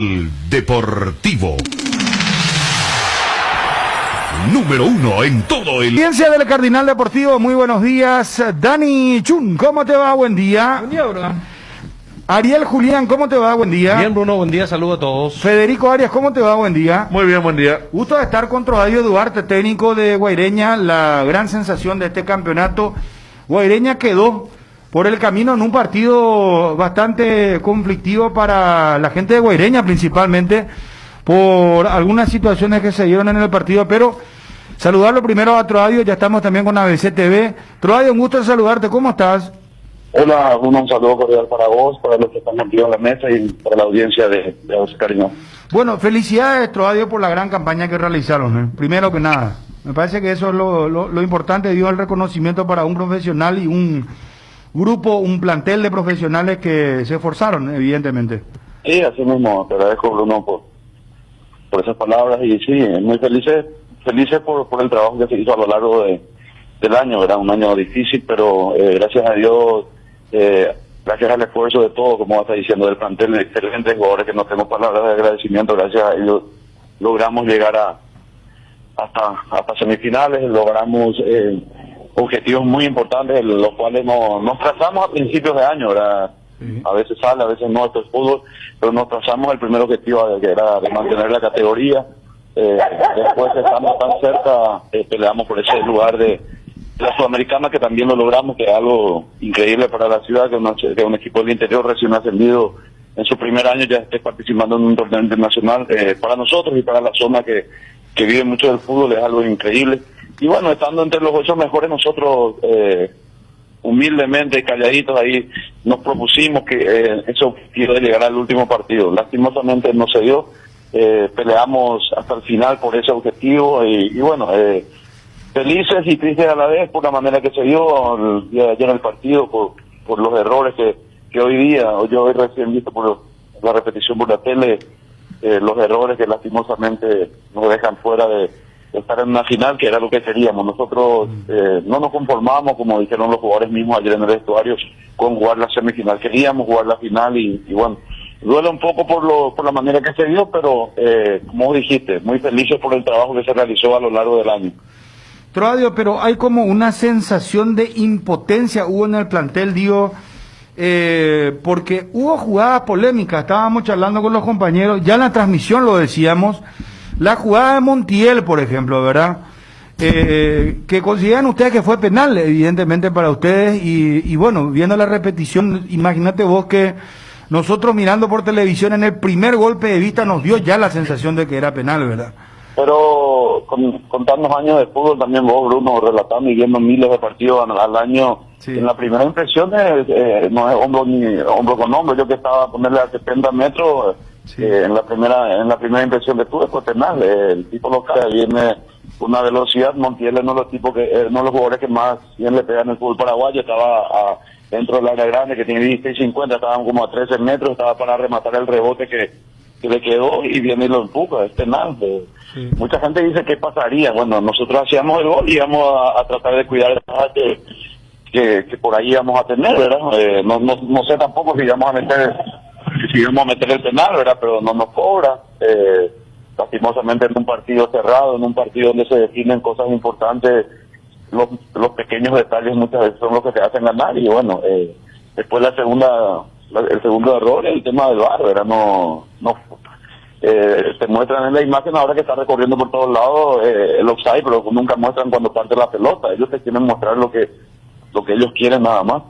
Deportivo. Número 1 en todo el... Audiencia del Cardinal Deportivo, muy buenos días. Dani Chun, ¿cómo te va? Buen día. Buen día, bro. Ariel Julián, ¿cómo te va? Buen día. Bien, Bruno, buen día, saludos a todos. Federico Arias, ¿cómo te va? Buen día. Muy bien, buen día. Gusto de estar con Troadio Duarte, técnico de Guaireña, la gran sensación de este campeonato. Guaireña quedó por el camino en un partido bastante conflictivo para la gente de Guaireña, principalmente por algunas situaciones que se dieron en el partido, pero saludarlo primero a Troadio, ya estamos también con ABC TV. Troadio, un gusto de saludarte, ¿cómo estás? Hola, un saludo cordial para vos, para los que están aquí en la mesa y para la audiencia de Oscarino. Bueno, felicidades, Troadio, por la gran campaña que realizaron, ¿eh? Primero que nada. Me parece que eso es lo importante, dio el reconocimiento para un profesional y un grupo, un plantel de profesionales que se esforzaron, evidentemente. Sí, así mismo, te agradezco, Bruno, por esas palabras y sí, muy felices por el trabajo que se hizo a lo largo del año. Era un año difícil, pero gracias a Dios, gracias al esfuerzo de todo, como vas diciendo, del plantel de excelentes jugadores que no tengo palabras de agradecimiento, gracias a ellos logramos llegar hasta semifinales, logramos objetivos muy importantes, los cuales nos trazamos a principios de año, ¿verdad? Sí. A veces sale, a veces no, esto es fútbol, pero nos trazamos el primer objetivo, que era de mantener la categoría. Después, estando tan cerca, peleamos por ese lugar de la Sudamericana, que también lo logramos, que es algo increíble para la ciudad, que un equipo del interior recién ascendido en su primer año ya esté participando en un torneo internacional. Para nosotros y para la zona que vive mucho del fútbol es algo increíble. Y bueno, estando entre los 8 mejores, nosotros humildemente, calladitos ahí, nos propusimos que ese objetivo de llegar al último partido. Lastimosamente no se dio, peleamos hasta el final por ese objetivo y bueno, felices y tristes a la vez por la manera que se dio el día de ayer en el partido, por los errores que hoy día, yo hoy recién visto por la repetición por la tele, los errores que lastimosamente nos dejan fuera de estar en una final, que era lo que queríamos. Nosotros no nos conformamos, como dijeron los jugadores mismos ayer en el vestuario, con jugar la semifinal. Queríamos jugar la final y bueno, duele un poco por la manera que se dio, pero como dijiste, muy felices por el trabajo que se realizó a lo largo del año. Troadio, pero hay como una sensación de impotencia hubo en el plantel, digo, porque hubo jugadas polémicas, estábamos charlando con los compañeros, ya en la transmisión lo decíamos, la jugada de Montiel, por ejemplo, ¿verdad? Que consideran ustedes que fue penal, evidentemente, para ustedes, y bueno, viendo la repetición, imagínate vos que nosotros mirando por televisión en el primer golpe de vista nos dio ya la sensación de que era penal, ¿verdad? Pero con tantos años de fútbol, también vos, Bruno, relatando y viendo miles de partidos al año, sí. En la primera impresión no es hombro con hombro. Yo que estaba a ponerle a 70 metros, sí. En la primera impresión que tuve fue penal. El tipo local viene con una velocidad. Montiel no los tipos no los jugadores que más bien le pegan el fútbol paraguayo. Estaba dentro del área grande, que tiene 16-50, estaban como a 13 metros, estaba para rematar el rebote que le quedó y viene y lo empuja, es penal. Sí. Mucha gente dice qué pasaría. Bueno, nosotros hacíamos el gol y íbamos a tratar de cuidar el empate que por ahí íbamos a tener, ¿verdad? No sé tampoco si íbamos a meter el penal, ¿verdad? Pero no nos cobra. Lastimosamente en un partido cerrado, en un partido donde se definen cosas importantes, los pequeños detalles muchas veces son los que te hacen ganar. Y bueno, después el segundo error es el tema del VAR, ¿verdad? Te muestran en la imagen ahora que está recorriendo por todos lados el offside, pero nunca muestran cuando parte la pelota. Ellos te quieren mostrar lo que ellos quieren nada más.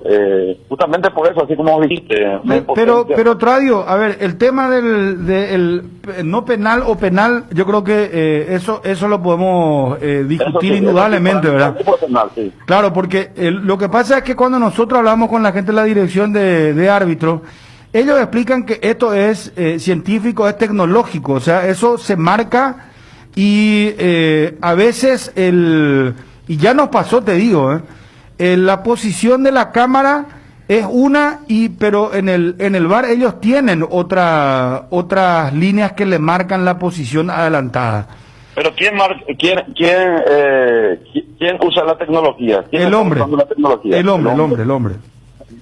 Justamente por eso, así como dijiste. Pero Troadio, a ver, el tema del no penal o penal, yo creo que eso lo podemos discutir sí, indudablemente, ¿verdad? Penal, sí. Claro, porque lo que pasa es que cuando nosotros hablamos con la gente de la dirección de árbitros, ellos explican que esto es científico, es tecnológico, o sea, eso se marca y a veces y ya nos pasó, te digo, la posición de la cámara es una, pero en el VAR ellos tienen otras líneas que le marcan la posición adelantada. Pero ¿quién usa la tecnología? El hombre. El hombre.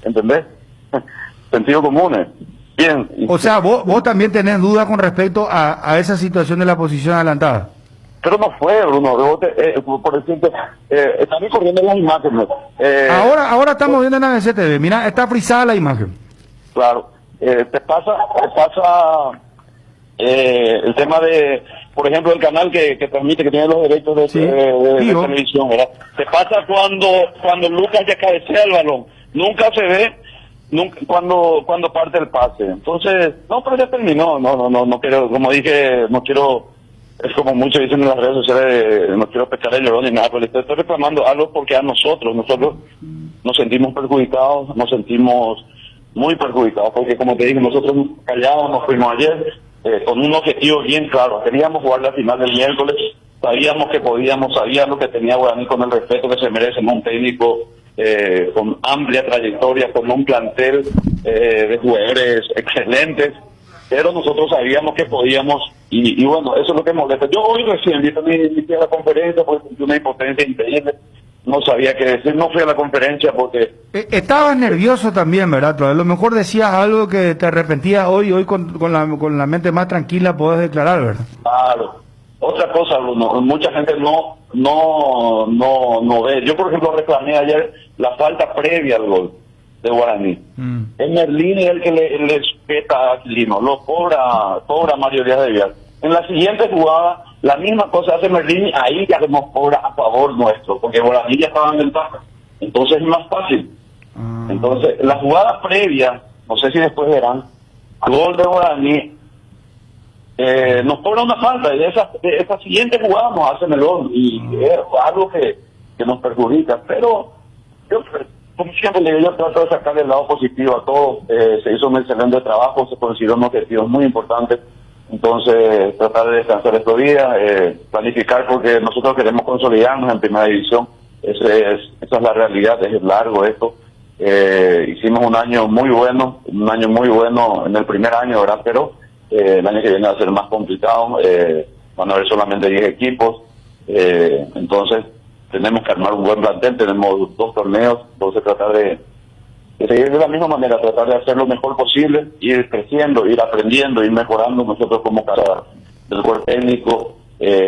¿Entendés? Sentido común. bien. O sea, vos también tenés dudas con respecto a esa situación de la posición adelantada. Pero no fue, Bruno, por decirte, están corriendo las imágenes. Ahora estamos viendo en la CTV, mira, está frisada la imagen. Claro, te pasa el tema de, por ejemplo, el canal que transmite, que tiene los derechos de televisión, ¿verdad? Te pasa cuando Lucas ya cabecea el balón, nunca se ve cuando parte el pase. Entonces, no, pero ya terminó, no quiero, como dije, no quiero, es como muchos dicen en las redes sociales, no quiero pescar el llorón ni nada, pero estoy reclamando algo porque a nosotros nos sentimos perjudicados, nos sentimos muy perjudicados, porque como te dije, nosotros callados nos fuimos ayer con un objetivo bien claro. Queríamos jugar la final del miércoles, sabíamos que podíamos, sabíamos que tenía Guaraní con el respeto que se merece, un técnico con amplia trayectoria, con un plantel de jugadores excelentes, pero nosotros sabíamos que podíamos, y bueno, eso es lo que molesta. Yo hoy recién vi a la conferencia porque sentí una impotencia increíble, no sabía qué decir, no fui a la conferencia porque... Estabas nervioso también, ¿verdad? A lo mejor decías algo que te arrepentías hoy con la mente más tranquila podés declarar, ¿verdad? Claro. Otra cosa, Bruno, mucha gente no ve. Yo, por ejemplo, reclamé ayer la falta previa al gol de Guaraní. Es Merlín el que le espeta a Aquilino, lo cobra Mario Díaz de Vial. En la siguiente jugada, la misma cosa hace Merlín, ahí ya nos cobra a favor nuestro, porque Guaraní ya estaba en ventaja. Entonces es más fácil. Entonces, la jugada previa, no sé si después verán, al gol de Guaraní, nos cobra una falta, y esa siguiente jugada nos hacen el gol, y es algo que nos perjudica. Pero yo, como siempre le digo, yo trato de sacar el lado positivo a todo. Se hizo un excelente trabajo, se consiguieron objetivos muy importantes. Entonces, tratar de descansar estos días, planificar, porque nosotros queremos consolidarnos en primera división. Esa es la realidad, es largo esto. Hicimos un año muy bueno en el primer año, ¿verdad? Pero el año que viene va a ser más complicado, van a haber solamente 10 equipos, entonces tenemos que armar un buen plantel, tenemos 2 torneos, entonces tratar de seguir de la misma manera, tratar de hacer lo mejor posible, ir creciendo, ir aprendiendo, ir mejorando nosotros como cara del cuerpo técnico,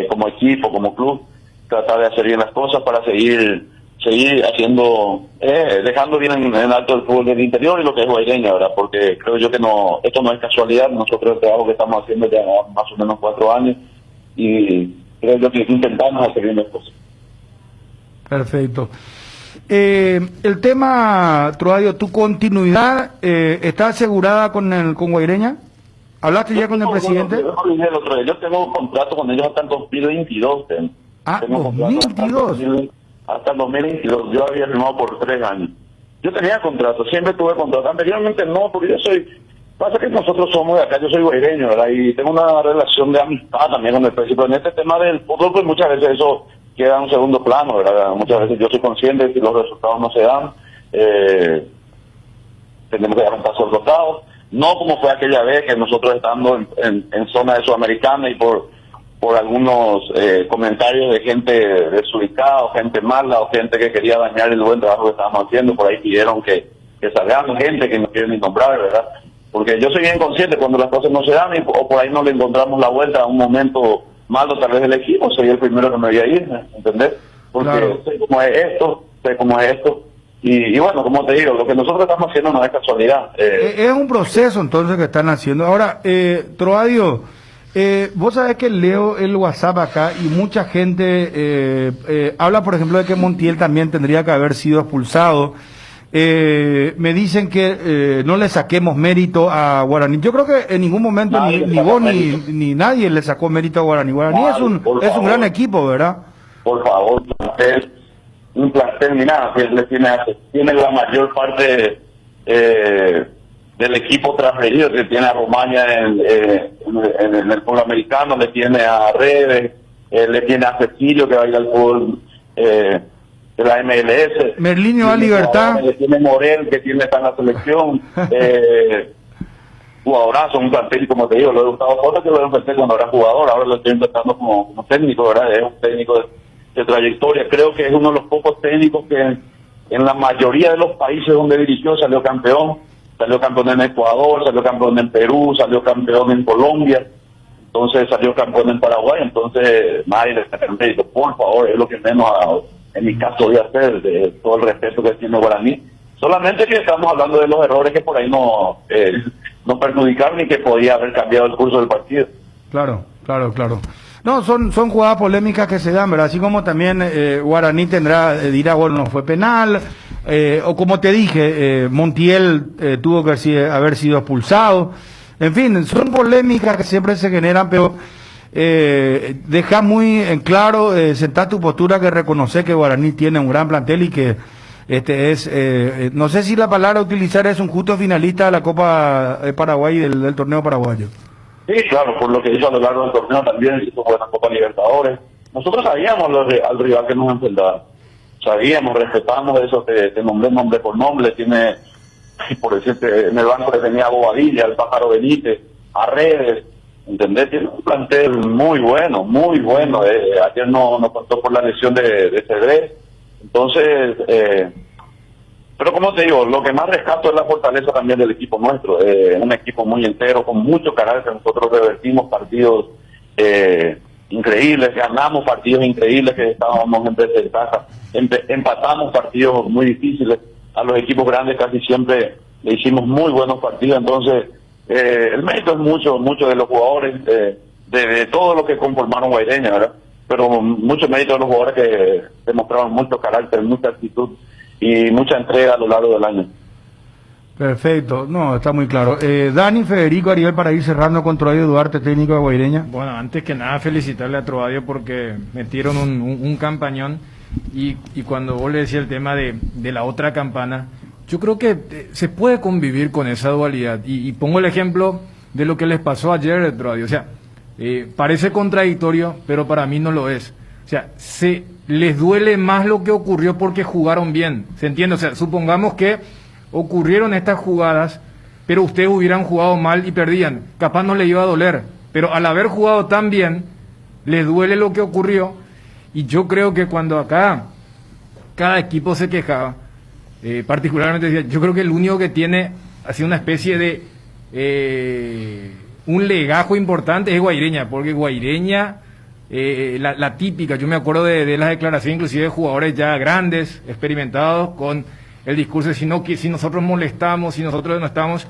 como equipo, como club, tratar de hacer bien las cosas para seguir haciendo, dejando bien en alto el fútbol del interior y lo que es Guaireña, ¿verdad? Porque creo yo que esto no es casualidad. Nosotros el trabajo que estamos haciendo ya más o menos 4 años y creo yo que intentamos hacer bien las cosas. Perfecto. El tema, Troadio, ¿tu continuidad está asegurada con Guaireña? ¿Hablaste ya con el presidente? Yo tengo un contrato con ellos hasta el 2022. Ah, 2022. Hasta el 2022, yo había firmado por 3 años. Yo tenía contrato, siempre tuve contrato. Anteriormente no, porque pasa que nosotros somos de acá, yo soy guaireño, ¿verdad? Y tengo una relación de amistad también con el presidente. Pero en este tema del fútbol, pues muchas veces eso queda en un segundo plano, ¿verdad? Muchas veces yo soy consciente de que los resultados no se dan, tenemos que dar un paso al costado. No como fue aquella vez que nosotros estando en zona de Sudamericana y por algunos comentarios de gente desubicada o gente mala o gente que quería dañar el buen trabajo que estábamos haciendo, por ahí pidieron que salgamos gente que no quieren ni nombrar, ¿verdad? Porque yo soy bien consciente cuando las cosas no se dan o por ahí no le encontramos la vuelta a un momento malo tal vez del equipo, soy el primero que me voy a ir, ¿entendés? Porque claro, sé cómo es esto, y bueno, como te digo, lo que nosotros estamos haciendo no es casualidad. Es un proceso entonces que están haciendo. Ahora, Troadio, vos sabés que leo el WhatsApp acá y mucha gente habla, por ejemplo, de que Montiel también tendría que haber sido expulsado. Me dicen que no le saquemos mérito a Guaraní. Yo creo que en ningún momento ni vos ni nadie le sacó mérito a Guaraní. Guaraní es un gran equipo, ¿verdad? Por favor, un plantel, mira, que tiene la mayor parte del equipo transferido, que tiene a Romaña en el fútbol americano, le tiene a Redes, le tiene a Cecilio que va a ir al fútbol de la MLS, Merlinho a Libertad, le tiene Morel que está en la selección, jugadorazo, un plantel, como te digo, lo he Gustavo Jota, que lo empecé cuando era jugador, ahora lo estoy empezando como técnico, ¿verdad? Es un técnico de trayectoria, creo que es uno de los pocos técnicos que en la mayoría de los países donde dirigió salió campeón. salió campeón en Ecuador, salió campeón en Perú, salió campeón en Colombia, entonces salió campeón en Paraguay, entonces nadie le saca el mérito, por favor, es lo que menos en mi caso voy a hacer, de todo el respeto que tiene Guaraní, solamente que estamos hablando de los errores que por ahí no perjudicaron y que podía haber cambiado el curso del partido. Claro. No, son jugadas polémicas que se dan, ¿verdad? Así como también Guaraní dirá, bueno, no fue penal, o como te dije, Montiel tuvo que haber sido expulsado. En fin, son polémicas que siempre se generan, pero deja muy en claro, sentar tu postura, que reconoce que Guaraní tiene un gran plantel y que no sé si la palabra a utilizar es un justo finalista de la Copa de Paraguay y del torneo paraguayo. Sí, claro, por lo que hizo a lo largo del torneo también, hizo buena Copa Libertadores. Nosotros sabíamos al rival que nos enfrentaba. Sabíamos, respetamos eso, te nombré nombre por nombre. Tiene, por decirte, en el banco le tenía a Bobadilla, al Pájaro Benítez, a Redes, ¿entendés? Tiene un plantel muy bueno, muy bueno. Ayer no contó por la lesión de Cedrés. Entonces, pero como te digo, lo que más rescato es la fortaleza también del equipo nuestro, un equipo muy entero, con mucho carácter. Nosotros revertimos partidos increíbles, ganamos partidos increíbles que estábamos en desventaja, empatamos partidos muy difíciles, a los equipos grandes casi siempre le hicimos muy buenos partidos, entonces el mérito es mucho de los jugadores, de todo lo que conformaron Guaireña, ¿verdad? Pero mucho mérito de los jugadores que demostraron mucho carácter, mucha actitud y mucha entrega a lo largo del año. Perfecto, no, está muy claro. Dani, Federico, Ariel, para ir cerrando con Troadio Duarte, técnico de Guaireña. Bueno, antes que nada felicitarle a Troadio porque metieron un campañón y cuando vos le decías el tema de la otra campana, yo creo que se puede convivir con esa dualidad y pongo el ejemplo de lo que les pasó ayer, Troadio, o sea, parece contradictorio, pero para mí no lo es. O sea, les duele más lo que ocurrió porque jugaron bien, ¿se entiende? O sea, supongamos que ocurrieron estas jugadas, pero ustedes hubieran jugado mal y perdían, capaz no les iba a doler, pero al haber jugado tan bien, les duele lo que ocurrió, y yo creo que cuando acá cada equipo se quejaba, particularmente decía, yo creo que el único que tiene así una especie de un legajo importante es Guaireña, porque Guaireña, la típica, yo me acuerdo de las declaraciones inclusive de jugadores ya grandes, experimentados, con el discurso de si nosotros molestamos, si nosotros no estamos,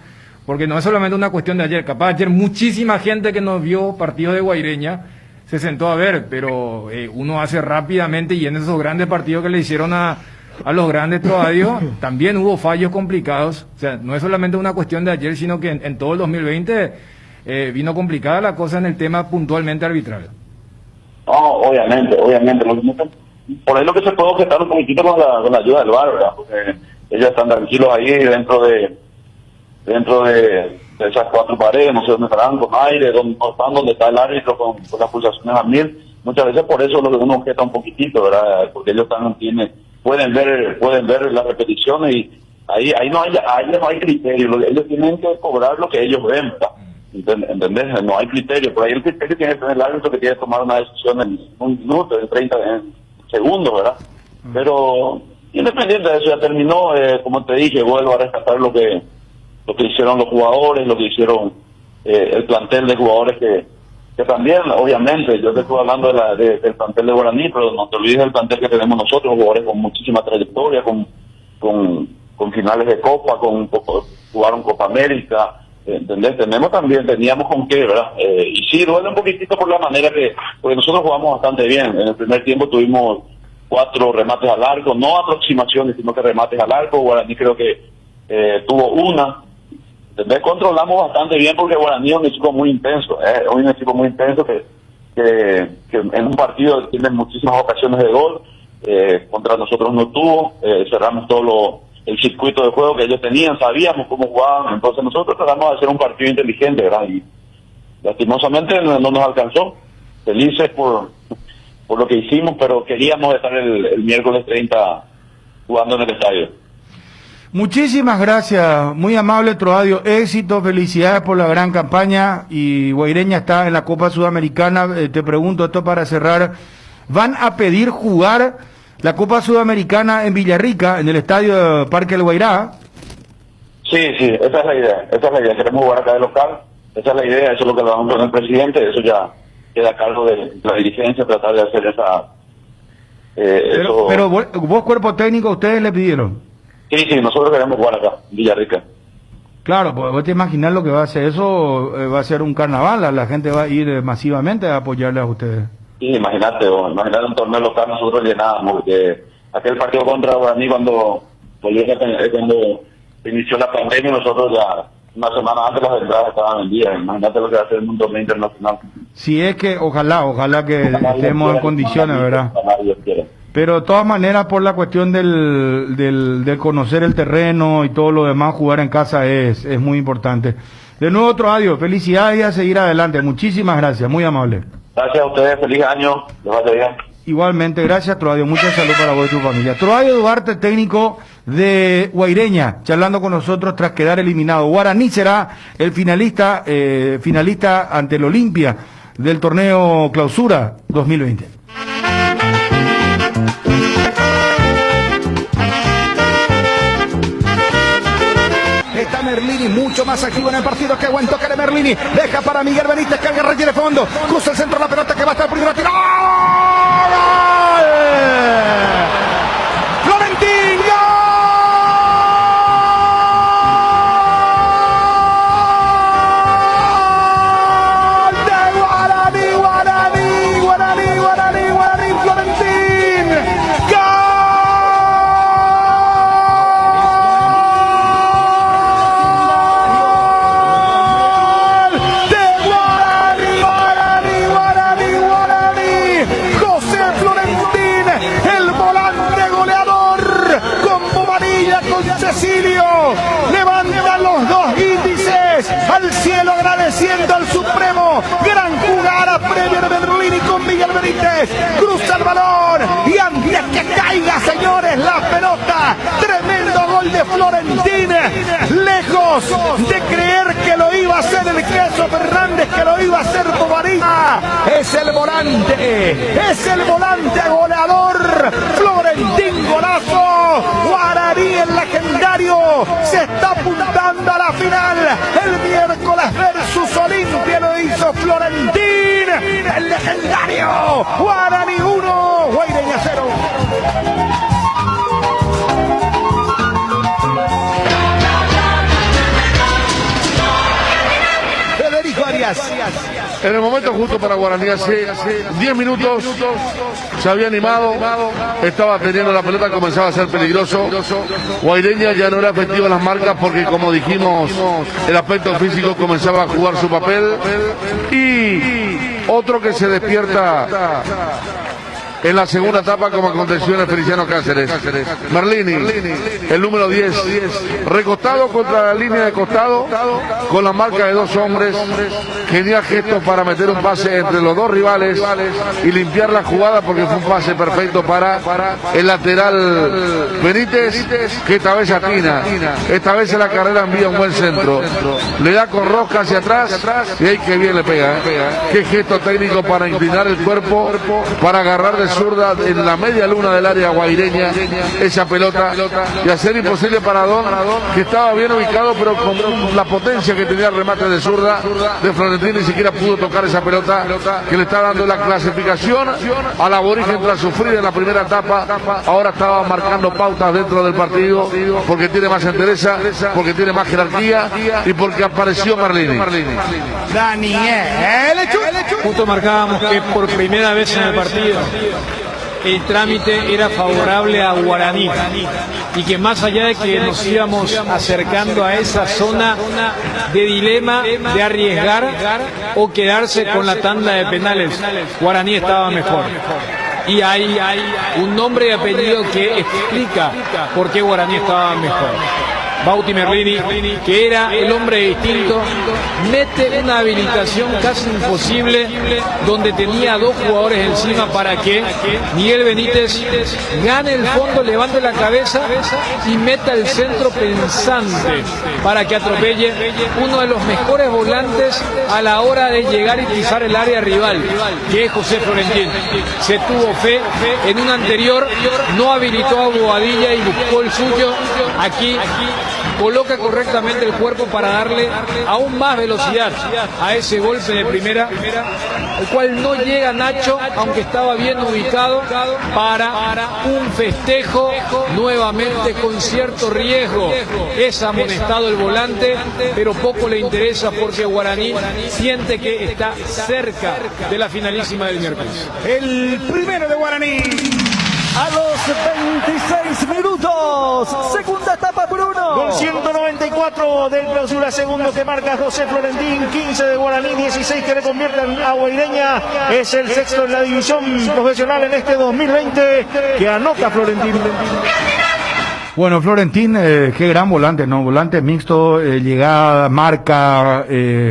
porque no es solamente una cuestión de ayer, capaz ayer muchísima gente que nos vio partidos de Guaireña se sentó a ver, pero uno hace rápidamente, y en esos grandes partidos que le hicieron a los grandes Troadio, también hubo fallos complicados, o sea, no es solamente una cuestión de ayer, sino que en todo el 2020 vino complicada la cosa en el tema puntualmente arbitral. No, obviamente, por ahí lo que se puede objetar un poquitito con la ayuda del VAR, ¿verdad? Porque ellos están tranquilos ahí dentro de esas cuatro paredes, no sé dónde estarán, con aire, donde está el árbitro con las pulsaciones a 1000. Muchas veces por eso lo que uno objeta un poquitito, ¿verdad? Porque ellos pueden ver las repeticiones y ahí no hay criterio, ellos tienen que cobrar lo que ellos ven, ¿verdad? ¿Entendés? No hay criterio, por ahí el criterio tiene que tener el árbitro, que tiene que tomar una decisión en un minuto, en 30 segundos, ¿verdad? Pero independiente de eso, ya terminó, como te dije, vuelvo a rescatar lo que hicieron los jugadores, lo que hicieron el plantel de jugadores que también, obviamente, yo te estoy hablando del plantel de Guaraní, pero no te olvides del plantel que tenemos nosotros, jugadores con muchísima trayectoria, con finales de Copa, jugaron Copa América, ¿entendés? Teníamos con qué, ¿verdad? Y sí, duele un poquitito por la manera porque nosotros jugamos bastante bien. En el primer tiempo tuvimos 4 remates al arco, no aproximaciones, sino que remates al arco. Guaraní creo que tuvo una. ¿Entendés? Controlamos bastante bien porque Guaraní es un equipo muy intenso, un equipo muy intenso que en un partido tiene muchísimas ocasiones de gol, contra nosotros no tuvo, cerramos todo el circuito de juego que ellos tenían, sabíamos cómo jugaban, entonces nosotros tratamos de hacer un partido inteligente, ¿verdad? Y lastimosamente no nos alcanzó. Felices por lo que hicimos, pero queríamos estar el miércoles 30 jugando en el estadio. Muchísimas gracias, muy amable Troadio, éxito, felicidades por la gran campaña, y Guaireña está en la Copa Sudamericana. Te pregunto esto para cerrar, ¿van a pedir jugar la Copa Sudamericana en Villarrica, en el estadio Parque El Guairá? Sí, esa es la idea, queremos jugar acá de local, esa es la idea, eso es lo que lo vamos con el presidente, eso ya queda a cargo de la dirigencia, tratar de hacer esa... pero vos, cuerpo técnico, ustedes le pidieron. Sí, nosotros queremos jugar acá, en Villarrica. Claro, pues vos te imaginas lo que va a hacer eso, va a ser un carnaval, la gente va a ir masivamente a apoyarles a ustedes. Sí, imagínate un torneo local nosotros llenábamos, porque aquel partido contra Guaraní cuando se inició la pandemia, nosotros ya una semana antes las entradas estaban vendidas. Imagínate lo que va a hacer en un torneo internacional. Si es que, ojalá que estemos en condiciones, ¿verdad? Pero de todas maneras, por la cuestión del conocer el terreno y todo lo demás, jugar en casa es muy importante. De nuevo, Troadio, felicidades y a seguir adelante. Muchísimas gracias, muy amable. Gracias a ustedes, feliz año, les vaya bien. Igualmente, gracias, Troadio, mucha salud para vos y tu familia. Troadio Duarte, técnico de Guaireña, charlando con nosotros tras quedar eliminado. Guaraní será el finalista ante el Olimpia del torneo Clausura 2020. Está Merlini mucho más activo en el partido. Que buen toque de Merlini. Deja para Miguel Benítez, carga, retiene fondo. Cruza el centro de la pelota que va a estar primero. ¡Gol! ¡Florentín! ¡Gol! ¡De Guaraní! ¡Florentín! ¡Gol! Cecilio levanta los dos índices al cielo agradeciendo al Supremo. Gran jugada previa de Merlini con Miguel Benítez. Cruza el balón y antes que caiga, señores, la pelota. Tremendo gol de Florentín. Lejos de creer que lo iba a hacer el Queso Fernández, que lo iba a hacer Bobadilla. Es el volante goleador. Florentín, golazo. Guaraní, el legendario, se está apuntando a la final. El miércoles versus Olimpia lo hizo Florentín, el legendario. Guaraní 1, Guaireña 0. Federico Arias. En el momento justo para Guaraní, hace 10 minutos se había animado, estaba teniendo la pelota, comenzaba a ser peligroso. Guaireña ya no era efectivo en las marcas porque, como dijimos, el aspecto físico comenzaba a jugar su papel. Y otro que se despierta en la segunda etapa, como aconteció en el Feliciano Cáceres. Merlini, el número 10, recostado contra la línea de costado, con la marca de dos hombres. Genial gesto para meter un pase entre los dos rivales y limpiar la jugada, porque fue un pase perfecto para el lateral Benítez, que esta vez atina. Esta vez en la carrera envía un buen centro. Le da con rosca hacia atrás y ahí que bien le pega. Qué gesto técnico para inclinar el cuerpo, para agarrar de zurda en la media luna del área guaireña esa pelota y hacer imposible para Don, que estaba bien ubicado, pero con la potencia que tenía el remate de zurda de Florentín ni siquiera pudo tocar esa pelota que le está dando la clasificación al aborigen tras sufrir en la primera etapa. Ahora estaba marcando pautas dentro del partido porque tiene más entereza, porque tiene más jerarquía y porque apareció Merlini. Daniel, Justo marcábamos que por primera vez en el partido el trámite era favorable a Guaraní y que más allá de que nos íbamos acercando a esa zona de dilema de arriesgar o quedarse con la tanda de penales, Guaraní estaba mejor. Y hay un nombre y apellido que explica por qué Guaraní estaba mejor. Bauti Merlini, que era el hombre distinto, mete una habilitación casi imposible donde tenía dos jugadores encima para que Miguel Benítez gane el fondo, levante la cabeza y meta el centro pensante para que atropelle uno de los mejores volantes a la hora de llegar y pisar el área rival, que es José Florentín. Se tuvo fe en un anterior, no habilitó a Bobadilla y buscó el suyo. Aquí coloca correctamente el cuerpo para darle aún más velocidad a ese golpe de primera, el cual no llega Nacho, aunque estaba bien ubicado, para un festejo nuevamente con cierto riesgo. Es amonestado el volante, pero poco le interesa porque Guaraní siente que está cerca de la finalísima del miércoles. El primero de Guaraní. A los 26 minutos, segunda etapa por uno. Con 194 del clausura, segundo que marca José Florentín, 15 de Guaraní, 16 que le convierten a Guaireña. Es el sexto en la división profesional en este 2020 que anota Florentín. Bueno, Florentín, qué gran volante, ¿no? Volante mixto, llegada, marca,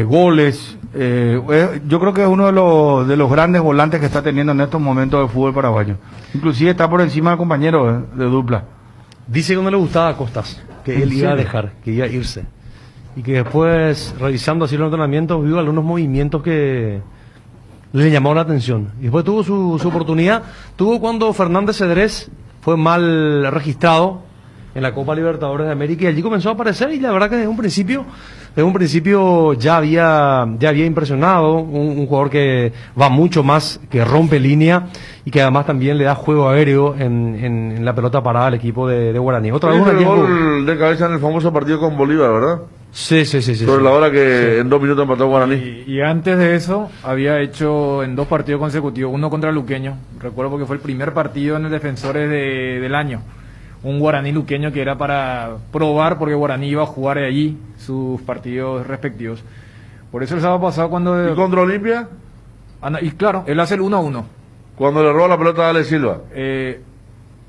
goles. Yo creo que es uno de los grandes volantes que está teniendo en estos momentos del fútbol paraguayo. Inclusive está por encima del compañero de dupla. Dice que no le gustaba a Costas, que él iba a dejar, que iba a irse. Y que después, revisando así los entrenamientos, vio algunos movimientos que le llamaron la atención. Y después tuvo su oportunidad. Tuvo cuando Fernández Cedrés fue mal registrado en la Copa Libertadores de América y allí comenzó a aparecer y la verdad que desde un principio ya había impresionado, un jugador que va mucho más, que rompe línea y que además también le da juego aéreo en la pelota parada al equipo de Guaraní. Otra vez el gol de cabeza en el famoso partido con Bolívar, ¿verdad? Sí. Sobre la hora que en 2 minutos empató Guaraní. Y antes de eso había hecho en 2 partidos consecutivos, uno contra Luqueño, recuerdo porque fue el primer partido en el Defensores del año. Un Guaraní luqueño que era para probar, porque Guaraní iba a jugar allí sus partidos respectivos. Por eso el sábado pasado cuando... ¿Y contra Olimpia? Y claro, él hace el 1-1. Cuando le roba la pelota a Ale Silva.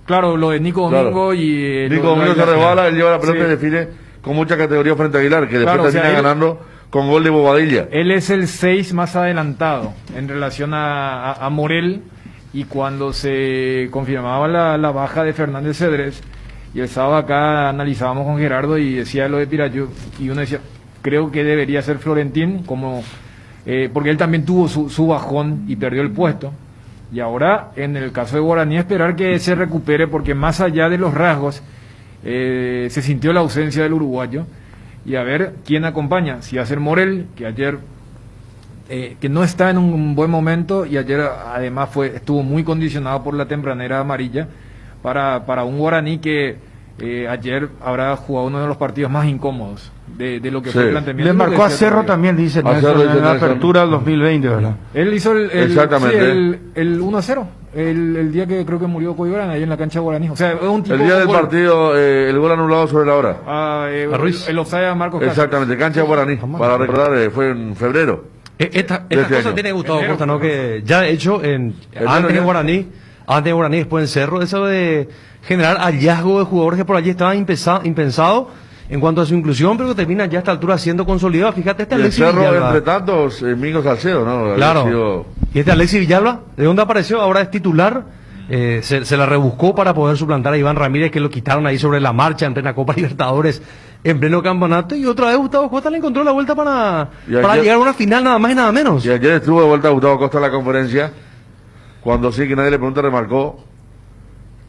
Claro, lo de Nico Domingo y... Nico Domingo se resbala, él lleva la pelota y define con mucha categoría frente a Aguilar, que después termina ganando con gol de Bobadilla. Él es el 6 más adelantado en relación a Morel. Y cuando se confirmaba la baja de Fernández Cedrés, y el sábado acá analizábamos con Gerardo y decía lo de Pirayu, y uno decía, creo que debería ser Florentín, como porque él también tuvo su bajón y perdió el puesto. Y ahora, en el caso de Guaraní, esperar que se recupere, porque más allá de los rasgos, se sintió la ausencia del uruguayo, y a ver quién acompaña, si va a ser Morel, que ayer... que no está en un buen momento y ayer además estuvo muy condicionado por la tempranera amarilla para un Guaraní que ayer habrá jugado uno de los partidos más incómodos de lo que fue el planteamiento. Le marcó a Cerro también, dice Nelson, en la apertura del 2020, ¿verdad? Él hizo el 1-0 el día que creo que murió Coibrán ahí en la cancha Guaraní. O sea, es un tipo el día del partido, el gol anulado sobre la hora. A Ruiz. El offside a Marcos Cáceres. Exactamente, cancha Guaraní, para recordar, fue en febrero. Estas cosas tiene Gustavo Costa, ¿no? Que ya de hecho antes de Guaraní, después en Cerro, eso de generar hallazgo de jugadores que por allí estaban impensados en cuanto a su inclusión, pero que termina ya a esta altura siendo consolidado. Fíjate, Alexis Cerro, Villalba. entre tantos, Mingo Salcedo, ¿no? Claro. Y Alexis Villalba, ¿de dónde apareció? Ahora es titular. Se la rebuscó para poder suplantar a Iván Ramírez, que lo quitaron ahí sobre la marcha en plena Copa Libertadores, en pleno campeonato, y otra vez Gustavo Costa le encontró la vuelta para llegar a una final nada más y nada menos. Y ayer estuvo de vuelta Gustavo Costa en la conferencia, cuando sí que nadie le pregunta, remarcó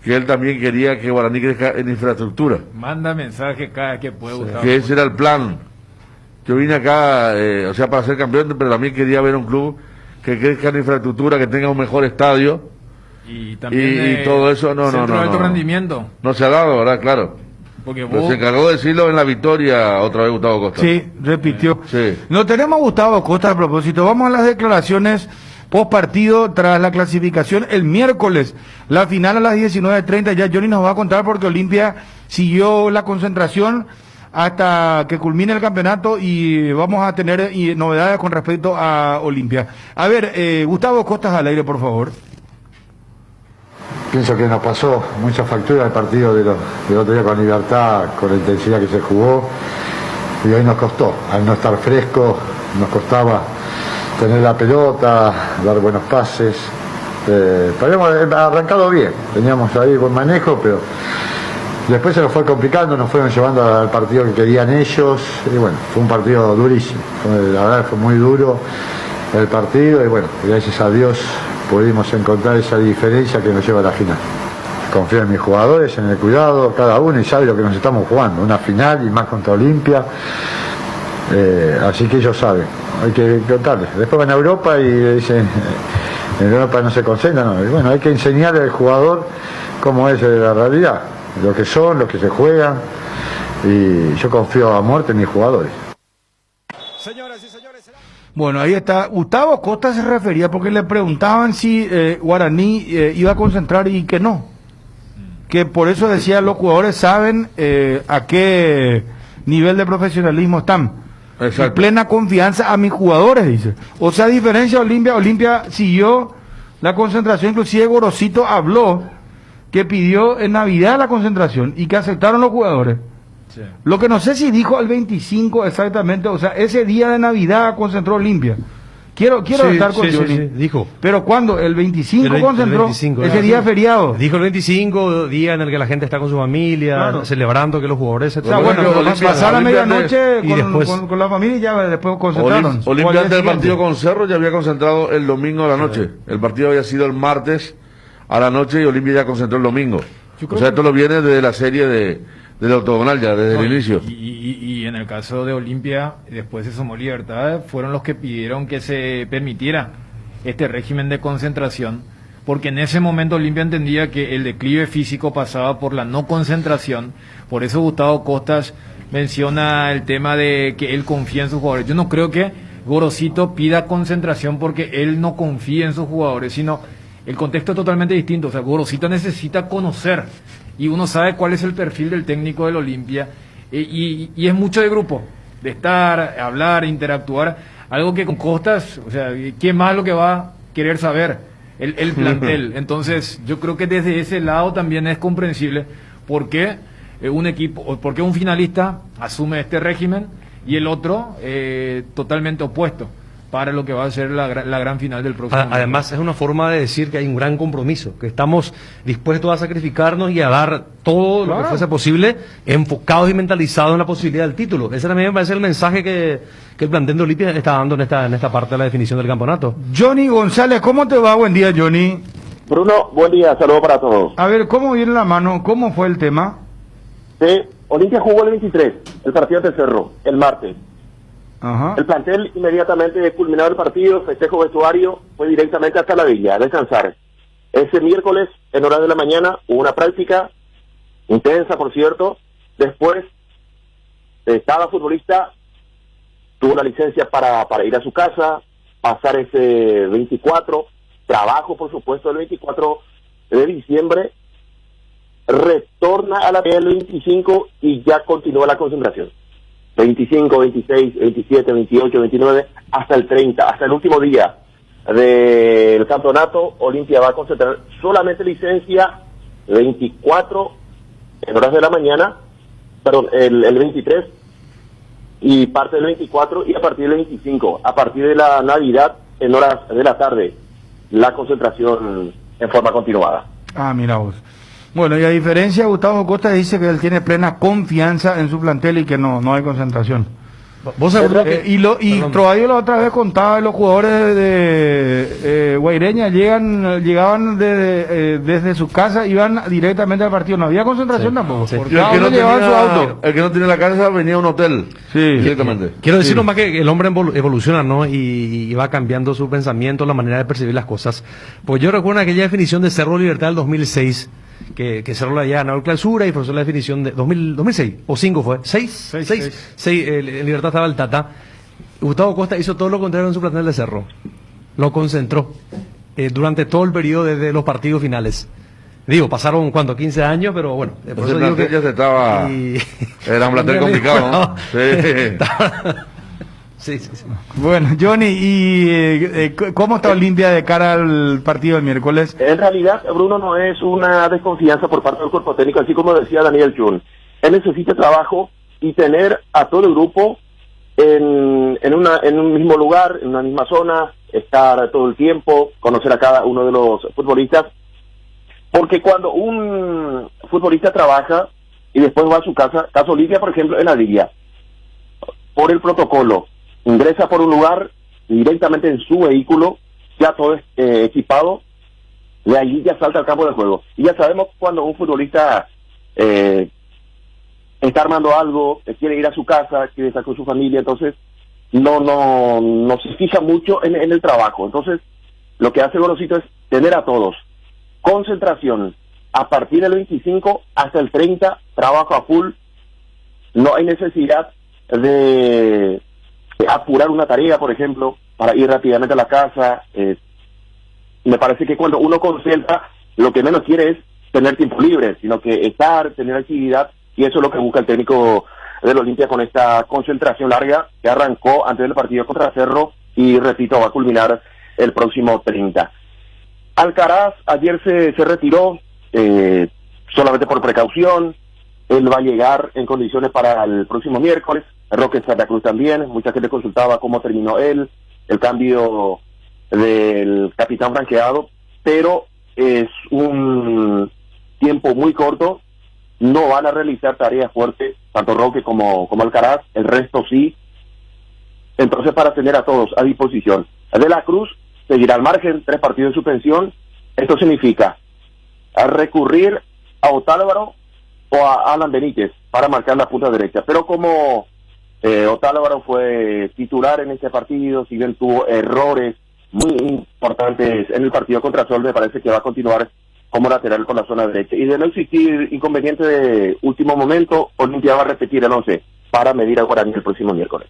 que él también quería que Guaraní crezca en infraestructura. Manda mensaje cada que puede, Gustavo. Que ese era el plan. Yo vine acá, para ser campeón, pero también quería ver un club que crezca en infraestructura, que tenga un mejor estadio. Y también y todo eso, de alto rendimiento. No se ha dado, ¿verdad? Claro. Porque Pero se encargó de decirlo en la victoria otra vez Gustavo Costa. Sí, repitió. Sí. No tenemos a Gustavo Costa a propósito. Vamos a las declaraciones post partido tras la clasificación el miércoles. La final a las 19:30. Ya Johnny nos va a contar porque Olimpia siguió la concentración hasta que culmine el campeonato y vamos a tener novedades con respecto a Olimpia. A ver, Gustavo Costas al aire, por favor. Pienso que nos pasó mucha factura el partido del otro día con Libertad, con la intensidad que se jugó, y hoy nos costó, al no estar fresco, nos costaba tener la pelota, dar buenos pases, pero habíamos arrancado bien, teníamos ahí buen manejo, pero después se nos fue complicando, nos fueron llevando al partido que querían ellos, y bueno, fue un partido durísimo, la verdad fue muy duro el partido, y bueno, gracias a Dios pudimos encontrar esa diferencia que nos lleva a la final. confío en mis jugadores, en el cuidado, cada uno y sabe lo que nos estamos jugando, una final y más contra Olimpia, así que ellos saben, hay que contarles. Después van a Europa y dicen, en Europa no se concentran, no. Y bueno, hay que enseñarle al jugador cómo es la realidad, lo que son, lo que se juegan, y yo confío a muerte en mis jugadores. Señoras y señores, Bueno, ahí está. Gustavo Costa se refería porque le preguntaban si Guaraní iba a concentrar y que no. Que por eso decía, los jugadores saben a qué nivel de profesionalismo están. Exacto. Y plena confianza a mis jugadores, dice. O sea, a diferencia de Olimpia, Olimpia siguió la concentración, inclusive Gorosito habló que pidió en Navidad la concentración y que aceptaron los jugadores. Sí. Lo que no sé si dijo el 25 exactamente, o sea, ese día de Navidad concentró Olimpia. Quiero Sí, estar con sí, Johnny. sí, dijo. Pero ¿cuándo? El 25 El concentró, 25, ese día feriado. Dijo el 25, día en el que la gente está con su familia, Claro. celebrando que los jugadores se O sea, bueno, Olimpia- pasar la Olimpia medianoche y con, después- con la familia y ya después concentraron. O Olimpia al antes del día partido siguiente. con Cerro ya había concentrado el domingo a la noche. El partido había sido el martes a la noche y Olimpia ya concentró el domingo. O sea, esto lo viene de la serie del octogonal ya, desde No, el inicio. Y en el caso de Olimpia, después se sumó Libertad, fueron los que pidieron que se permitiera este régimen de concentración, porque en ese momento Olimpia entendía que el declive físico pasaba por la no concentración. Por eso Gustavo Costas menciona el tema de que él confía en sus jugadores. Yo no creo que Gorosito pida concentración porque él no confía en sus jugadores, sino el contexto es totalmente distinto. O sea, Gorosito necesita conocer y uno sabe cuál es el perfil del técnico del Olimpia, y es mucho de grupo, de estar, hablar, interactuar, algo que con Costas, o sea, ¿quién más lo que va a querer saber? El plantel. Entonces, yo creo que desde ese lado también es comprensible por qué un equipo, o por qué un finalista asume este régimen y el otro totalmente opuesto para lo que va a ser la gran final del próximo año. Además, es una forma de decir que hay un gran compromiso, que estamos dispuestos a sacrificarnos y a dar todo lo que fuese posible, enfocados y mentalizados en la posibilidad del título. Ese también me parece el mensaje que el plantel de Olimpia está dando en esta parte de la definición del campeonato. Johnny González, ¿cómo te va? Buen día, Johnny. Bruno, buen día, saludos para todos. A ver, ¿cómo viene la mano? ¿Cómo fue el tema? Sí, Olimpia jugó el 23, el partido de Cerro, el martes. Ajá. El plantel inmediatamente culminado el partido, festejo vestuario, fue directamente hasta la villa a descansar. Ese miércoles, en horas de la mañana, hubo una práctica intensa, por cierto. Después, cada futbolista tuvo la licencia para ir a su casa, pasar ese 24, trabajo, por supuesto, el 24 de diciembre, retorna a la el 25 y ya continúa la concentración. 25, 26, 27, 28, 29, hasta el 30, hasta el último día del campeonato. Olimpia va a concentrar solamente licencia 24 en horas de la mañana, perdón, el 23 y parte del 24, y a partir del 25, a partir de la Navidad, en horas de la tarde, la concentración en forma continuada. Ah, mira vos. Bueno, y a diferencia, Gustavo Costa dice que él tiene plena confianza en su plantel y que no hay concentración. Vos sabés Y Trovadio la otra vez contaba que los jugadores de Guaireña llegaban desde su casa, iban directamente al partido, no había concentración tampoco. Sí. Porque Y el cada que, uno no llevaba tenía, su auto. el que no tenía la casa venía a un hotel. Sí. Directamente. Quiero decir nomás que el hombre evoluciona, ¿no? Y va cambiando su pensamiento, la manera de percibir las cosas. Pues yo recuerdo aquella definición de Cerro Libertad del 2006, que Cerro la ganó el clausura y forzó la definición de 2006, o 5 fue, 6, en Libertad estaba el Tata. Gustavo Costa hizo todo lo contrario en su plantel de Cerro. Lo concentró durante todo el periodo desde los partidos finales. Digo, pasaron, ¿cuánto? 15 años, pero bueno. Por Ese eso digo plantel ya se estaba... Era un plantel complicado, ¿no? Sí. Sí. Bueno, Johnny, ¿y cómo está Olimpia de cara al partido del miércoles? En realidad, Bruno, no es una desconfianza por parte del cuerpo técnico, así como decía Daniel Chun. Él necesita trabajo y tener a todo el grupo en un mismo lugar, en una misma zona, estar todo el tiempo, conocer a cada uno de los futbolistas, porque cuando un futbolista trabaja y después va a su casa, caso Olimpia, por ejemplo, en la liga, por el protocolo, ingresa por un lugar directamente en su vehículo, ya todo es equipado, de ahí ya salta al campo de juego. Y ya sabemos cuando un futbolista está armando algo, quiere ir a su casa, quiere estar con su familia, entonces no se fija mucho en el trabajo. Entonces, lo que hace Gorosito es tener a todos, concentración, a partir del 25 hasta el 30, trabajo a full, no hay necesidad de apurar una tarea, por ejemplo, para ir rápidamente a la casa. Me parece que cuando uno concentra, lo que menos quiere es tener tiempo libre, sino que estar, tener actividad, y eso es lo que busca el técnico del Olimpia con esta concentración larga que arrancó antes del partido contra Cerro y, repito, va a culminar el próximo 30. Alcaraz ayer se retiró solamente por precaución. Él va a llegar en condiciones para el próximo miércoles. Roque Santa Cruz también. Mucha gente consultaba cómo terminó él, el cambio del capitán franqueado, pero es un tiempo muy corto. No van a realizar tareas fuertes, tanto Roque como Alcaraz, el resto sí. Entonces, para tener a todos a disposición. De la Cruz seguirá al margen, 3 partidos de suspensión. Esto significa recurrir a Otálvaro o a Alan Benítez para marcar la punta derecha. Pero como Otálvaro fue titular en este partido, si bien tuvo errores muy importantes en el partido contra Sol, me parece que va a continuar como lateral con la zona derecha. Y de no existir inconveniente de último momento, Olimpia va a repetir el 11 para medir a Guaraní el próximo miércoles.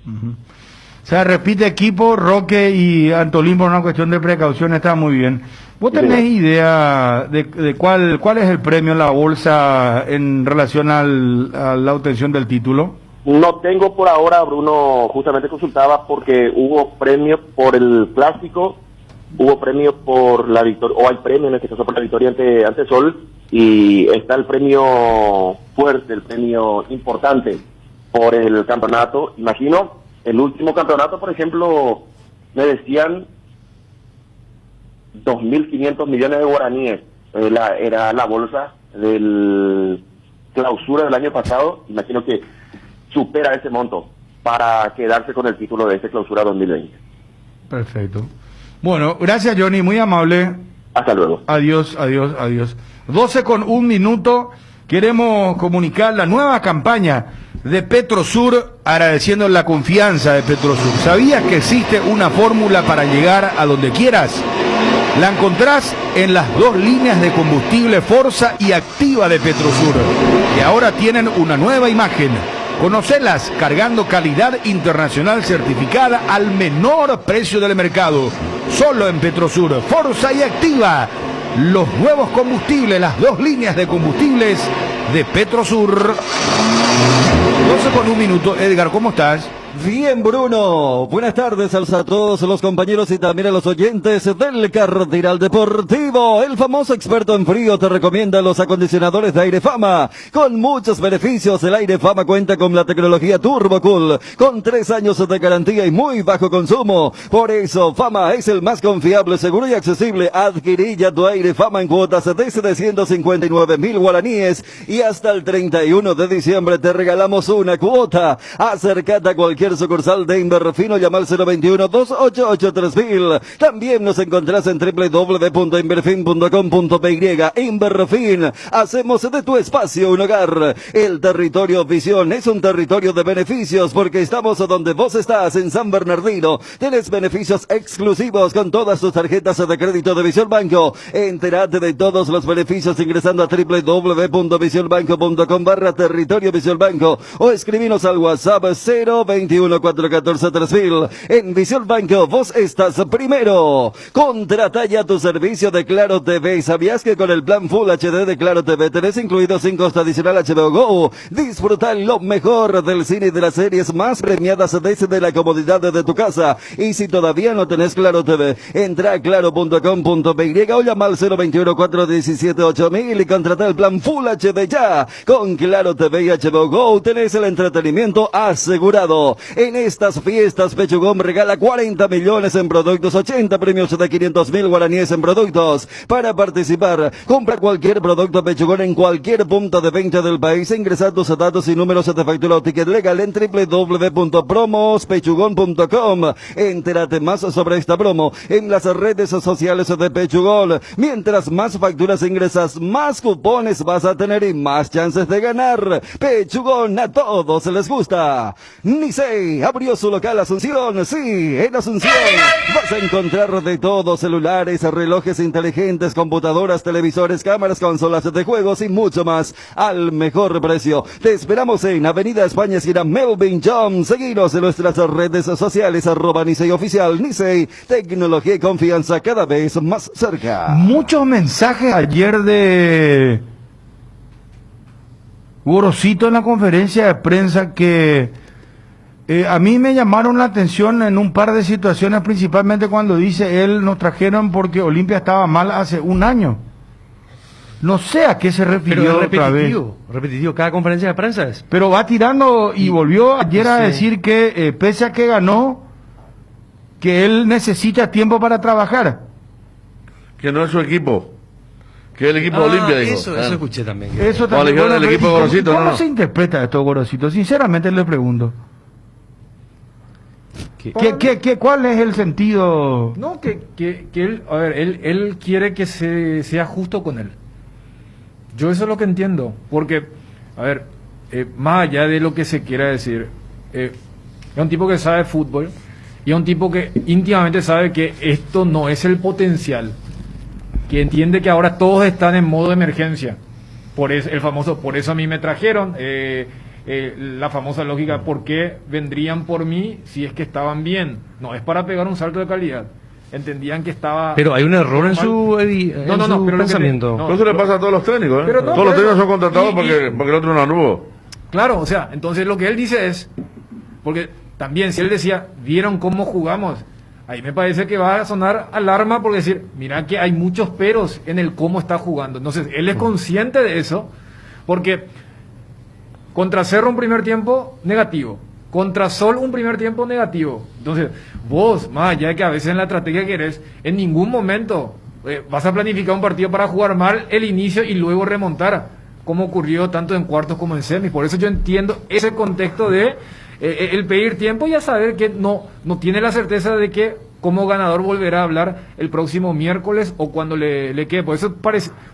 O sea, repite equipo, Roque y Antolín por una cuestión de precaución, está muy bien. ¿Vos tenés idea de cuál es el premio en la bolsa en relación a la obtención del título? No tengo por ahora, Bruno justamente consultaba porque hubo premio por el clásico, hubo premio por la victoria, o hay premio en este caso por la victoria ante Sol, y está el premio fuerte, el premio importante por el campeonato. Imagino, el último campeonato, por ejemplo, me decían 2.500 millones de guaraníes, era la bolsa del clausura del año pasado. Imagino que supera ese monto para quedarse con el título de ese clausura 2020. Perfecto. Bueno, gracias Johnny, muy amable. Hasta luego. Adiós. 12:01. Queremos comunicar la nueva campaña de Petrosur, agradeciendo la confianza de Petrosur. ¿Sabías que existe una fórmula para llegar a donde quieras? La encontrás en las 2 líneas de combustible Forza y Activa de Petrosur, que ahora tienen una nueva imagen. Conocelas cargando calidad internacional certificada al menor precio del mercado. Solo en Petrosur, Forza y Activa. Los nuevos combustibles, las 2 líneas de combustibles de Petrosur. 12:01. Edgar, ¿cómo estás? Bien, Bruno. Buenas tardes a todos los compañeros y también a los oyentes del Cardinal Deportivo. El famoso experto en frío te recomienda los acondicionadores de Aire Fama. Con muchos beneficios, el Aire Fama cuenta con la tecnología Turbo Cool, con 3 años de garantía y muy bajo consumo. Por eso, Fama es el más confiable, seguro y accesible. Adquirí ya tu Aire Fama en cuotas desde 159.000 guaraníes y hasta el 31 de diciembre te regalamos una cuota. Acércate a cualquier sucursal de Inverfino, llama al 021-288-3000. También nos encontrás en www.inverfin.com.py. Inverfin, hacemos de tu espacio un hogar. El territorio Visión es un territorio de beneficios porque estamos donde vos estás, en San Bernardino. Tenés beneficios exclusivos con todas tus tarjetas de crédito de Visión Banco. Entérate de todos los beneficios ingresando a www.visionbanco.com/territorio Visión Banco o escribinos al WhatsApp 021-414-3000. En Visión Banco, vos estás primero. Contrata ya tu servicio de Claro TV. ¿Sabías que con el plan Full HD de Claro TV tenés incluido sin costo adicional HBO Go? Disfruta lo mejor del cine y de las series más premiadas desde la comodidad de tu casa. Y si todavía no tenés Claro TV, entra a claro.com.py o llama al 021-417-8000 y contrata el plan Full HD ya. Con Claro TV y HBO Go tenés el entretenimiento asegurado. En estas fiestas, Pechugón regala 40 millones en productos, 80 premios de 500.000 guaraníes en productos. Para participar, compra cualquier producto Pechugón en cualquier punto de venta del país. Ingresa tus datos y números de factura o ticket legal en www.promospechugón.com. Entérate más sobre esta promo en las redes sociales de Pechugón. Mientras más facturas ingresas, más cupones vas a tener y más chances de ganar. Pechugón, a todos les gusta. Nicey abrió su local Asunción. Sí, en Asunción vas a encontrar de todo: celulares, relojes inteligentes, computadoras, televisores, cámaras, consolas de juegos y mucho más al mejor precio. Te esperamos en Avenida España, esquina Melvin John. Seguinos en nuestras redes sociales, @Nicey Oficial. Nicey, tecnología y confianza cada vez más cerca. Muchos mensajes ayer de Gorosito en la conferencia de prensa que a mí me llamaron la atención en un par de situaciones, principalmente cuando dice él: nos trajeron porque Olimpia estaba mal hace un año. No sé a qué se refirió. Pero es otra vez. repetitivo, cada conferencia de prensa es. Pero va tirando y volvió ayer a decir que pese a que ganó, que él necesita tiempo para trabajar. Que no es su equipo. Que es el equipo de Olimpia, dijo. Eso escuché también. Eso también. también. El equipo de Gorosito, ¿Cómo no. se interpreta esto, Gorosito? Sinceramente le pregunto. ¿Cuál es el sentido? No, que él, a ver, él quiere que sea justo con él. Yo eso es lo que entiendo, porque, a ver, más allá de lo que se quiera decir, es un tipo que sabe fútbol y es un tipo que íntimamente sabe que esto no es el potencial, que entiende que ahora todos están en modo de emergencia, por eso a mí me trajeron, la famosa lógica: ¿por qué vendrían por mí si es que estaban bien? No es para pegar un salto de calidad. Entendían que estaba... Pero hay un error en su pero pensamiento. Pero eso le pasa a todos los técnicos, ¿eh? Pero no, todos los pero técnicos son contratados y- porque el otro no anduvo. Claro, o sea, entonces lo que él dice es, porque también si él decía: ¿vieron cómo jugamos? Ahí me parece que va a sonar alarma por decir: mira que hay muchos peros en el cómo está jugando. Entonces, él es consciente de eso, porque contra Cerro un primer tiempo negativo, contra Sol un primer tiempo negativo. Entonces, vos, más allá de que a veces en la estrategia que eres, en ningún momento vas a planificar un partido para jugar mal el inicio y luego remontar, como ocurrió tanto en cuartos como en semis. Por eso yo entiendo ese contexto de el pedir tiempo y a saber que no tiene la certeza de que como ganador volverá a hablar el próximo miércoles o cuando le quede. Por eso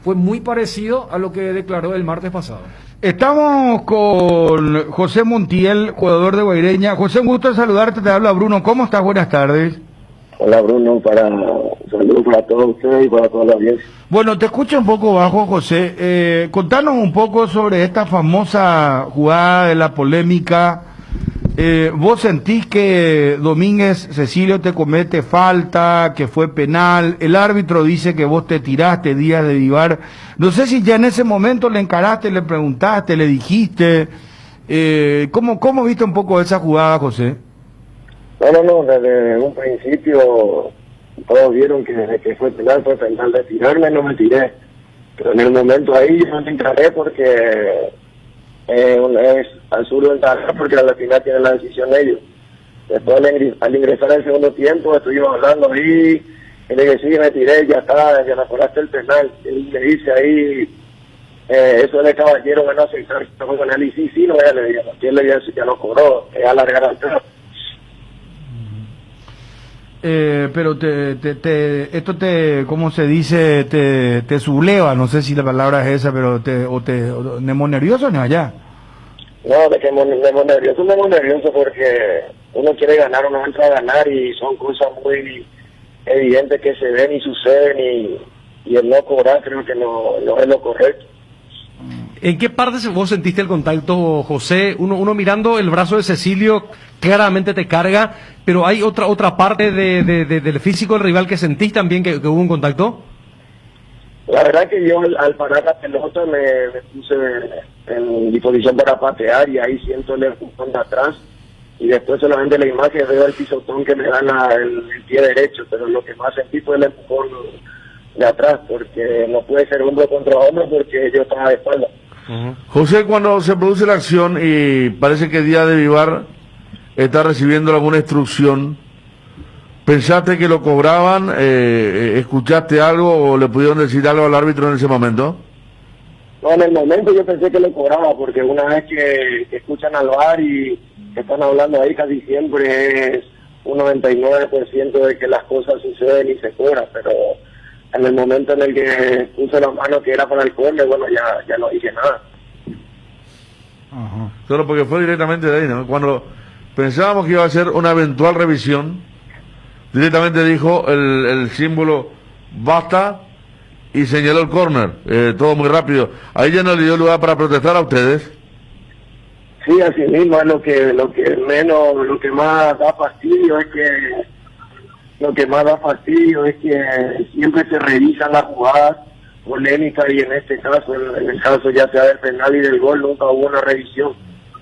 fue muy parecido a lo que declaró el martes pasado. Estamos con José Montiel, jugador de Guaireña. José, un gusto de saludarte, te habla Bruno. ¿Cómo estás? Buenas tardes. Hola Bruno, saludos para todos ustedes y para toda la audiencia. Bueno, te escucho un poco bajo, José. Contanos un poco sobre esta famosa jugada de la polémica. ¿Vos sentís que Domínguez Cecilio te comete falta, que fue penal? El árbitro dice que vos te tiraste Díaz de Vivar. No sé si ya en ese momento le encaraste, le preguntaste, le dijiste. ¿Cómo viste un poco esa jugada, José? No, desde un principio todos vieron que desde que fue penal de tirarme, no me tiré. Pero en el momento ahí yo no me encaré porque es al sur del Tarra, porque a la final tienen la decisión ellos. Después al ingresar al segundo tiempo estuvimos hablando ahí, y le dije: sí, me tiré, ya está, ya me acordaste el penal. Y le dice ahí, eso de caballero, bueno, aceptar que fue con él, y sí, no, ya le dije, ¿quién le dio? Ya lo cobró, alargar al perro. Pero esto ¿cómo se dice? Te subleva, no sé si la palabra es esa, pero te nemo nervioso no allá. No, de que nemo nervioso porque uno quiere ganar, uno entra a ganar y son cosas muy evidentes que se ven y suceden y el no cobrar creo que no es lo correcto. ¿En qué parte vos sentiste el contacto, José? Uno mirando el brazo de Cecilio, claramente te carga, pero ¿hay otra parte del físico del rival que sentís también que hubo un contacto? La verdad que yo al parar la pelota me puse en disposición para patear y ahí siento el empujón de atrás y después solamente la imagen veo el pisotón que me dan el pie derecho, pero lo que más sentí fue el empujón de atrás, porque no puede ser hombro contra hombro porque yo estaba de espalda. José, cuando se produce la acción y parece que Díaz de Vivar está recibiendo alguna instrucción. ¿Pensaste que lo cobraban? ¿Escuchaste algo o le pudieron decir algo al árbitro en ese momento? No, en el momento yo pensé que lo cobraba, porque una vez que escuchan al VAR y que están hablando ahí, casi siempre es un 99% de que las cosas suceden y se cobran, pero en el momento en el que puse la mano que era para el córner, bueno, ya no dije nada. Ajá. Solo porque fue directamente de ahí, ¿no? Cuando pensábamos que iba a ser una eventual revisión, directamente dijo el símbolo basta y señaló el córner, todo muy rápido. Ahí ya no le dio lugar para protestar a ustedes. Sí, así mismo es lo que más da fastidio es que siempre se revisan las jugadas polémicas y en este caso, en el caso ya sea del penal y del gol, nunca hubo una revisión,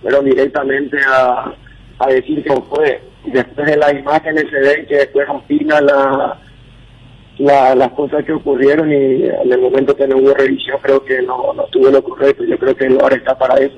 pero directamente a decir que fue. Después de las imágenes se ven que después opinan las cosas que ocurrieron y en el momento que no hubo revisión creo que no estuvo lo correcto. Yo creo que el VAR está para eso.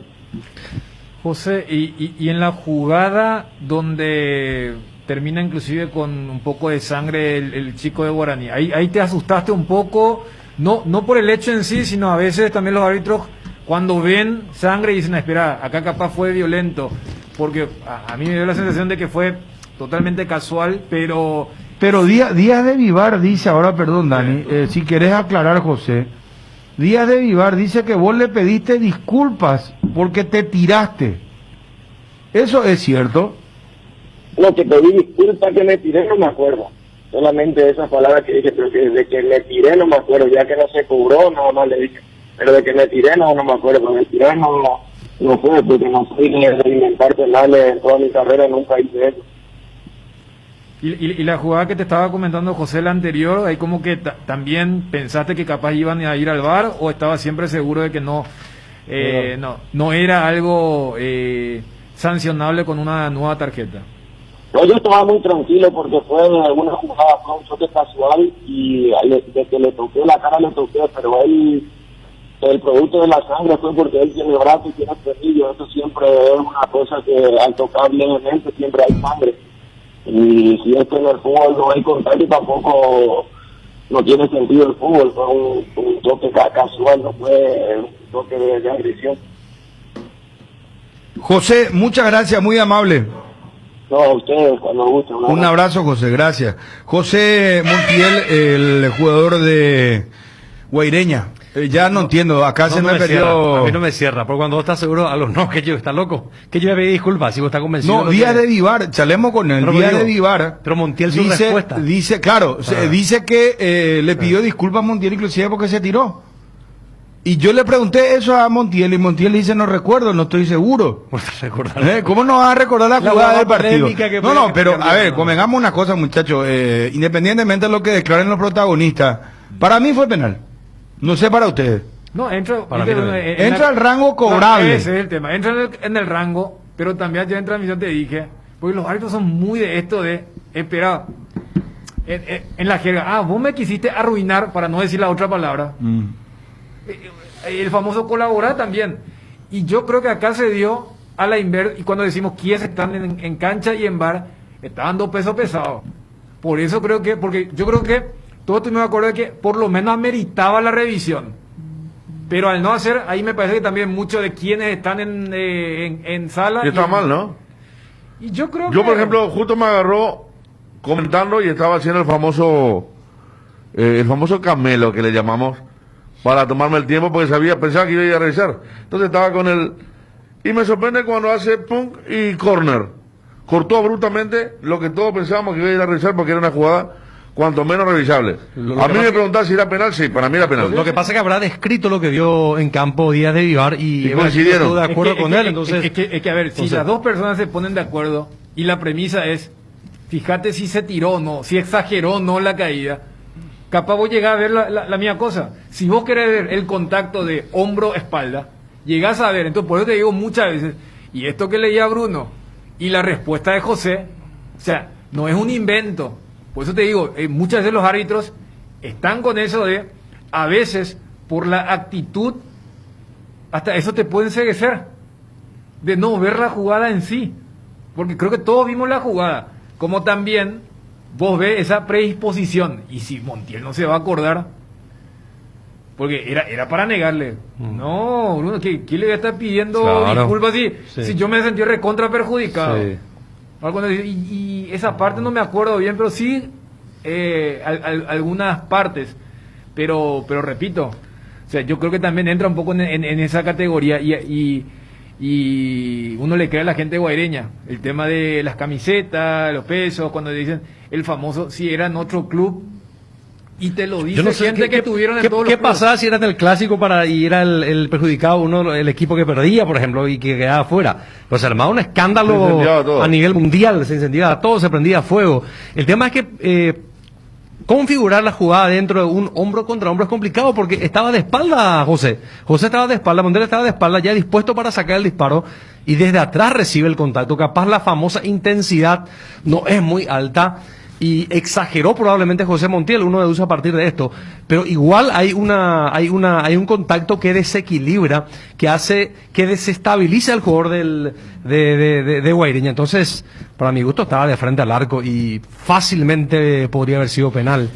José, y en la jugada donde termina inclusive con un poco de sangre el chico de Guaraní, ahí te asustaste un poco, no por el hecho en sí, sino a veces también los árbitros cuando ven sangre dicen, espera, acá capaz fue violento, porque a mí me dio la sensación de que fue totalmente casual, pero Díaz de Vivar dice, ahora perdón Dani, si querés aclarar José, Díaz de Vivar dice que vos le pediste disculpas porque te tiraste. ¿Eso es cierto? No, que pedí disculpas que me tiré no me acuerdo. Solamente esas palabras que dije, pero que de que me tiré no me acuerdo, ya que no se cobró, nada más le dije. Pero de que me tiré no me acuerdo, pero me tiré no fue, porque no soy de inventar penales en toda mi carrera, nunca hice eso. Y la jugada que te estaba comentando José, la anterior, ahí como que también pensaste que capaz iban a ir al VAR o estabas siempre seguro de que no era algo sancionable con una nueva tarjeta. No, yo estaba muy tranquilo porque fue una jugada, fue un choque casual y de que le toqué la cara le toqué, pero el producto de la sangre fue porque él tiene brazo y tiene pernillo. Eso siempre es una cosa que al tocar levemente siempre hay sangre. Y si es que en el fútbol no hay contacto, tampoco no tiene sentido el fútbol. Fue un toque casual, no fue un toque de agresión. José, muchas gracias, muy amable. No, a ustedes, cuando gusten. Un abrazo, José, gracias. José Montiel, el jugador de Guaireña. Ya no entiendo, acá se me perdió. A mí no me cierra, porque cuando vos estás seguro, a los no, que yo está loco, que yo le pedí disculpas, si vos estás convencido. No, Díaz de Vivar, charlemos con él, Díaz de Vivar. Pero Montiel su respuesta. Dice, claro, dice que le pidió disculpas a Montiel inclusive porque se tiró. Y yo le pregunté eso a Montiel y Montiel dice, no recuerdo, no estoy seguro. ¿Cómo no vas a recordar la jugada del partido? No, pero a ver, convengamos una cosa, muchachos, independientemente de lo que declaren los protagonistas, para mí fue penal. No sé para ustedes. No, entra al rango cobrable. No, ese es el tema. Entra en el rango, pero también yo en transmisión te dije, porque los árbitros son muy de esto de esperar. En la jerga, vos me quisiste arruinar, para no decir la otra palabra. El famoso colaborar también. Y yo creo que acá se dio a la inversa, y cuando decimos quiénes están en cancha y en bar, estaban dos pesos pesados. Por eso creo que, porque yo creo que todos estuvimos de acuerdo de que por lo menos ameritaba la revisión. Pero al no hacer, ahí me parece que también muchos de quienes están en sala... Y está mal, ¿no? Y yo creo por ejemplo, justo me agarró comentando y estaba haciendo el famoso camelo que le llamamos, para tomarme el tiempo porque pensaba que iba a ir a revisar. Entonces estaba con él y me sorprende cuando hace punk y corner. Cortó abruptamente lo que todos pensábamos que iba a ir a revisar porque era una jugada cuanto menos revisable. A mí me preguntaban si era penal, sí, para mí era penal. Lo que pasa es que habrá descrito lo que vio en campo Díaz de Vivar y coincidieron. Estuvo de acuerdo con él. Entonces, es que a ver, si las dos personas se ponen de acuerdo y la premisa es, fíjate si se tiró o no, si exageró o no la caída, capaz vos llegás a ver la misma cosa. Si vos querés ver el contacto de hombro-espalda, llegás a ver. Entonces, por eso te digo muchas veces, y esto que leía Bruno, y la respuesta de José, o sea, no es un invento. Por eso te digo, muchas veces los árbitros están con eso de, a veces, por la actitud, hasta eso te puede enceguecer, de no ver la jugada en sí. porque creo que todos vimos la jugada, como también vos ves esa predisposición, y si Montiel no se va a acordar, porque era para negarle. No, Bruno, ¿quién le voy a estar pidiendo disculpas si yo me sentí recontra perjudicado? Sí. Y esa parte no me acuerdo bien, pero sí algunas partes. Pero repito, o sea, yo creo que también entra un poco en esa categoría y uno le cree a la gente guaireña el tema de las camisetas, los pesos, cuando dicen el famoso si era en otro club y te lo dice gente que tuvieron en todos los ¿Qué clubes. pasaba si era en el clásico y era el perjudicado el equipo que perdía, por ejemplo, y que quedaba fuera? Pues se armaba un escándalo a nivel mundial, se incendiaba todo, se prendía fuego. El tema es que configurar la jugada dentro de un hombro contra hombro es complicado porque estaba de espalda José estaba de espalda, Montiel estaba de espalda ya dispuesto para sacar el disparo y desde atrás recibe el contacto. Capaz la famosa intensidad no es muy alta y exageró probablemente José Montiel, uno deduce a partir de esto, pero igual hay un contacto que desequilibra, que hace que desestabiliza al jugador de Guaireña. Entonces, para mi gusto estaba de frente al arco y fácilmente podría haber sido penal.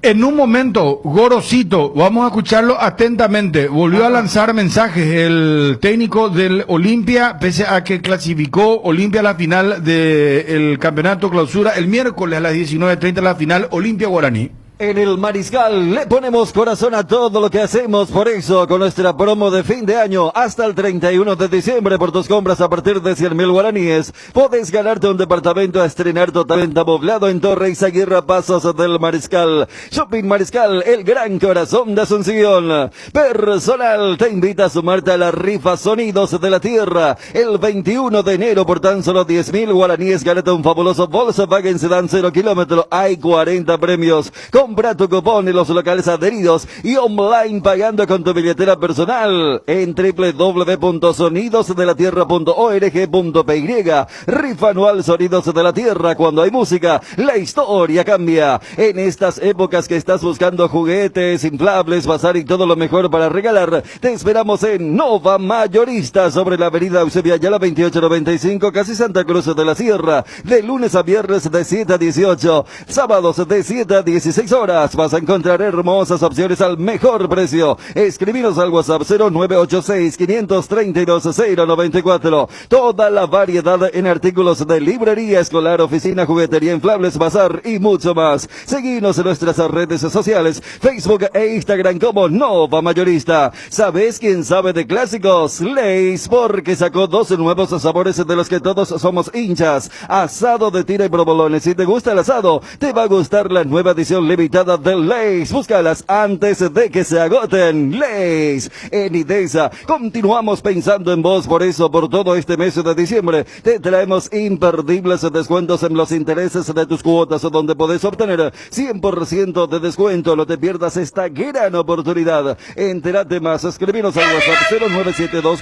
En un momento, Gorosito, vamos a escucharlo atentamente, volvió a lanzar mensajes el técnico del Olimpia, pese a que clasificó Olimpia a la final del campeonato clausura el miércoles a las 19:30 la final Olimpia Guaraní. En el Mariscal le ponemos corazón a todo lo que hacemos, por eso con nuestra promo de fin de año hasta el 31 de diciembre por tus compras a partir de 100.000 guaraníes podés ganarte un departamento a estrenar totalmente amoblado en Torre Izaguirre, Pasos del Mariscal. Shopping Mariscal, el gran corazón de Asunción. Personal te invita a sumarte a la rifa Sonidos de la Tierra el 21 de enero por tan solo 10.000 guaraníes. Gánate un fabuloso Volkswagen Sedán 0 kilómetro. Hay 40 premios. Compra tu cupón en los locales adheridos y online pagando con tu billetera personal en www.sonidosdelatierra.org.py. Rifa anual Sonidos de la Tierra. Cuando hay música, la historia cambia. En estas épocas que estás buscando juguetes, inflables, bazar y todo lo mejor para regalar, te esperamos en Nova Mayorista sobre la avenida Eusebio Ayala 2895, casi Santa Cruz de la Sierra. De lunes a viernes de 7 a 18, sábados de 7 a 16 horas. Vas a encontrar hermosas opciones al mejor precio. Escribinos al WhatsApp 0986-532-094. Toda la variedad en artículos de librería escolar, oficina, juguetería, inflables, bazar y mucho más. Seguinos en nuestras redes sociales, Facebook e Instagram como Nova Mayorista. ¿Sabes quién sabe de clásicos? Lay's, porque sacó 12 nuevos sabores de los que todos somos hinchas. Asado de tira y provolones. Si te gusta el asado, te va a gustar la nueva edición limitada de Lay's. Búscalas antes de que se agoten. Lay's. En Idesa continuamos pensando en vos, por eso por todo este mes de diciembre te traemos imperdibles descuentos en los intereses de tus cuotas, donde podés obtener 100% de descuento. No te pierdas esta gran oportunidad. Entérate más, escribinos al WhatsApp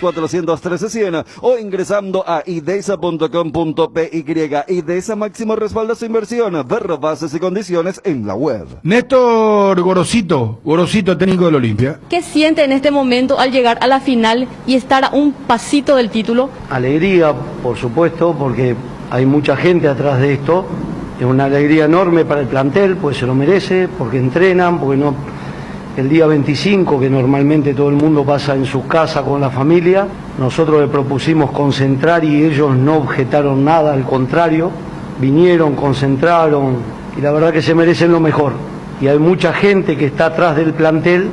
0972-413-100 o ingresando a idesa.com.py. Idesa máximo respalda su inversión. Ver bases y condiciones en la web. Néstor Gorosito, técnico del Olimpia. ¿Qué siente en este momento al llegar a la final y estar a un pasito del título? Alegría, por supuesto, porque hay mucha gente atrás de esto. Es una alegría enorme para el plantel, pues se lo merece, porque entrenan, porque no. El día 25, que normalmente todo el mundo pasa en su casa con la familia, nosotros le propusimos concentrar y ellos no objetaron nada, al contrario, vinieron, concentraron y la verdad que se merecen lo mejor. Y hay mucha gente que está atrás del plantel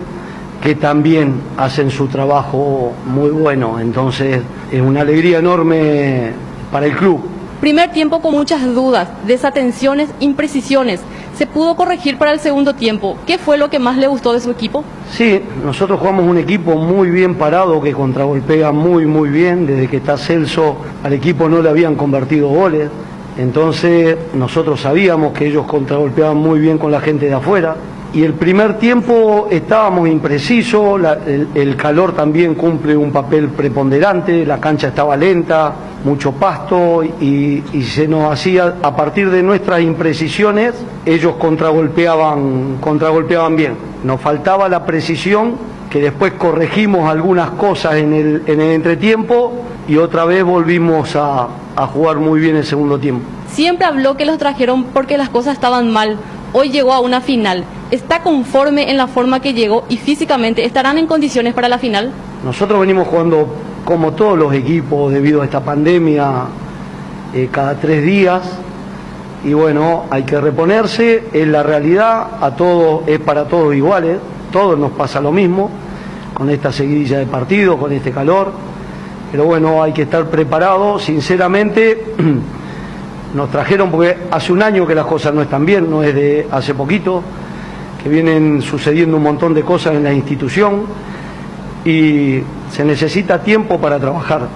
que también hacen su trabajo muy bueno, entonces es una alegría enorme para el club. Primer tiempo con muchas dudas, desatenciones, imprecisiones. ¿Se pudo corregir para el segundo tiempo? ¿Qué fue lo que más le gustó de su equipo? Sí, nosotros jugamos un equipo muy bien parado, que contragolpea muy bien. Desde que está Celso al equipo no le habían convertido goles. Entonces nosotros sabíamos que ellos contragolpeaban muy bien con la gente de afuera. Y el primer tiempo estábamos imprecisos, el calor también cumple un papel preponderante, la cancha estaba lenta, mucho pasto y se nos hacía, a partir de nuestras imprecisiones, ellos contragolpeaban bien. Nos faltaba la precisión, que después corregimos algunas cosas en el entretiempo, y otra vez volvimos a jugar muy bien el segundo tiempo. Siempre habló que los trajeron porque las cosas estaban mal. Hoy llegó a una final. ¿Está conforme en la forma que llegó y físicamente estarán en condiciones para la final? Nosotros venimos jugando como todos los equipos debido a esta pandemia cada 3 días y bueno, hay que reponerse. Es la realidad, es para todos iguales, todos nos pasa lo mismo con esta seguidilla de partidos, con este calor, pero bueno, hay que estar preparados. Sinceramente nos trajeron porque hace un año que las cosas no están bien, no es de hace poquito, que vienen sucediendo un montón de cosas en la institución y se necesita tiempo para trabajar.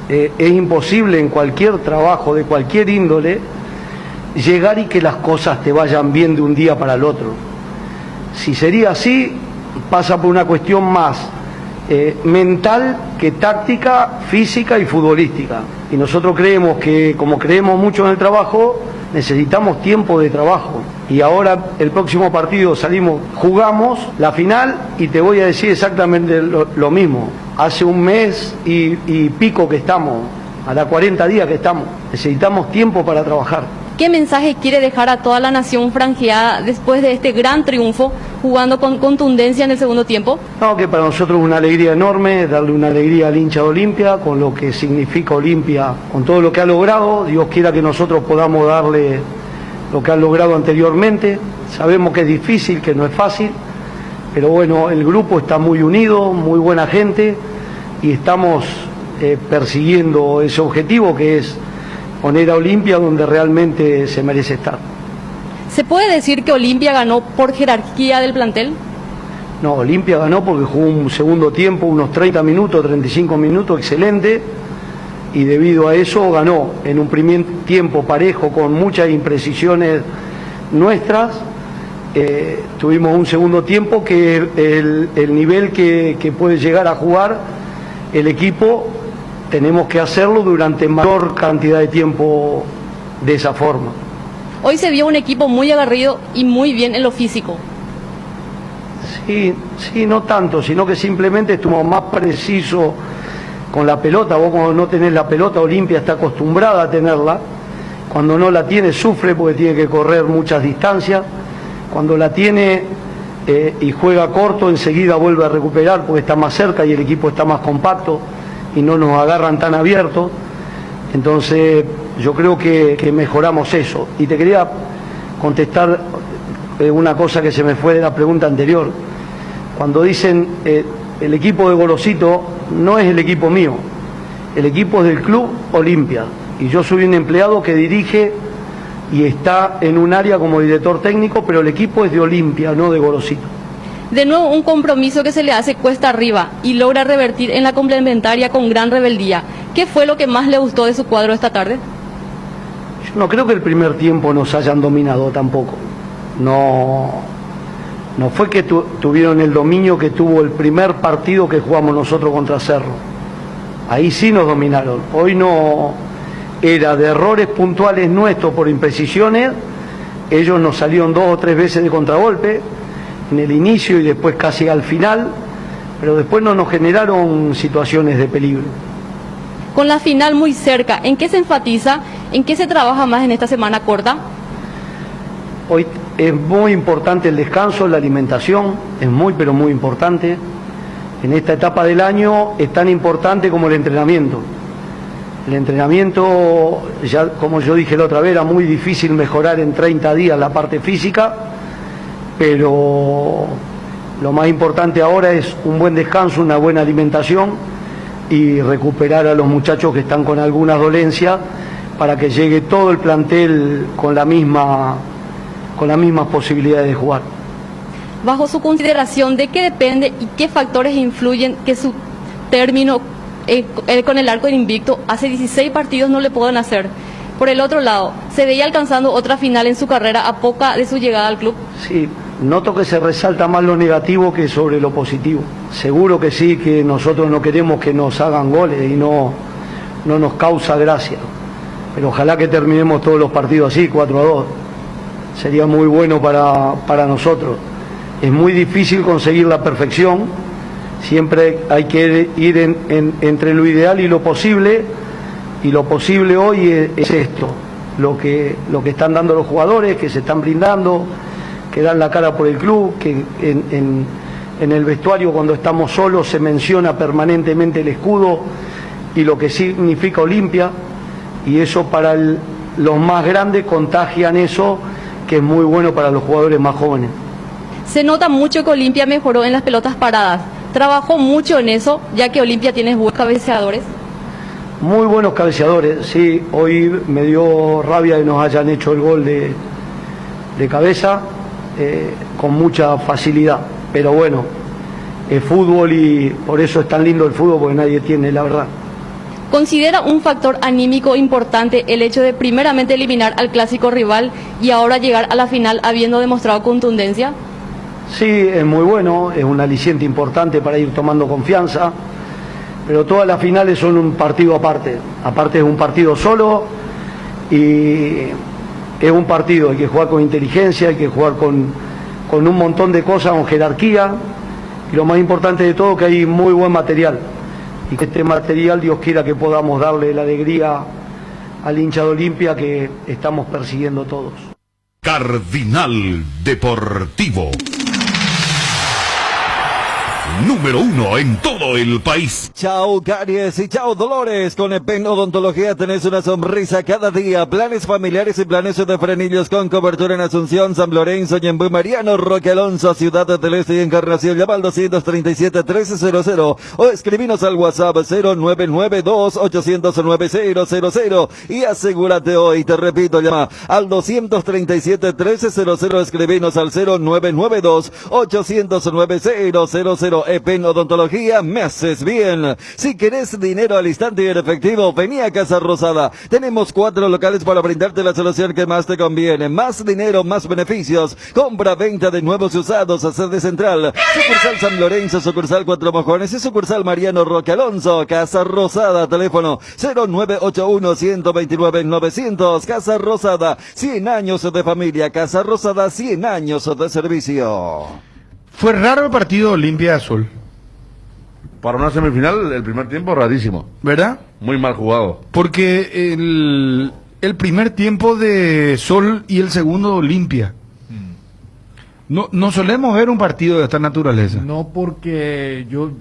Es imposible en cualquier trabajo de cualquier índole llegar y que las cosas te vayan bien de un día para el otro. Si sería así, pasa por una cuestión más mental que táctica, física y futbolística. Y nosotros creemos que, como creemos mucho en el trabajo, necesitamos tiempo de trabajo. Y ahora el próximo partido jugamos la final y te voy a decir exactamente lo mismo. Hace un mes y pico que estamos, a la 40 días que estamos. Necesitamos tiempo para trabajar. ¿Qué mensaje quiere dejar a toda la nación franjeada después de este gran triunfo, jugando con contundencia en el segundo tiempo? No, que para nosotros es una alegría enorme, darle una alegría al hincha de Olimpia, con lo que significa Olimpia, con todo lo que ha logrado. Dios quiera que nosotros podamos darle lo que han logrado anteriormente. Sabemos que es difícil, que no es fácil, pero bueno, el grupo está muy unido, muy buena gente, y estamos persiguiendo ese objetivo que es poner a Olimpia donde realmente se merece estar. ¿Se puede decir que Olimpia ganó por jerarquía del plantel? No, Olimpia ganó porque jugó un segundo tiempo, unos 30 minutos, 35 minutos, excelente, y debido a eso ganó en un primer tiempo parejo con muchas imprecisiones nuestras. Tuvimos un segundo tiempo que el nivel que puede llegar a jugar el equipo tenemos que hacerlo durante mayor cantidad de tiempo de esa forma. Hoy se vio un equipo muy aguerrido y muy bien en lo físico. Sí, no tanto, sino que simplemente estuvimos más precisos con la pelota. Vos cuando no tenés la pelota, Olimpia está acostumbrada a tenerla. Cuando no la tiene sufre porque tiene que correr muchas distancias. Cuando la tiene y juega corto, enseguida vuelve a recuperar porque está más cerca y el equipo está más compacto y no nos agarran tan abiertos. Entonces yo creo que mejoramos eso. Y te quería contestar una cosa que se me fue de la pregunta anterior. Cuando dicen el equipo de Gorosito, no es el equipo mío, el equipo es del Club Olimpia y yo soy un empleado que dirige y está en un área como director técnico, pero el equipo es de Olimpia, no de Gorosito. De nuevo un compromiso que se le hace cuesta arriba y logra revertir en la complementaria con gran rebeldía. ¿Qué fue lo que más le gustó de su cuadro esta tarde? Yo no creo que el primer tiempo nos hayan dominado tampoco. No fue que tuvieron el dominio que tuvo el primer partido que jugamos nosotros contra Cerro. Ahí sí nos dominaron. Hoy no era de errores puntuales nuestros por imprecisiones. Ellos nos salieron 2 o 3 veces de contragolpe en el inicio y después casi al final, pero después no nos generaron situaciones de peligro. Con la final muy cerca, ¿en qué se enfatiza? ¿En qué se trabaja más en esta semana corta? Hoy es muy importante el descanso, la alimentación, es muy pero muy importante. En esta etapa del año es tan importante como el entrenamiento. El entrenamiento, ya como yo dije la otra vez, era muy difícil mejorar en 30 días la parte física, pero lo más importante ahora es un buen descanso, una buena alimentación y recuperar a los muchachos que están con algunas dolencias para que llegue todo el plantel con las mismas posibilidades de jugar. Bajo su consideración, ¿de qué depende y qué factores influyen que su término con el arco de invicto hace 16 partidos no le puedan hacer? Por el otro lado, ¿se veía alcanzando otra final en su carrera a poca de su llegada al club? Sí, noto que se resalta más lo negativo que sobre lo positivo. Seguro que sí, que nosotros no queremos que nos hagan goles y no nos causa gracia. Pero ojalá que terminemos todos los partidos así, 4-2. Sería muy bueno para nosotros. Es muy difícil conseguir la perfección, Siempre hay que ir entre lo ideal y lo posible hoy es esto, lo que están dando los jugadores, que se están brindando, que dan la cara por el club, que en el vestuario cuando estamos solos se menciona permanentemente el escudo y lo que significa Olimpia, y eso para los más grandes contagian eso, que es muy bueno para los jugadores más jóvenes. Se nota mucho que Olimpia mejoró en las pelotas paradas. Trabajó mucho en eso, ya que Olimpia tiene buenos cabeceadores. Muy buenos cabeceadores, sí. Hoy me dio rabia que nos hayan hecho el gol de cabeza con mucha facilidad. Pero bueno, es fútbol y por eso es tan lindo el fútbol, porque nadie tiene, la verdad. ¿Considera un factor anímico importante el hecho de primeramente eliminar al clásico rival y ahora llegar a la final habiendo demostrado contundencia? Sí, es muy bueno, es un aliciente importante para ir tomando confianza, pero todas las finales son un partido aparte. Aparte es un partido solo y es un partido, hay que jugar con inteligencia, hay que jugar con un montón de cosas, con jerarquía, y lo más importante de todo que hay muy buen material, y que este material Dios quiera que podamos darle la alegría al hincha de Olimpia que estamos persiguiendo todos. Cardinal Deportivo. Número 1 en todo el país. Chao caries y chao dolores. Con EPEN Odontología tenés una sonrisa cada día. Planes familiares y planes de frenillos con cobertura en Asunción, San Lorenzo, Ñemby, Mariano, Roque Alonso, Ciudad del Este y Encarnación. Llama al 237-1300 o escribinos al WhatsApp 0992-809-000 y asegúrate hoy. Te repito, llama al 237-1300, escribinos al 0992-809-000. EPEN Odontología, me haces bien. Si querés dinero al instante y en efectivo, vení a Casa Rosada. Tenemos 4 locales para brindarte la solución que más te conviene. Más dinero, más beneficios. Compra, venta de nuevos y usados, sede central. Sucursal San Lorenzo, sucursal Cuatro Mojones y sucursal Mariano Roque Alonso. Casa Rosada, teléfono 0981-129-900. Casa Rosada, 100 años de familia. Casa Rosada, 100 años de servicio. Fue raro el partido Olimpia Azul. Para una semifinal, el primer tiempo rarísimo. ¿Verdad? Muy mal jugado. Porque el primer tiempo de Sol y el segundo de Olimpia. No solemos ver un partido de esta naturaleza. No, porque yo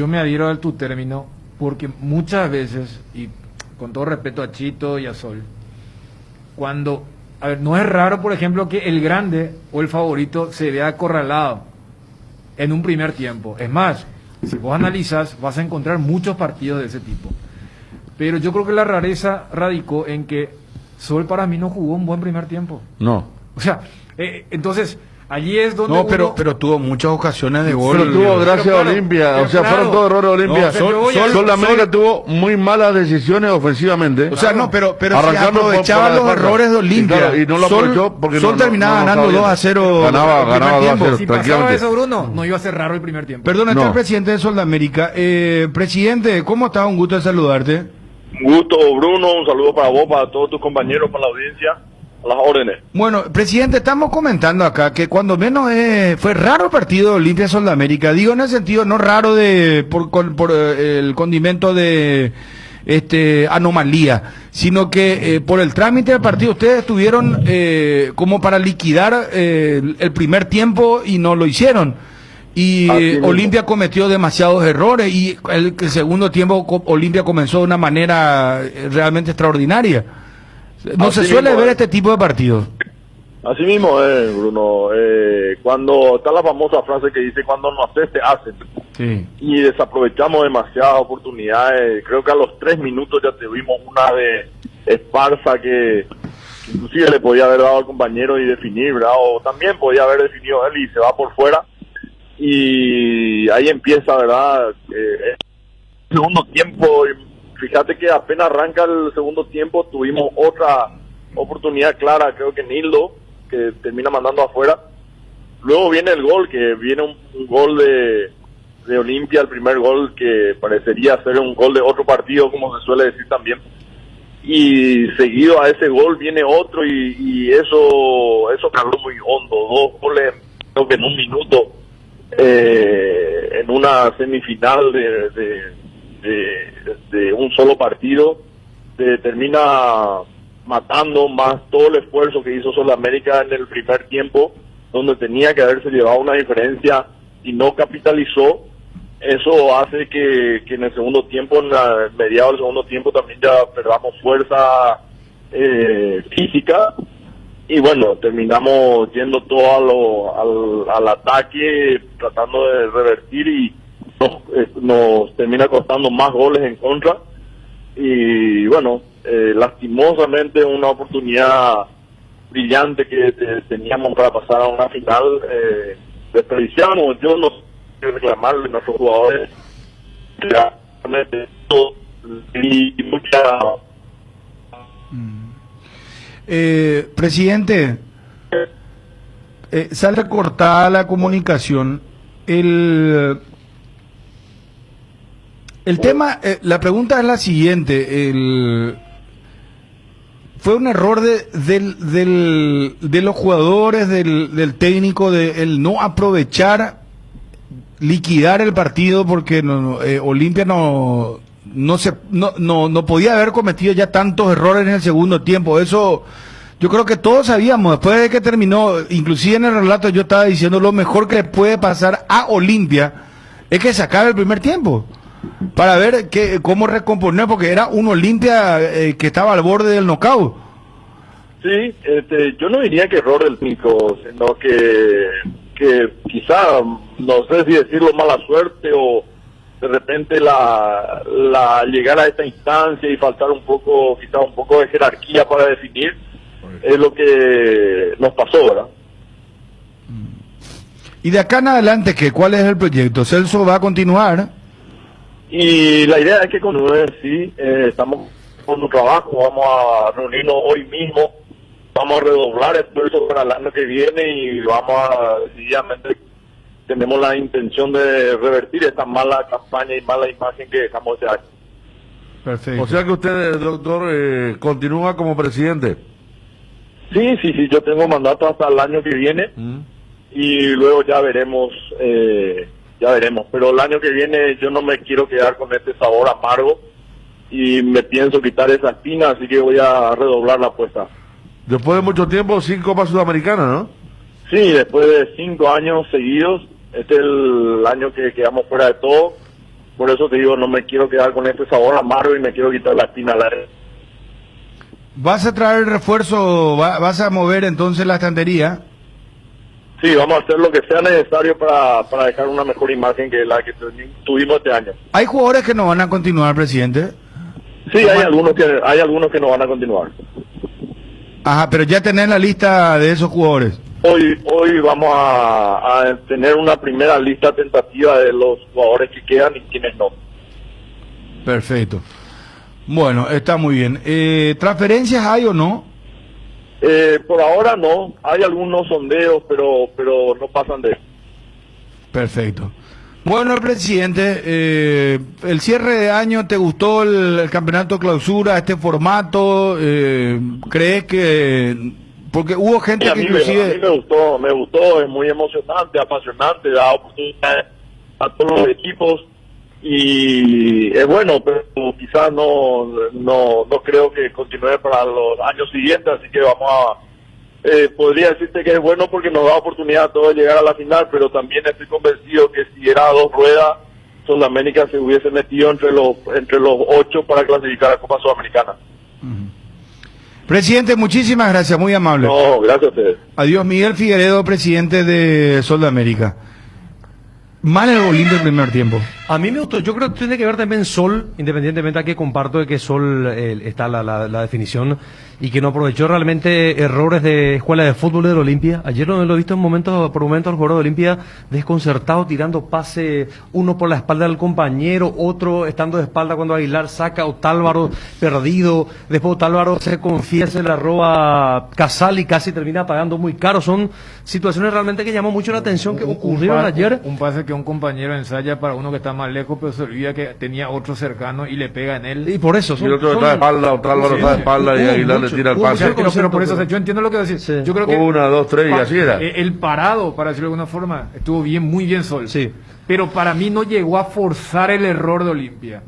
me adhiero a tu término, porque muchas veces, y con todo respeto a Chito y a Sol, cuando, a ver, no es raro, por ejemplo, que el grande o el favorito se vea acorralado en un primer tiempo. Es más, si vos analizas, vas a encontrar muchos partidos de ese tipo. Pero yo creo que la rareza radicó en que Sol para mí no jugó un buen primer tiempo. No. O sea, entonces, allí es donde no, pero tuvo muchas ocasiones de gol. Pero tuvo gracias a Olimpia, o sea, fueron todos errores de Olimpia. Sol América tuvo muy malas decisiones ofensivamente. O sea, no, pero si aprovechaba los errores de Olimpia. Y no lo aprovechó porque Sol terminaba ganando 2-0. Ganaba 2-0. Si pasaba eso, Bruno, no iba a ser raro el primer tiempo. Perdón, está el presidente de Sol de América. Presidente, ¿cómo estás? Un gusto de saludarte. Un gusto, Bruno. Un saludo para vos, para todos tus compañeros, para la audiencia. Las órdenes. Bueno, presidente, estamos comentando acá que cuando menos fue raro el partido de Olimpia Sol de América. Digo en el sentido no raro por el condimento de anomalía, sino que por el trámite del partido ustedes estuvieron como para liquidar el primer tiempo y no lo hicieron. Y Olimpia cometió demasiados errores y el segundo tiempo Olimpia comenzó de una manera realmente extraordinaria. No se suele ver este tipo de partidos. Así mismo es, Bruno. Cuando está la famosa frase que dice, cuando no haces, te hacen. Sí. Y desaprovechamos demasiadas oportunidades. Creo que a los 3 minutos ya tuvimos una de Esparza que inclusive le podía haber dado al compañero y definir, ¿verdad? O también podía haber definido él y se va por fuera. Y ahí empieza, ¿verdad? El segundo tiempo. Fíjate que apenas arranca el segundo tiempo tuvimos otra oportunidad clara, creo que Nildo, que termina mandando afuera. Luego viene el gol, que viene un gol de Olimpia, el primer gol que parecería ser un gol de otro partido, como se suele decir también. Y seguido a ese gol viene otro y eso caló muy hondo. 2 goles, creo que en un minuto. en una semifinal de un solo partido, te termina matando más todo el esfuerzo que hizo Sudamérica en el primer tiempo, donde tenía que haberse llevado una diferencia y no capitalizó. Eso hace que en el segundo tiempo, en mediados del segundo tiempo, también ya perdamos fuerza física, y bueno, terminamos yendo todo al ataque, tratando de revertir, y nos termina costando más goles en contra. Y bueno, lastimosamente una oportunidad brillante que teníamos para pasar a una final, desperdiciamos. Yo no sé reclamarle a nuestros jugadores, realmente y mucha... Presidente, sale cortada la comunicación. El tema, la pregunta es la siguiente. Fue un error de los jugadores, del técnico, de el no aprovechar, liquidar el partido, porque Olimpia no podía haber cometido ya tantos errores en el segundo tiempo. Eso yo creo que todos sabíamos. Después de que terminó, inclusive en el relato yo estaba diciendo, lo mejor que le puede pasar a Olimpia es que se acabe el primer tiempo, para ver cómo recomponer, porque era un Olimpia que estaba al borde del knockout. Sí, yo no diría que error del técnico, sino que quizá, no sé si decirlo, mala suerte, o de repente la llegar a esta instancia y faltar quizá un poco de jerarquía para definir, es lo que nos pasó, ¿verdad? Y de acá en adelante, ¿cuál es el proyecto? ¿Celso va a continuar? Y la idea es que continúe, sí, estamos con un trabajo, vamos a reunirnos hoy mismo, vamos a redoblar esfuerzos para el año que viene, y decididamente tenemos la intención de revertir esta mala campaña y mala imagen que dejamos este año. Perfecto. O sea que usted, doctor, continúa como presidente. Sí, yo tengo mandato hasta el año que viene, y luego ya veremos, pero el año que viene yo no me quiero quedar con este sabor amargo, y me pienso quitar esa espina, así que voy a redoblar la apuesta. Después de mucho tiempo, 5 Copas Sudamericanas, ¿no? Sí, después de 5 años seguidos, este es el año que quedamos fuera de todo. Por eso te digo, no me quiero quedar con este sabor amargo y me quiero quitar la espina larga. ¿Vas a traer el refuerzo? ¿Vas a mover entonces la estantería? Sí, vamos a hacer lo que sea necesario para dejar una mejor imagen que la que tuvimos este año. ¿Hay jugadores que no van a continuar, presidente? Sí, hay algunos que no van a continuar. Ajá, pero ya tenés la lista de esos jugadores. Hoy vamos a tener una primera lista tentativa de los jugadores que quedan y quienes no. Perfecto. Bueno, está muy bien. ¿Transferencias hay o no? Por ahora no. Hay algunos sondeos, pero no pasan de eso. Perfecto. Bueno, presidente, el cierre de año, ¿te gustó el campeonato clausura, este formato? ¿Crees que...? Porque hubo gente que inclusive... A mí me gustó, es muy emocionante, apasionante, da oportunidades a todos los equipos, y es bueno, pero quizás no creo que continúe para los años siguientes, así que vamos a... podría decirte que es bueno porque nos da oportunidad a todos de llegar a la final, pero también estoy convencido que si era a 2 ruedas, Sudamérica se hubiese metido entre los 8 para clasificar a Copa Sudamericana. Presidente, muchísimas gracias, muy amable. No, gracias a ustedes. Adiós, Miguel Figueredo, presidente de Sudamérica. Mal el bolín del primer tiempo. A mí me gustó, yo creo que tiene que ver también Sol, independientemente a que comparto de que Sol está la definición, y que no aprovechó realmente errores de escuela de fútbol de Olimpia. Ayer lo he visto por momentos al jugador de Olimpia desconcertado, tirando pase, uno por la espalda del compañero, otro estando de espalda cuando Aguilar saca, Otálvaro perdido, después Otálvaro se confía, se la roba Casal y casi termina pagando muy caro. Son situaciones realmente que llamó mucho la atención que ocurrieron ayer. Un pase que un compañero ensaya para uno que está más lejos, pero se olvida que tenía otro cercano y le pega en él. Y por eso. Y el otro está de espalda, otro Álvaro está de espalda y Aguilar le tira el pase. Pero por eso, o sea, yo entiendo lo que decís. Sí. Yo creo que 1, 2, 3 y así era. el parado, para decirlo de alguna forma, estuvo bien, muy bien Sol. Sí. Pero para mí no llegó a forzar el error de Olimpia.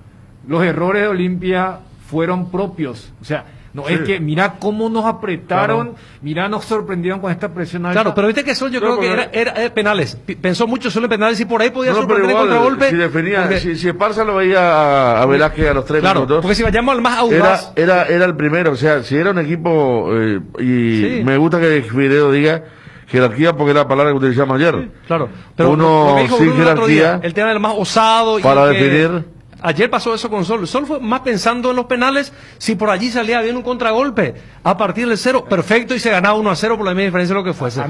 Los errores de Olimpia fueron propios. O sea, no es que mira cómo nos apretaron, mira nos sorprendieron con esta presión alta. Claro, pero viste que Sol yo creo que era penales. Pensó mucho solo en penales y por ahí podía sorprender el contragolpe. Si definía, si Esparza lo veía a Velázquez a los 3 minutos. Porque si vayamos al más audaz. Era el primero, o sea, si era un equipo, y me gusta que Figueiredo diga jerarquía porque era la palabra que utilizamos ayer. Sí, claro, pero uno sin jerarquía. El tema del más osado. Para definir. Ayer pasó eso con Sol. Sol fue más pensando en los penales. Si por allí salía bien un contragolpe, a partir del 0, perfecto, y se ganaba 1-0 por la misma diferencia de lo que fuese.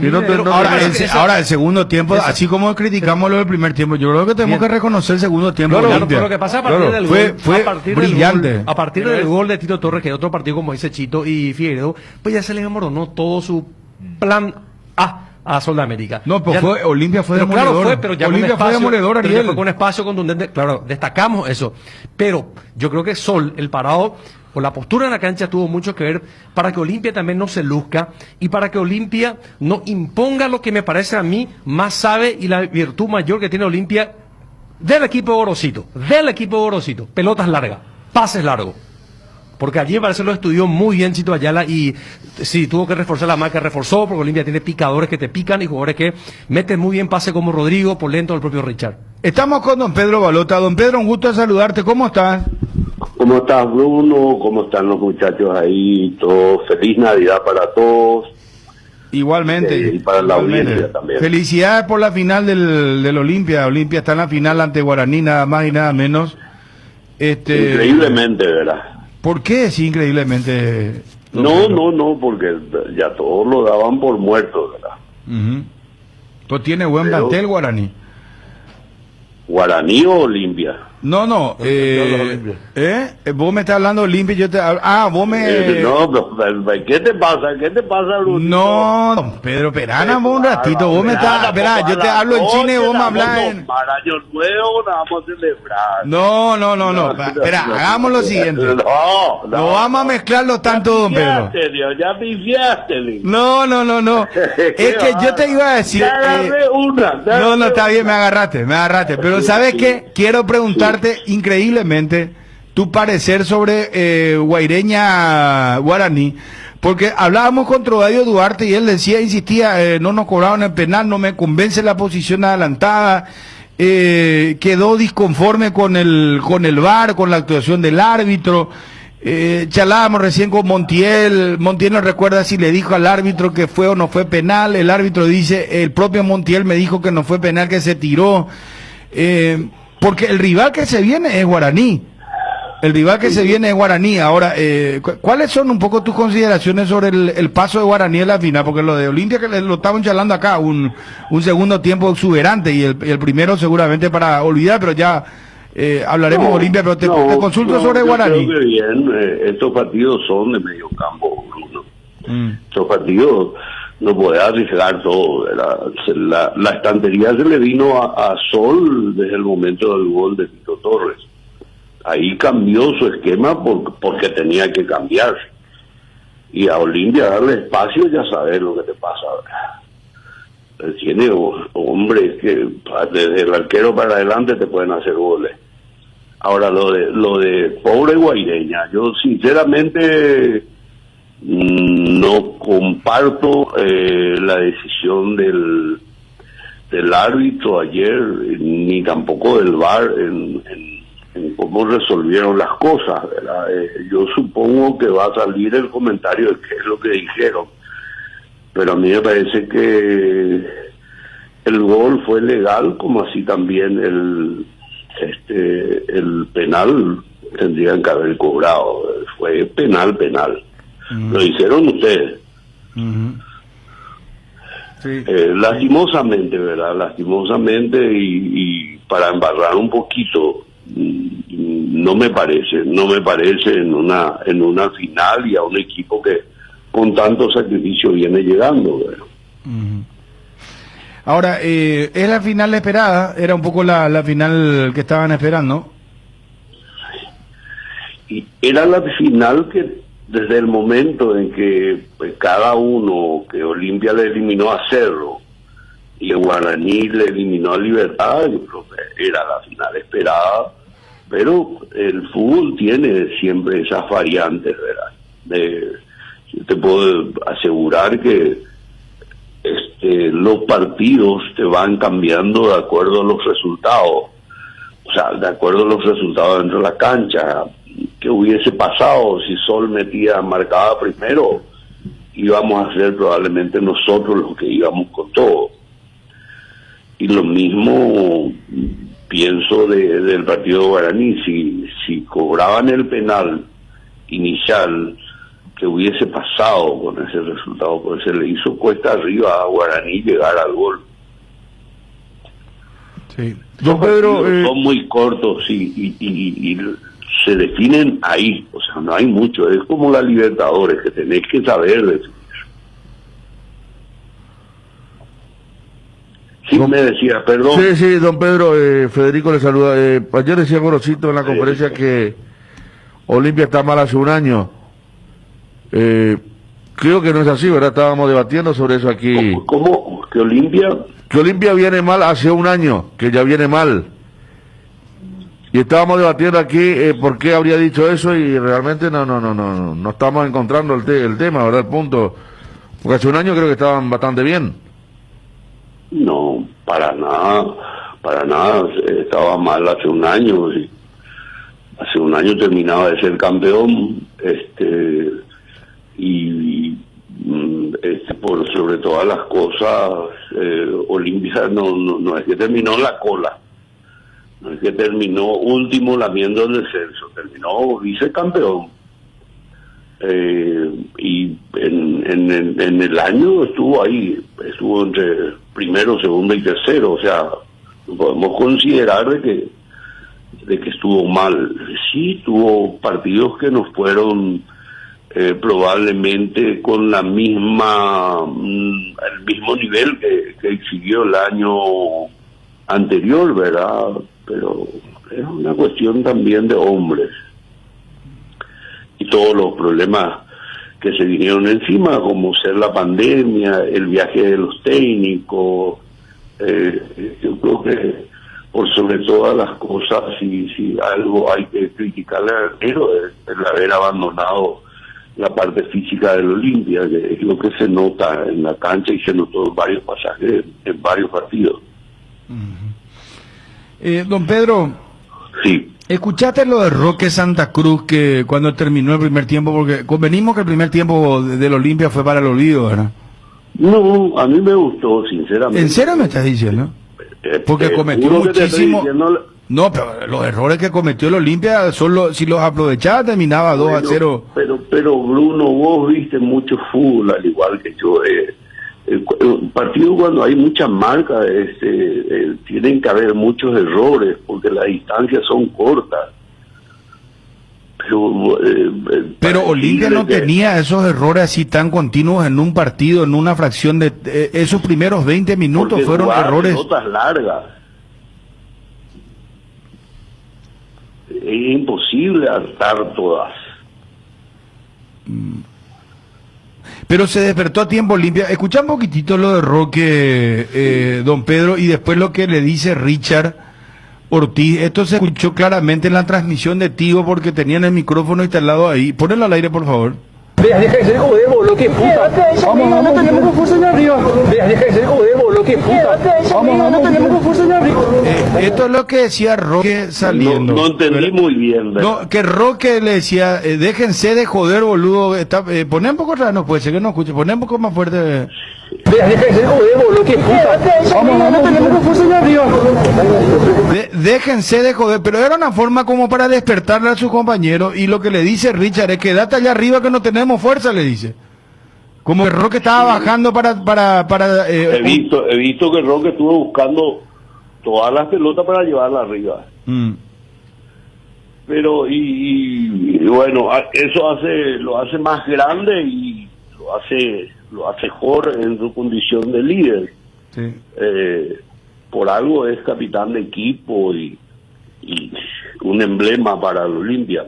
Ahora, el segundo tiempo, así como criticamos lo del primer tiempo, yo creo que tenemos que reconocer el segundo tiempo. Claro, pero lo que pasa a partir del gol, fue brillante. A partir del gol de Tito Torres, que es otro partido como dice Chito y Figueiredo, pues ya se le desmoronó todo su plan a Sol de América. No, pues Olimpia fue demoledor. Claro, pero ya Olimpia fue demoledor, Ariel. Fue con un espacio contundente, claro, destacamos eso. Pero yo creo que Sol, el parado, o la postura en la cancha tuvo mucho que ver para que Olimpia también no se luzca y para que Olimpia no imponga lo que me parece a mí más sabe y la virtud mayor que tiene Olimpia del equipo de Gorosito. Pelotas largas, pases largos. Porque allí parece lo estudió muy bien Chito Ayala y si tuvo que reforzar la marca, reforzó, porque Olimpia tiene picadores que te pican y jugadores que meten muy bien pase como Rodrigo, por lento el propio Richard. Estamos con don Pedro Balota. Don Pedro, un gusto de saludarte. ¿Cómo estás? ¿Cómo estás, Bruno? ¿Cómo están los muchachos ahí? Todo. Feliz Navidad para todos. Igualmente. Y para la audiencia también. Felicidades por la final del Olimpia. Olimpia está en la final ante Guaraní, nada más y nada menos. Increíblemente, ¿verdad? ¿Por qué? Sí, increíblemente. No, porque ya todos lo daban por muerto, ¿verdad? Pues tiene buen plantel Guaraní. ¿Guaraní o Olimpia? No, vos me estás hablando de Olimpia y yo te hablo. Vos me... ¿Qué te pasa, Bruno? No, Pedro Perana, vos un ratito, vos me estás... Espera, yo te hablo en chino y vos me hablas en... Para año nuevo vamos a celebrar. No. Espera, hagamos lo siguiente. No vamos a mezclarlo tanto, don Pedro. Ya pifiaste, No. Es que yo te iba a decir... No, está bien, me agarraste. Pero ¿sabes qué? Quiero preguntarte increíblemente tu parecer sobre Guaraní, porque hablábamos con Trovadio Duarte y él insistía, no nos cobraron el penal, no me convence la posición adelantada, quedó disconforme con el VAR, con la actuación del árbitro. Charlábamos recién con Montiel no recuerda si le dijo al árbitro que fue o no fue penal, el árbitro dice, el propio Montiel me dijo que no fue penal, que se tiró. Porque el rival que se viene es Guaraní. Ahora, ¿cuáles son un poco tus consideraciones sobre el paso de Guaraní en la final? Porque lo de Olimpia, que lo estaban charlando acá, un segundo tiempo exuberante y el primero seguramente para olvidar, pero ya hablaremos de Olimpia, pero te consulto sobre Guaraní. Creo que bien, estos partidos son de medio campo, Bruno. Estos partidos no podés arriesgar todo. La estantería se le vino a Sol desde el momento del gol de Tito Torres. Ahí cambió su esquema porque tenía que cambiar. Y a Olimpia darle espacio, ya sabes lo que te pasa. Tiene hombres que desde el arquero para adelante te pueden hacer goles. Ahora, lo de pobre Guaireña, yo sinceramente... no comparto la decisión del árbitro ayer, ni tampoco del VAR en cómo resolvieron las cosas, ¿verdad? Yo supongo que va a salir el comentario de qué es lo que dijeron, pero a mí me parece que el gol fue legal, como así también el penal tendrían que haber cobrado. Fue penal. Lo hicieron ustedes. Sí. Lastimosamente, ¿verdad? Y para embarrar un poquito, no me parece en una final y a un equipo que con tanto sacrificio viene llegando, ¿verdad? Ahora, ¿es la final esperada? Era un poco la final que estaban esperando. Y era la final que desde el momento en que pues, cada uno, que Olimpia le eliminó a Cerro y el Guaraní le eliminó a Libertad, yo creo que era la final esperada, pero el fútbol tiene siempre esas variantes, ¿verdad? Yo te puedo asegurar que los partidos te van cambiando de acuerdo a los resultados, o sea, de acuerdo a los resultados dentro de la cancha. ¿Qué hubiese pasado si Sol marcaba primero? Íbamos a ser probablemente nosotros los que íbamos con todo. Y lo mismo pienso del partido de Guaraní. Si cobraban el penal inicial, ¿qué hubiese pasado con ese resultado? Porque se le hizo cuesta arriba a Guaraní llegar al gol. Sí. Don Pedro, son muy cortos y se definen ahí, o sea, no hay mucho, es como la Libertadores, que tenés que saber definir. Sí, me decía, perdón. Sí, don Pedro, Federico le saluda. Ayer decía Gorosito en la conferencia que Olimpia está mal hace un año. Creo que no es así, ¿verdad? Estábamos debatiendo sobre eso aquí. ¿Cómo? ¿Que Olimpia? Que Olimpia viene mal hace un año, que ya viene mal. Y estábamos debatiendo aquí por qué habría dicho eso y realmente no estamos encontrando el tema, ¿verdad? El punto. Porque hace un año creo que estaban bastante bien. No, para nada, estaba mal hace un año. Y hace un año terminaba de ser campeón, por sobre todas las cosas, Olimpia no es que terminó en la cola. No es que terminó último lamiendo el descenso, terminó vicecampeón. Y en el año estuvo ahí, estuvo entre primero, segundo y tercero, o sea, podemos considerar de que estuvo mal. Sí, tuvo partidos que nos fueron probablemente con el mismo nivel que exhibió el año anterior, ¿verdad? Pero es una cuestión también de hombres y todos los problemas que se vinieron encima, como ser la pandemia, el viaje de los técnicos. Yo creo que por sobre todas las cosas, si algo hay que criticarle al arquero, es el haber abandonado la parte física del Olimpia, que es lo que se nota en la cancha y se notó en varios pasajes, en varios partidos. Don Pedro, sí. ¿Escuchaste lo de Roque Santa Cruz que cuando terminó el primer tiempo? Porque convenimos que el primer tiempo del Olimpia fue para el olvido, ¿verdad? No, a mí me gustó, sinceramente. ¿En serio me estás diciendo? Porque cometió muchísimo... No, pero los errores que cometió el Olimpia, solo si los aprovechaba terminaba 2-0. Pero Bruno, vos viste mucho fútbol, al igual que yo. El partido cuando hay muchas marcas, tienen que haber muchos errores, porque las distancias son cortas. Pero Olimpia no tenía esos errores así tan continuos en un partido, en una fracción de... esos primeros 20 minutos fueron errores... pelotas largas. Es imposible hartar todas. Pero se despertó a tiempo Olimpia. Escucha un poquitito lo de Roque, don Pedro, y después lo que le dice Richard Ortiz. Esto se escuchó claramente en la transmisión de Tigo porque tenían el micrófono instalado ahí. Ponelo al aire, por favor. Deja de ser joder, boludo, que puta. Vamos, no tenemos con fuerza allá arriba. Deja de ser joder, boludo, que puta. Vamos, no tenemos con fuerza allá arriba. Esto es lo que decía Roque saliendo. No entendí muy bien, ¿verdad? No, que Roque le decía, déjense de joder, boludo. Poné un poco atrás, no puede ser que no escuche. Poné un poco más fuerte. Deja de ser joder, boludo, que puta. Vamos, no tenemos con fuerza allá arriba. Déjense de joder, pero era una forma como para despertarle a sus compañeros. Y lo que le dice Richard es que date allá arriba que no tenemos fuerza, le dice. Como que Roque estaba bajando para he visto que Roque estuvo buscando todas las pelotas para llevarla arriba. Pero y bueno, eso lo hace más grande y lo hace mejor en su condición de líder. Sí. Por algo es capitán de equipo y un emblema para el Olimpia.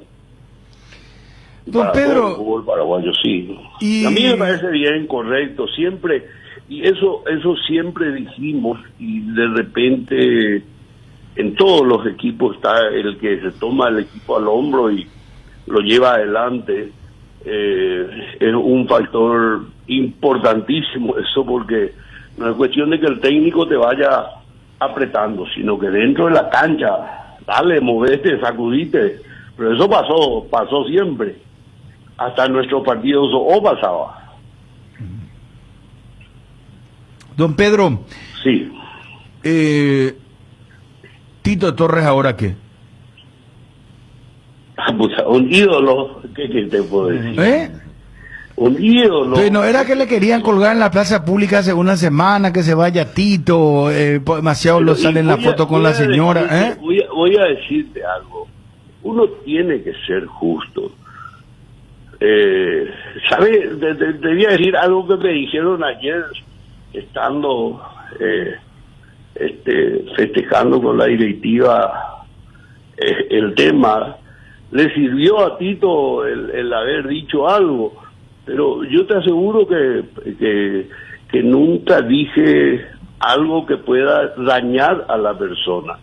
Don Para Pedro, todo el fútbol paraguayo, sí. y A mí me parece bien, correcto, siempre, y eso siempre dijimos, y de repente en todos los equipos está el que se toma el equipo al hombro y lo lleva adelante. Es un factor importantísimo eso, porque no es cuestión de que el técnico te vaya apretando, sino que dentro de la cancha, dale, movete, sacudite. Pero eso pasó siempre. Hasta en nuestros partidos o pasaba. don Pedro. Sí. Tito Torres, ¿ahora qué? Un ídolo, ¿qué te puedo decir? Un ídolo. Entonces, ¿no era que le querían colgar en la plaza pública hace una semana que se vaya Tito? Demasiado Pero, lo sale en la foto con la señora. Voy a decirte algo. Uno tiene que ser justo. ¿Sabes? Debía decir algo que me dijeron ayer, estando festejando con la directiva el tema. Le sirvió a Tito el haber dicho algo, pero yo te aseguro que nunca dije algo que pueda dañar a la persona.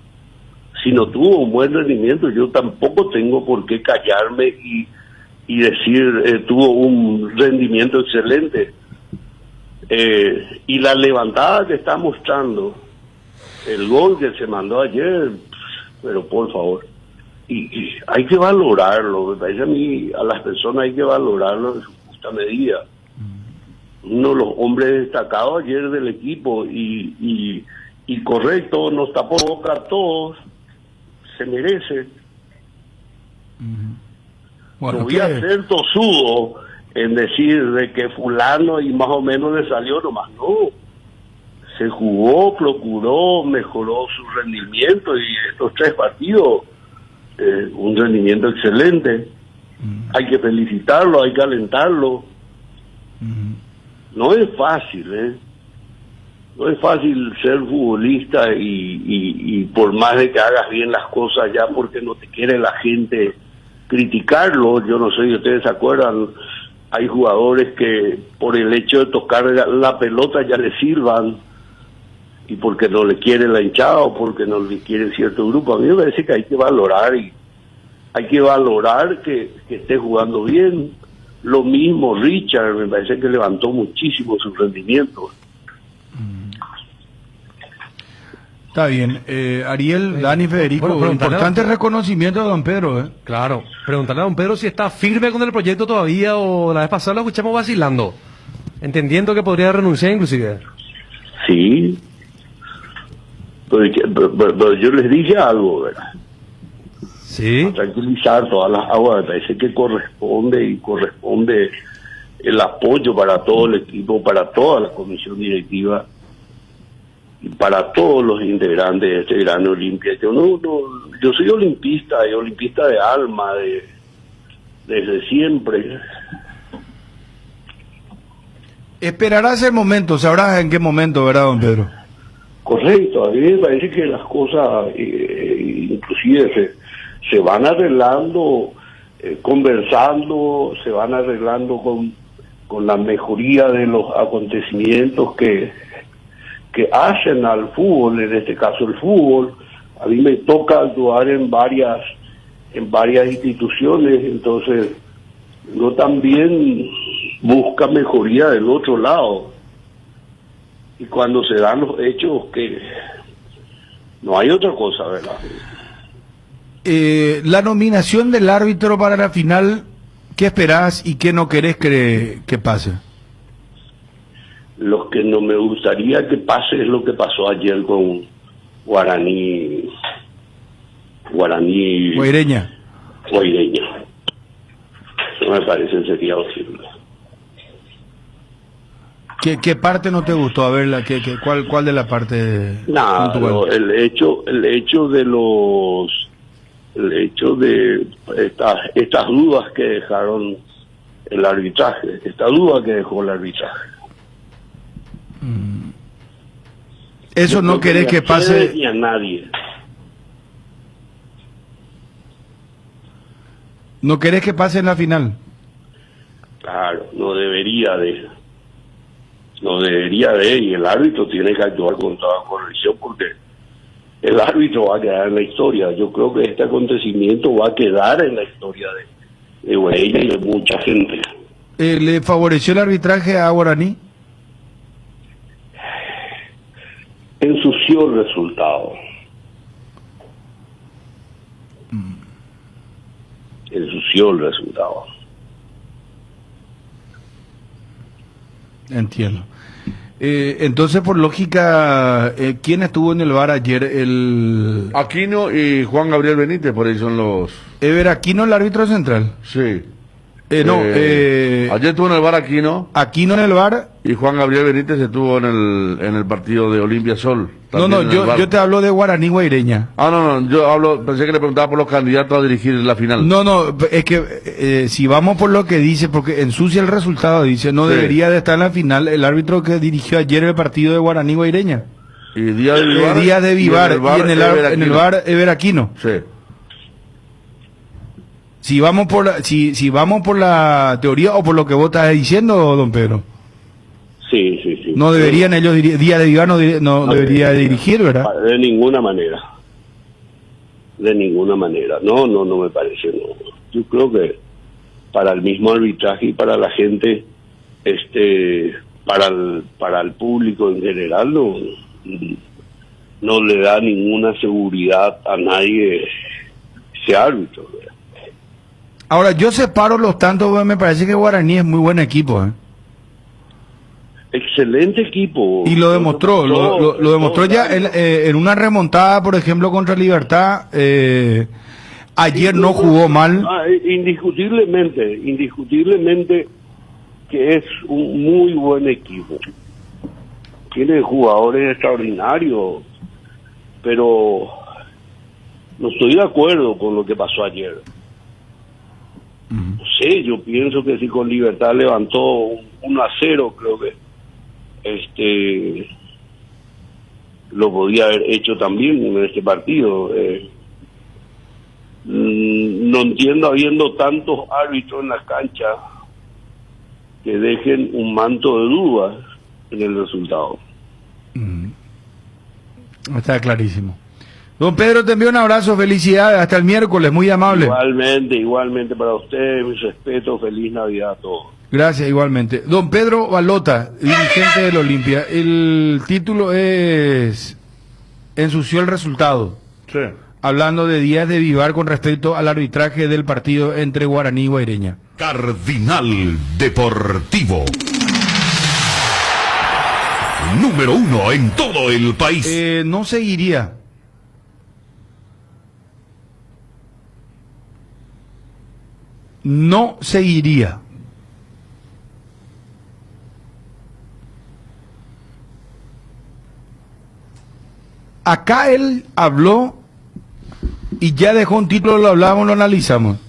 Si no tuvo un buen rendimiento, yo tampoco tengo por qué callarme y decir tuvo un rendimiento excelente. Y la levantada que está mostrando, el gol que se mandó ayer, pero por favor, y hay que valorarlo, me parece a mí, a las personas hay que valorarlo en su justa medida. Uno de los hombres destacados ayer del equipo y correcto, nos tapó boca a todos, se merece. Bueno, no voy a ser tosudo en decir de que fulano y más o menos le salió nomás, no. Se jugó, procuró, mejoró su rendimiento y estos 3 partidos, un rendimiento excelente. Hay que felicitarlo, hay que alentarlo. No es fácil, no es fácil ser futbolista y por más de que hagas bien las cosas ya porque no te quiere la gente criticarlo. Yo no sé si ustedes se acuerdan, hay jugadores que por el hecho de tocar la pelota ya le sirvan, y porque no le quiere la hinchada o porque no le quiere cierto grupo. A mí me parece que hay que valorar que esté jugando bien. Lo mismo Richard, me parece que levantó muchísimo su rendimiento. Está bien. Ariel, Dani, Federico, Bueno, importante reconocimiento de don Pedro. Claro, preguntarle a don Pedro si está firme con el proyecto todavía o la vez pasada lo escuchamos vacilando, entendiendo que podría renunciar inclusive. Sí. Pero yo les dije algo, ¿verdad? Sí. Tranquilizar todas las aguas, me parece que corresponde el apoyo para todo el equipo, para toda la comisión directiva y para todos los integrantes de este gran Olimpia. Yo soy olimpista, y olimpista de alma, desde siempre. Esperarás el momento, sabrás en qué momento, ¿verdad, don Pedro? Correcto, a mí me parece que las cosas inclusive se van arreglando, conversando, se van arreglando con la mejoría de los acontecimientos que hacen al fútbol, en este caso el fútbol. A mí me toca actuar en varias instituciones, entonces uno también busca mejoría del otro lado. Y cuando se dan los hechos, que no hay otra cosa, ¿verdad? La nominación del árbitro para la final, ¿qué esperás y qué no querés que pase? Lo que no me gustaría que pase es lo que pasó ayer con Guaireña. No me parece sería posible. ¿Qué parte no te gustó? A ver, ¿cuál de la parte? No, el hecho de estas dudas que dejaron el arbitraje, esta duda que dejó el arbitraje. Eso no querés que pase. Ni a nadie. ¿No querés que pase en la final? Claro, no debería de, y el árbitro tiene que actuar con toda corrección porque el árbitro va a quedar en la historia. Yo creo que este acontecimiento va a quedar en la historia de Guareña y de mucha gente. ¿Le favoreció el arbitraje a Guaraní? Ensució el resultado. Ensució el resultado. Entiendo. Entonces, por lógica, ¿quién estuvo en el VAR ayer? Aquino y Juan Gabriel Benítez, por ahí son los... ¿Ever Aquino, el árbitro central? Sí. Ayer estuvo en el VAR Aquino. Aquino en el VAR. Y Juan Gabriel Benítez estuvo en el partido de Olimpia Sol. Yo te hablo de Guaraní Guaireña. Pensé que le preguntaba por los candidatos a dirigir la final. No, es que si vamos por lo que dice, porque ensucia el resultado, dice, no debería de estar en la final el árbitro que dirigió ayer el partido de Guaraní Guaireña. Y Díaz de Vivar. Y en el VAR Ever Aquino. Sí. Si vamos por la teoría o por lo que vos estás diciendo, don Pedro. Sí. No deberían ellos, Díaz de Vivar no debería dirigir, ¿verdad? De ninguna manera. No me parece. No. Yo creo que para el mismo arbitraje y para la gente, para el público en general, no le da ninguna seguridad a nadie ese árbitro, ¿verdad? Ahora, yo separo los tantos, me parece que Guaraní es muy buen equipo, Excelente equipo. Y lo demostró, lo demostró ya en una remontada, por ejemplo, contra Libertad. Ayer no jugó mal. Indiscutiblemente que es un muy buen equipo. Tiene jugadores extraordinarios, pero no estoy de acuerdo con lo que pasó ayer. No sé, yo pienso que si con Libertad levantó 1-0, creo que lo podía haber hecho también en este partido. No entiendo, habiendo tantos árbitros en la cancha, que dejen un manto de dudas en el resultado. Está clarísimo. Don Pedro, te envío un abrazo, felicidades, hasta el miércoles, muy amable. Igualmente para ustedes, mi respeto, feliz Navidad a todos. Gracias, igualmente. Don Pedro Balota, dirigente del Olimpia, el título es ensució el resultado. Sí. Hablando de Díaz de Vivar con respecto al arbitraje del partido entre Guaraní y Guaireña. Cardinal Deportivo. Número 1 en todo el país. No seguiría. No seguiría. Acá él habló y ya dejó un título, lo hablamos, lo analizamos.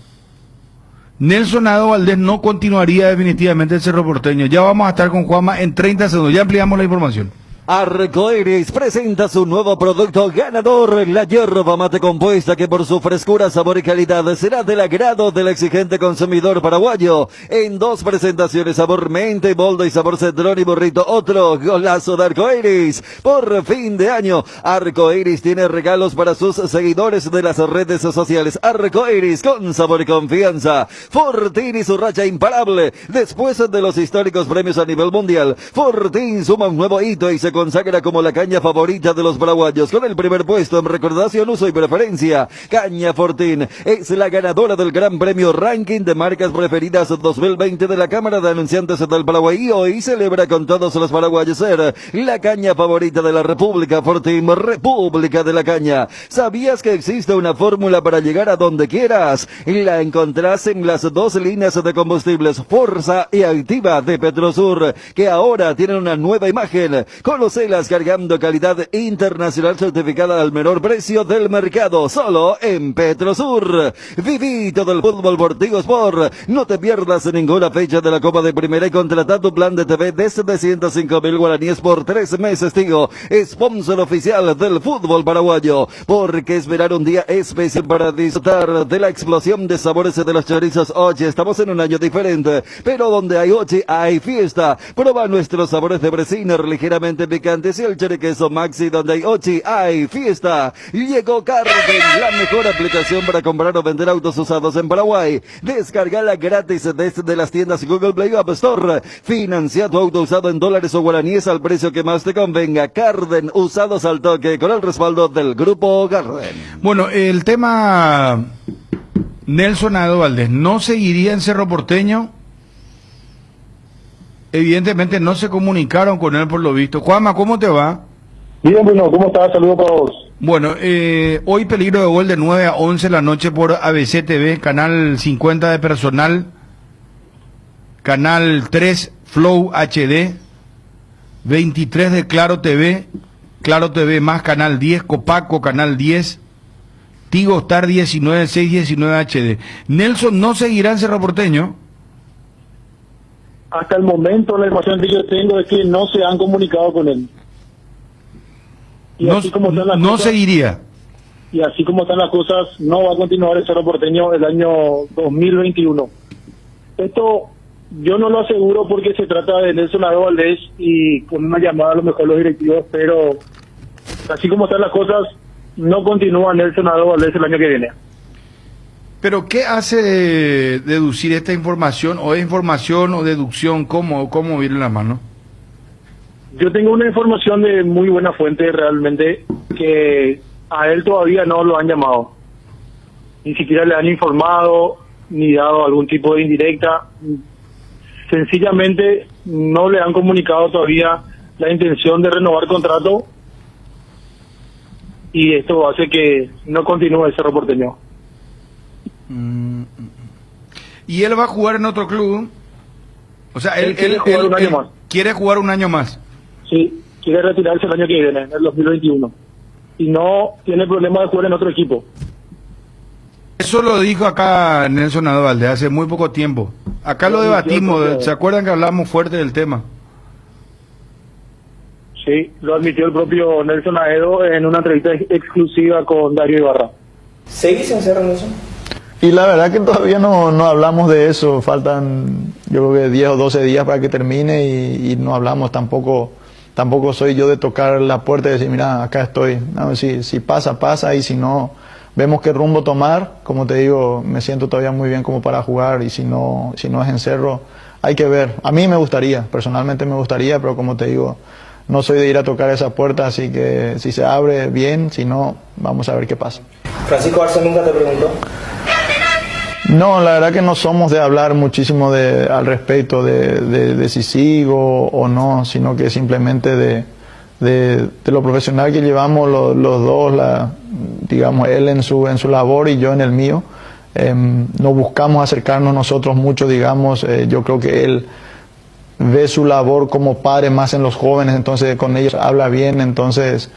Nelson Ado Valdés no continuaría definitivamente el Cerro Porteño. Ya vamos a estar con Juanma en 30 segundos. Ya ampliamos la información. Arcoiris presenta su nuevo producto ganador, la yerba mate compuesta que por su frescura, sabor y calidad será del agrado del exigente consumidor paraguayo. En 2 presentaciones, sabor menta y boldo y sabor cedrón y burrito. Otro golazo de Arcoiris. Por fin de año, Arcoiris tiene regalos para sus seguidores de las redes sociales. Arcoiris con sabor y confianza. Fortín y su racha imparable. Después de los históricos premios a nivel mundial, Fortín suma un nuevo hito y se consagra como la caña favorita de los paraguayos, con el primer puesto en recordación, uso y preferencia. Caña Fortín es la ganadora del Gran Premio Ranking de Marcas Preferidas 2020 de la Cámara de Anunciantes del Paraguay y hoy celebra con todos los paraguayos ser la caña favorita de la República. Fortín, República de la Caña. ¿Sabías que existe una fórmula para llegar a donde quieras? La encontrás en las 2 líneas de combustibles Forza y Activa de Petrosur, que ahora tienen una nueva imagen. Conoce Bruselas, cargando calidad internacional certificada al menor precio del mercado, solo en Petrosur. Viví todo el fútbol por Tigo Sport. No te pierdas ninguna fecha de la Copa de Primera y contrata tu plan de TV de 705.000 guaraníes por 3 meses. Tigo, sponsor oficial del fútbol paraguayo, porque esperar un día especial para disfrutar de la explosión de sabores de los chorizos Ochi. Estamos en un año diferente, pero donde hay Ochi hay fiesta. Prueba nuestros sabores de Bresiner ligeramente picantes y el choriqueso Maxi. Donde hay Ochi hay fiesta. Llegó Carden, la mejor aplicación para comprar o vender autos usados en Paraguay. Descargala gratis desde las tiendas Google Play o App Store. Financia tu auto usado en dólares o guaraníes al precio que más te convenga. Carden, usados al toque, con el respaldo del Grupo Carden. Bueno, el tema Nelson Aedo Valdés, ¿no seguiría en Cerro Porteño? Evidentemente no se comunicaron con él por lo visto. Juanma, ¿cómo te va? Bien, bueno, ¿cómo estás? Saludos para vos. Bueno, hoy peligro de gol de 9 a 11 de la noche por ABC TV, canal 50 de personal, canal 3 Flow HD, 23 de Claro TV más canal 10, Copaco canal 10, Tigo Star 19, 619 HD. Nelson no seguirá en Cerro Porteño. Hasta el momento la información que yo tengo es que no se han comunicado con él. Y No, así como están las no cosas, seguiría. Y así como están las cosas, no va a continuar el Cerro Porteño el año 2021. Esto yo no lo aseguro porque se trata de Nelson Aedo Valdés y con una llamada a lo mejor los directivos, pero así como están las cosas, no continúa Nelson Aedo Valdés el año que viene. Pero ¿qué hace deducir esta información? ¿O es información o deducción? ¿Cómo viene la mano? Yo tengo una información de muy buena fuente realmente, que a él todavía no lo han llamado. Ni siquiera le han informado, ni dado algún tipo de indirecta. Sencillamente no le han comunicado todavía la intención de renovar contrato, y esto hace que no continúe el Cerro Porteño. ¿Y él va a jugar en otro club? O sea, él quiere jugar un año más. Quiere jugar un año más. Sí, quiere retirarse el año que viene, en el 2021. Y no tiene problema de jugar en otro equipo. Eso lo dijo acá Nelson Aedo Valdés hace muy poco tiempo. Acá lo debatimos, ¿se acuerdan que hablamos fuerte del tema? Sí, lo admitió el propio Nelson Aedo en una entrevista exclusiva con Darío Ibarra. ¿Seguís en Cerro, Nelson? Y la verdad que todavía no hablamos de eso, faltan yo creo que 10 o 12 días para que termine y no hablamos tampoco soy yo de tocar la puerta y decir, mira, acá estoy. No, si pasa, pasa, y si no, vemos qué rumbo tomar. Como te digo, me siento todavía muy bien como para jugar, y si no es en Cerro, hay que ver. A mí me gustaría, personalmente me gustaría, pero como te digo, no soy de ir a tocar esa puerta, así que si se abre, bien, si no, vamos a ver qué pasa. Francisco Arce nunca te preguntó. No, la verdad que no somos de hablar muchísimo al respecto de si sigo o no, sino que simplemente de lo profesional que llevamos los dos, digamos, él en su labor y yo en el mío. No buscamos acercarnos nosotros mucho, digamos. Yo creo que él ve su labor como padre más en los jóvenes, entonces con ellos habla bien, entonces,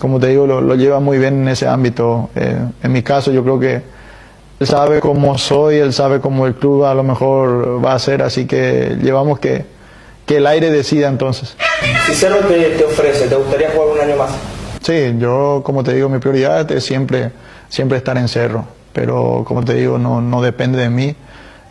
como te digo, lo lleva muy bien en ese ámbito. En mi caso, yo creo que él sabe cómo soy, él sabe cómo el club a lo mejor va a ser, así que llevamos que el aire decida entonces. Si Cerro te ofrece, ¿te gustaría jugar un año más? Sí, yo, como te digo, mi prioridad es siempre estar en Cerro, pero como te digo, no depende de mí.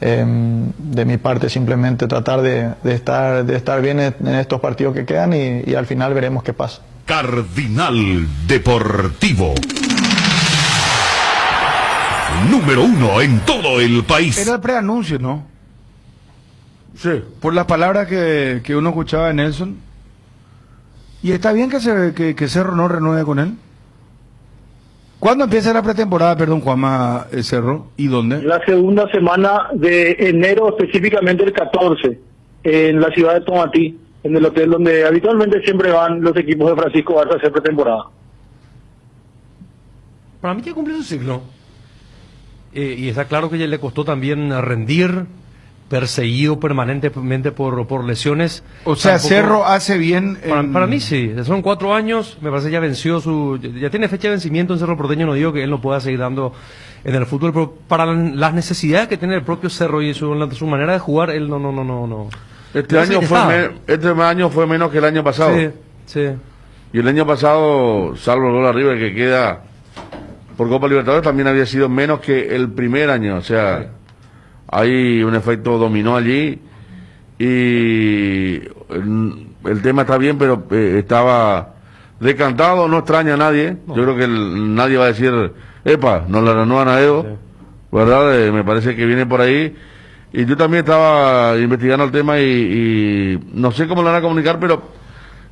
De mi parte simplemente tratar de estar bien en estos partidos que quedan y al final veremos qué pasa. Cardinal Deportivo. Número 1 en todo el país. Era el preanuncio, ¿no? Sí. Por las palabras que uno escuchaba de Nelson. ¿Y está bien que Cerro no renueve con él? ¿Cuándo empieza la pretemporada, perdón, Juanma, Cerro? ¿Y dónde? La segunda semana de enero, específicamente el 14, en la ciudad de Tomatí, en el hotel donde habitualmente siempre van los equipos de Francisco Barça a hacer pretemporada. Para mí ya cumplió su ciclo. Y está claro que ya le costó también rendir, perseguido permanentemente por lesiones. O sea, Tampoco- Cerro hace bien. Para mí sí, son 4 años, me parece ya venció ya tiene fecha de vencimiento en Cerro Porteño, no digo que él no pueda seguir dando en el fútbol, pero para las necesidades que tiene el propio Cerro y su manera de jugar, él no. Este No año fue menos que el año pasado. Sí, sí. Y el año pasado, salvo el gol arriba que queda por Copa Libertadores, también había sido menos que el primer año. O sea, hay un efecto dominó allí y el tema está bien, pero estaba decantado, no extraña a nadie. Yo creo que nadie va a decir, epa, nos la renuevan a Edo, ¿verdad? Me parece que viene por ahí. Y yo también estaba investigando el tema y no sé cómo lo van a comunicar, pero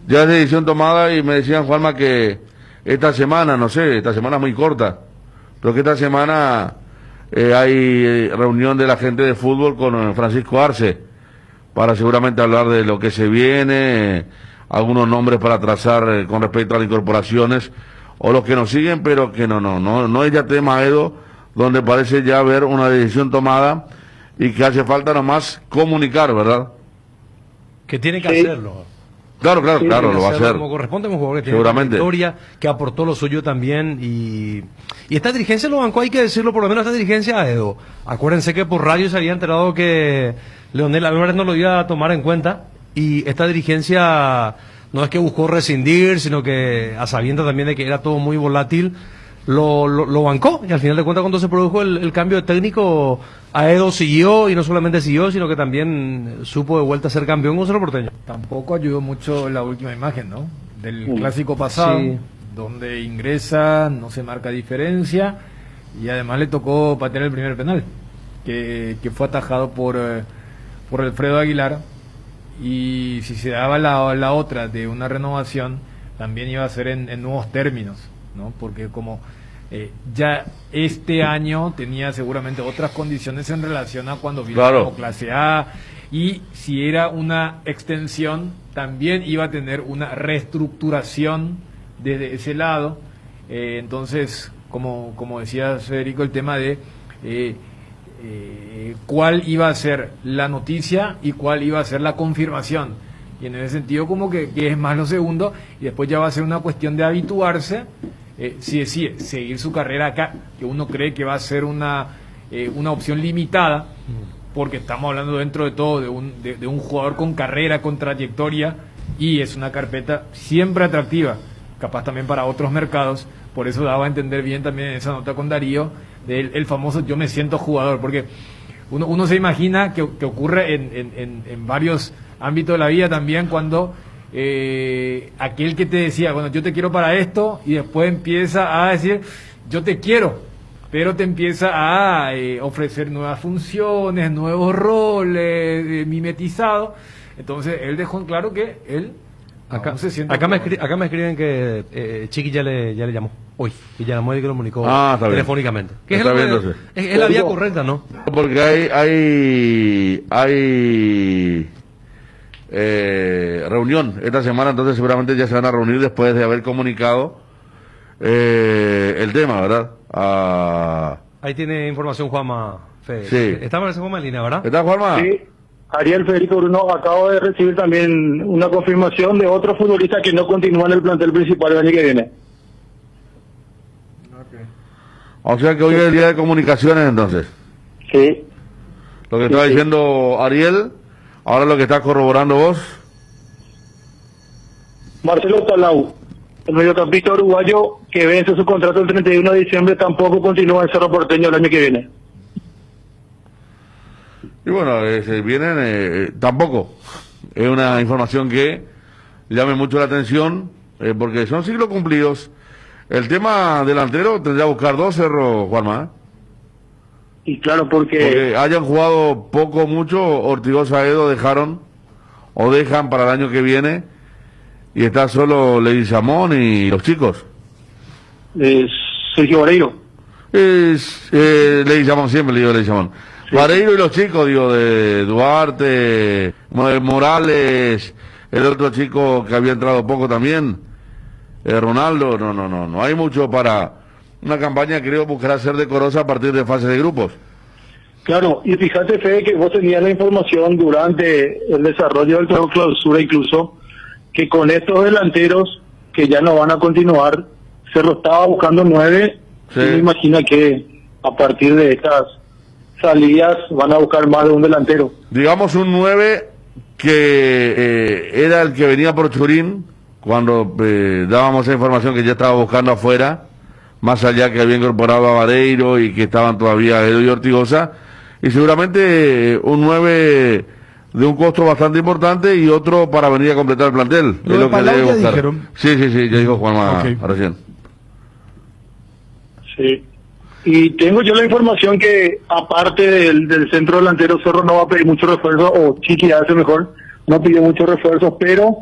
ya es decisión tomada y me decían, Juanma, que esta semana, no sé, esta semana es muy corta, pero que esta semana hay reunión de la gente de fútbol con Francisco Arce para seguramente hablar de lo que se viene, algunos nombres para trazar con respecto a las incorporaciones o los que nos siguen, pero que no es ya tema Edo, donde parece ya haber una decisión tomada y que hace falta nomás comunicar, ¿verdad? Que tiene que hacerlo. Claro, lo va a hacer. Como corresponde a un jugador que tiene Seguramente. trayectoria, que aportó lo suyo también y esta dirigencia lo bancó, hay que decirlo, por lo menos esta dirigencia a Edo. Acuérdense que por radio se había enterado que Leonel Álvarez no lo iba a tomar en cuenta y esta dirigencia no es que buscó rescindir, sino que a sabiendas también de que era todo muy volátil, lo bancó y al final de cuentas cuando se produjo el cambio de técnico, a Edo siguió y no solamente siguió, sino que también supo de vuelta a ser campeón con Cerro Porteño. Tampoco ayudó mucho la última imagen, ¿no? Del clásico pasado, Sí. donde ingresa, no se marca diferencia y además le tocó patear el primer penal, que fue atajado por Alfredo Aguilar, y si se daba la otra de una renovación, también iba a ser en nuevos términos, ¿no? Porque como ya este año tenía seguramente otras condiciones en relación a cuando vino como clase A, y si era una extensión también iba a tener una reestructuración desde ese lado. Entonces, como decía Federico, el tema de cuál iba a ser la noticia y cuál iba a ser la confirmación, y en ese sentido como que es más lo segundo, y después ya va a ser una cuestión de habituarse. Si decide seguir su carrera acá, que uno cree que va a ser una opción limitada, porque estamos hablando dentro de todo de un jugador con carrera, con trayectoria, y es una carpeta siempre atractiva, capaz también para otros mercados. Por eso daba a entender bien también en esa nota con Darío, del famoso yo me siento jugador, porque uno se imagina que ocurre en varios ámbitos de la vida también, cuando aquel que te decía, bueno, yo te quiero para esto, y después empieza a decir, yo te quiero, pero te empieza a ofrecer nuevas funciones, nuevos roles, mimetizado. Entonces él dejó en claro que él Acá, no se siente acá me jugador. escriben que Chiqui ya le llamó hoy, y ya llamó y que lo comunicó Está bien. telefónicamente. Que Está es, bien, el- entonces. es la vía correcta, ¿no? Porque hay reunión esta semana, entonces seguramente ya se van a reunir después de haber comunicado el tema, ¿verdad? Ahí tiene información Juanma Fede. Sí. Está Juanma en línea, ¿verdad? ¿Está Juanma? Sí, Ariel, Federico, Bruno, acabo de recibir también una confirmación de otro futbolista que no continúa en el plantel principal el año que viene. O sea que hoy es el día de comunicaciones, entonces. Sí. Lo que estaba diciendo Ariel, ahora lo que está corroborando vos. Marcelo Talau, el mediocampista uruguayo que vence su contrato el 31 de diciembre, tampoco continúa en Cerro Porteño el año que viene. Y bueno, se vienen, tampoco. Es una información que llame mucho la atención, porque son siglos cumplidos. El tema delantero tendría que buscar 2, Cerro, Juanma. Y claro, porque hayan jugado poco o mucho, Ortigosa, Edo dejaron o dejan para el año que viene, y está solo Leguizamón y los chicos. Sergio Vareiro. Leguizamón, siempre le digo Leguizamón. Vareiro y los chicos, digo, de Duarte, Morales, el otro chico que había entrado poco también, Ronaldo. No hay mucho para una campaña, creo, buscará ser decorosa a partir de fase de grupos. Claro, y fíjate, Fede, que vos tenías la información durante el desarrollo del torneo clausura incluso, que con estos delanteros que ya no van a continuar, Cerro estaba buscando 9, Sí. y me imagino que a partir de estas salidas van a buscar más de un delantero. Digamos un 9 que era el que venía por Churín, cuando dábamos esa información que ya estaba buscando afuera, más allá que había incorporado a Vareiro y que estaban todavía Edo y Ortigosa, y seguramente un 9 de un costo bastante importante y otro para venir a completar el plantel. Lo Es de lo que Palau debe ya buscar. dijeron. Sí, ya dijo Juanma Ok. recién. Sí. Y tengo yo la información que aparte del centro delantero, Cerro no va a pedir muchos refuerzos, o Chiqui hace mejor, no pide muchos refuerzos, pero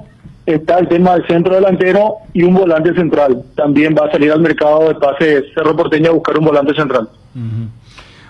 está el tema del centro delantero y un volante central. También va a salir al mercado de pase Cerro Porteño a buscar un volante central.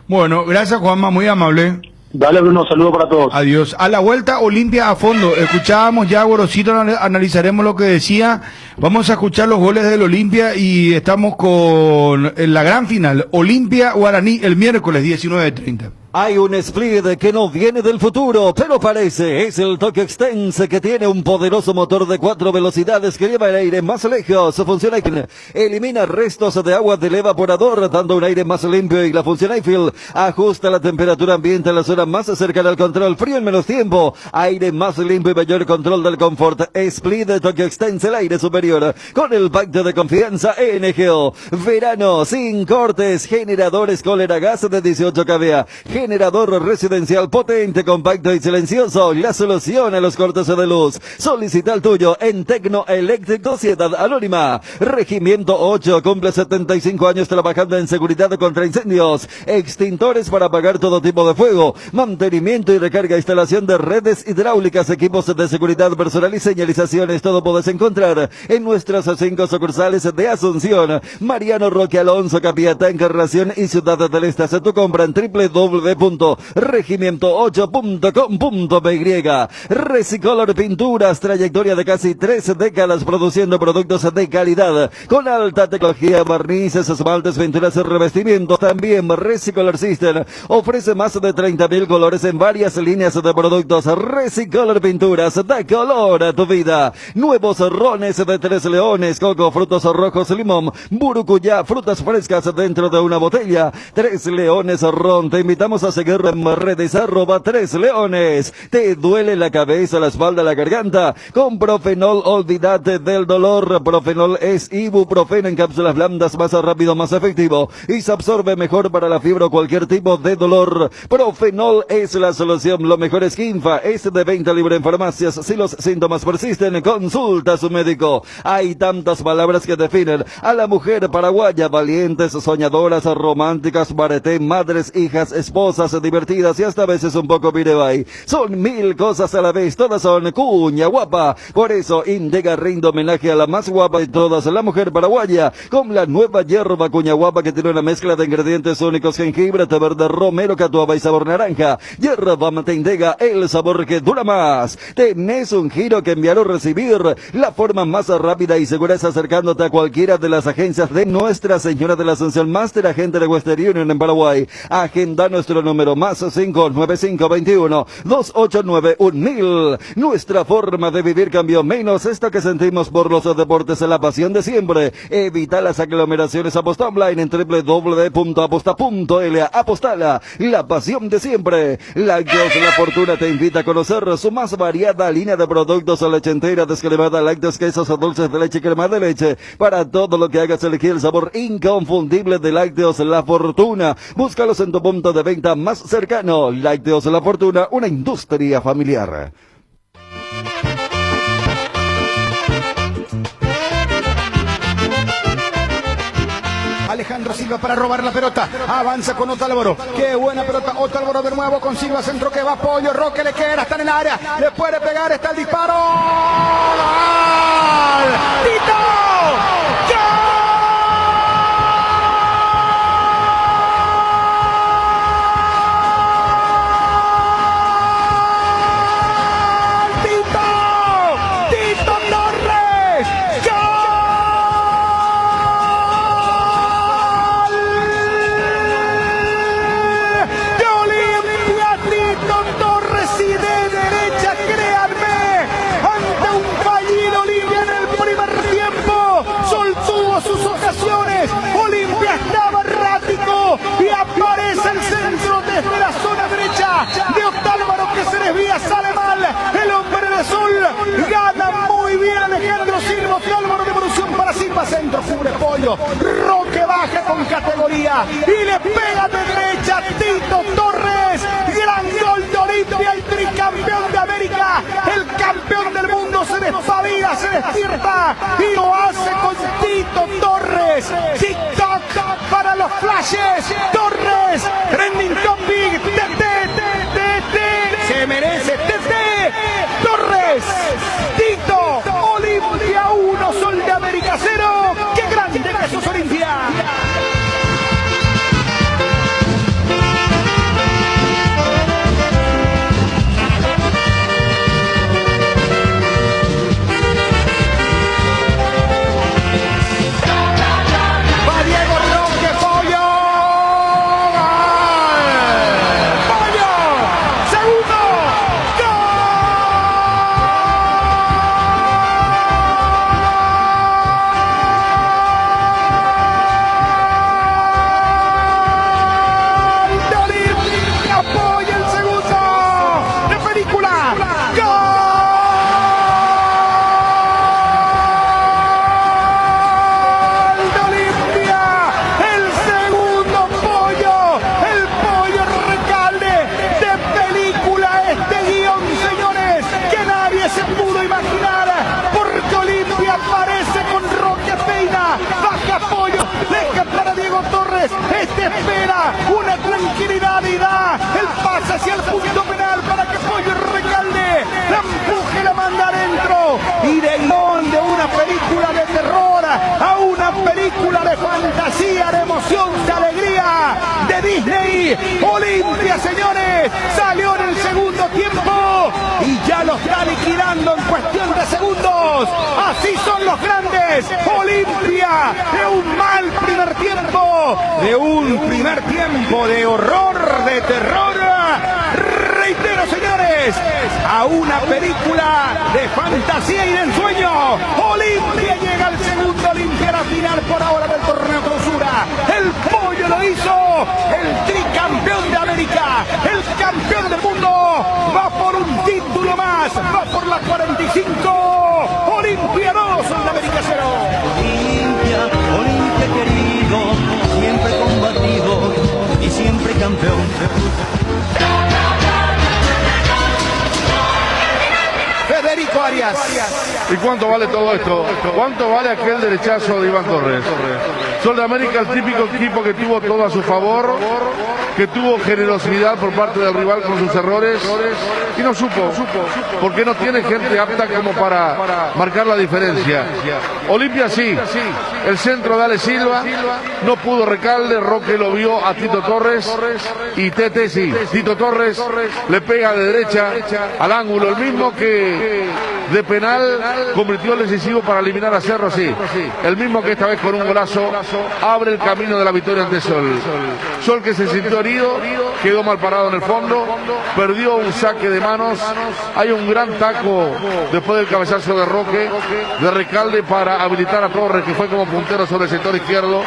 Bueno, gracias Juanma, muy amable. Dale, Bruno, saludo para todos. Adiós. A la vuelta, Olimpia a fondo. Escuchábamos ya, Gorosito, analizaremos lo que decía. Vamos a escuchar los goles del Olimpia y estamos con la gran final. Olimpia Guaraní el miércoles 19:30. Hay un split que no viene del futuro, pero parece. Es el Tokyo Extense que tiene un poderoso motor de 4 velocidades que lleva el aire más lejos. Funciona Eiffel. Elimina restos de agua del evaporador, dando un aire más limpio. Y la función Eiffel ajusta la temperatura ambiente en la zona más cercana al control. Frío en menos tiempo. Aire más limpio y mayor control del confort. Split de Tokyo Extense, el aire superior. Con el pacto de confianza NGO. Verano sin cortes. Generadores cólera gas de 18 kVA. Generador residencial potente, compacto y silencioso. La solución a los cortes de luz. Solicita el tuyo en Tecno Eléctrico Sociedad Anónima. Regimiento 8 cumple 75 años trabajando en seguridad contra incendios. Extintores para apagar todo tipo de fuego. Mantenimiento y recarga, instalación de redes hidráulicas, equipos de seguridad personal y señalizaciones. Todo puedes encontrar en nuestras 5 sucursales de Asunción, Mariano Roque Alonso, Capiatá, Encarnación y Ciudad del Este. Haz tu compra en www.regimiento8.com.py. Recicolor Pinturas, trayectoria de casi 3 décadas produciendo productos de calidad con alta tecnología, barnices, esmaltes, pinturas y revestimientos. También Recicolor System ofrece más de 30.000 colores en varias líneas de productos. Recicolor Pinturas da color a tu vida. Nuevos rones de 3 leones, coco, frutos rojos, limón, burucuyá, frutas frescas dentro de una botella. 3 leones ron. Te invitamos a seguir en redes @3leones. ¿Te duele la cabeza, la espalda, la garganta? Con Profenol, olvídate del dolor. Profenol es ibuprofeno en cápsulas blandas, más rápido, más efectivo y se absorbe mejor para la fiebre o cualquier tipo de dolor. Profenol es la solución. Lo mejor es Kinfa. Es de venta libre en farmacias. Si los síntomas persisten, consulta a su médico. Hay tantas palabras que definen a la mujer paraguaya: valientes, soñadoras, románticas, bareté, madres, hijas, esposas, divertidas y hasta a veces un poco pirebay. Son 1000 cosas a la vez, todas son cuña guapa. Por eso Indega rinde homenaje a la más guapa de todas, la mujer paraguaya, con la nueva hierba cuña guapa que tiene una mezcla de ingredientes únicos: jengibre, té verde, romero, catuaba y sabor naranja. Hierba mate Indega, el sabor que dura más. Tenés un giro que enviar o recibir. La forma más rápida y segura es acercándote a cualquiera de las agencias de Nuestra Señora de la Asunción, Master Agente de Western Union en Paraguay. Agenda nuestro número más 59521-289-1000. Nuestra forma de vivir cambió, menos esta que sentimos por los deportes, la pasión de siempre. Evita las aglomeraciones. Aposta online en www.aposta.la. Apostala, la pasión de siempre. Lácteos La Fortuna te invita a conocer su más variada línea de productos: leche entera, descremada, lácteos, quesos, dulces de leche y crema de leche. Para todo lo que hagas elegir el sabor inconfundible de Lácteos La Fortuna. Búscalos en tu punto de venta más cercano. Lácteos La Fortuna, una industria familiar. Alejandro Silva para robar la pelota. Avanza con Otálvaro. Qué buena pelota. Otálvaro de nuevo con Silva. Centro que va Pollo. Roque le queda. Está en el área. Le puede pegar. Está el disparo. ¡Gol! ¡Tito! Pollo. Roque baja con categoría y le pega de derecha Tito Torres. Gran gol de Olimpia, el tricampeón de América, el campeón del mundo se despabila, se despierta y lo hace con Tito Torres. TikTok para los flashes. Torres, trending topic, se merece Torres, Tito, Olimpia 1, Sol de América 0. ¡Qué grande que sos, Olimpia! Espera una tranquilidad y da el pase hacia el punto penal para que Pollo Recalde la empuje y la manda adentro. Y de guión de una película de terror a una película de fantasía, de emoción, de alegría, de Disney. Olimpia, señores, salió en el segundo tiempo y ya lo está liquidando en cuestión de segundos. Así son los grandes. Olimpia de un mal primer tiempo, de un primer tiempo de horror, de terror. Reitero, señores, a una película de fantasía y de ensueño. Olimpia llega al segundo, Olimpia la final por ahora del torneo clausura. El Pollo lo hizo, el tricampeón de América, el campeón del mundo, va por un título más, va por la 45. Olimpia 2, América 0. Olimpia querido, siempre combatido y siempre campeón. Federico Arias. ¿Y cuánto vale todo esto? ¿Cuánto vale aquel derechazo de Iván Torres? Sol de América, el típico equipo que tuvo todo a su favor, que tuvo generosidad por parte del rival con sus errores y no supo, porque no tiene gente apta como para marcar la diferencia. Olimpia sí, el centro de Ale Silva, no pudo Recalde, Roque lo vio a Tito Torres y Tete sí. Tito Torres le pega de derecha al ángulo, el mismo que de penal convirtió el decisivo para eliminar a Cerro, sí. El mismo que esta vez con un golazo abre el camino de la victoria ante Sol. Sol que se sintió herido, quedó mal parado en el fondo, perdió un saque de manos. Hay un gran taco después del cabezazo de Roque, de Recalde para habilitar a Torres, que fue como puntero sobre el sector izquierdo.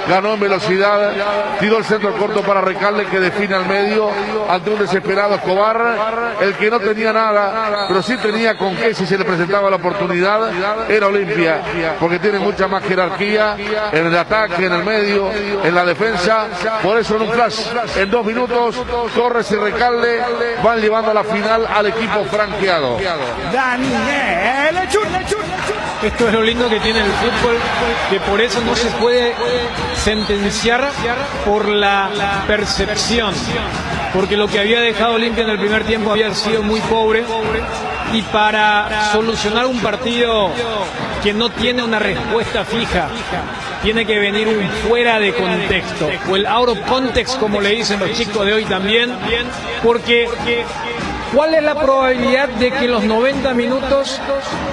Ganó en velocidad, tiró el centro corto para Recalde, que define al medio ante un desesperado Escobar, el que no tenía nada, pero sí tenía con qué si se le presentaba la oportunidad. Era Olimpia, porque tiene mucha más jerarquía en el ataque, en el medio, en la defensa. Por eso en un flash, en 2 minutos, Torres y Recalde van llevando a la final al equipo franqueado. Daniel Echun. Esto es lo lindo que tiene el fútbol, que por eso no se puede sentenciar por la percepción, porque lo que había dejado Olimpia en el primer tiempo había sido muy pobre, y para solucionar un partido que no tiene una respuesta fija, tiene que venir un fuera de contexto, o el out of context, como le dicen los chicos de hoy también, porque ¿cuál es la probabilidad de que en los 90 minutos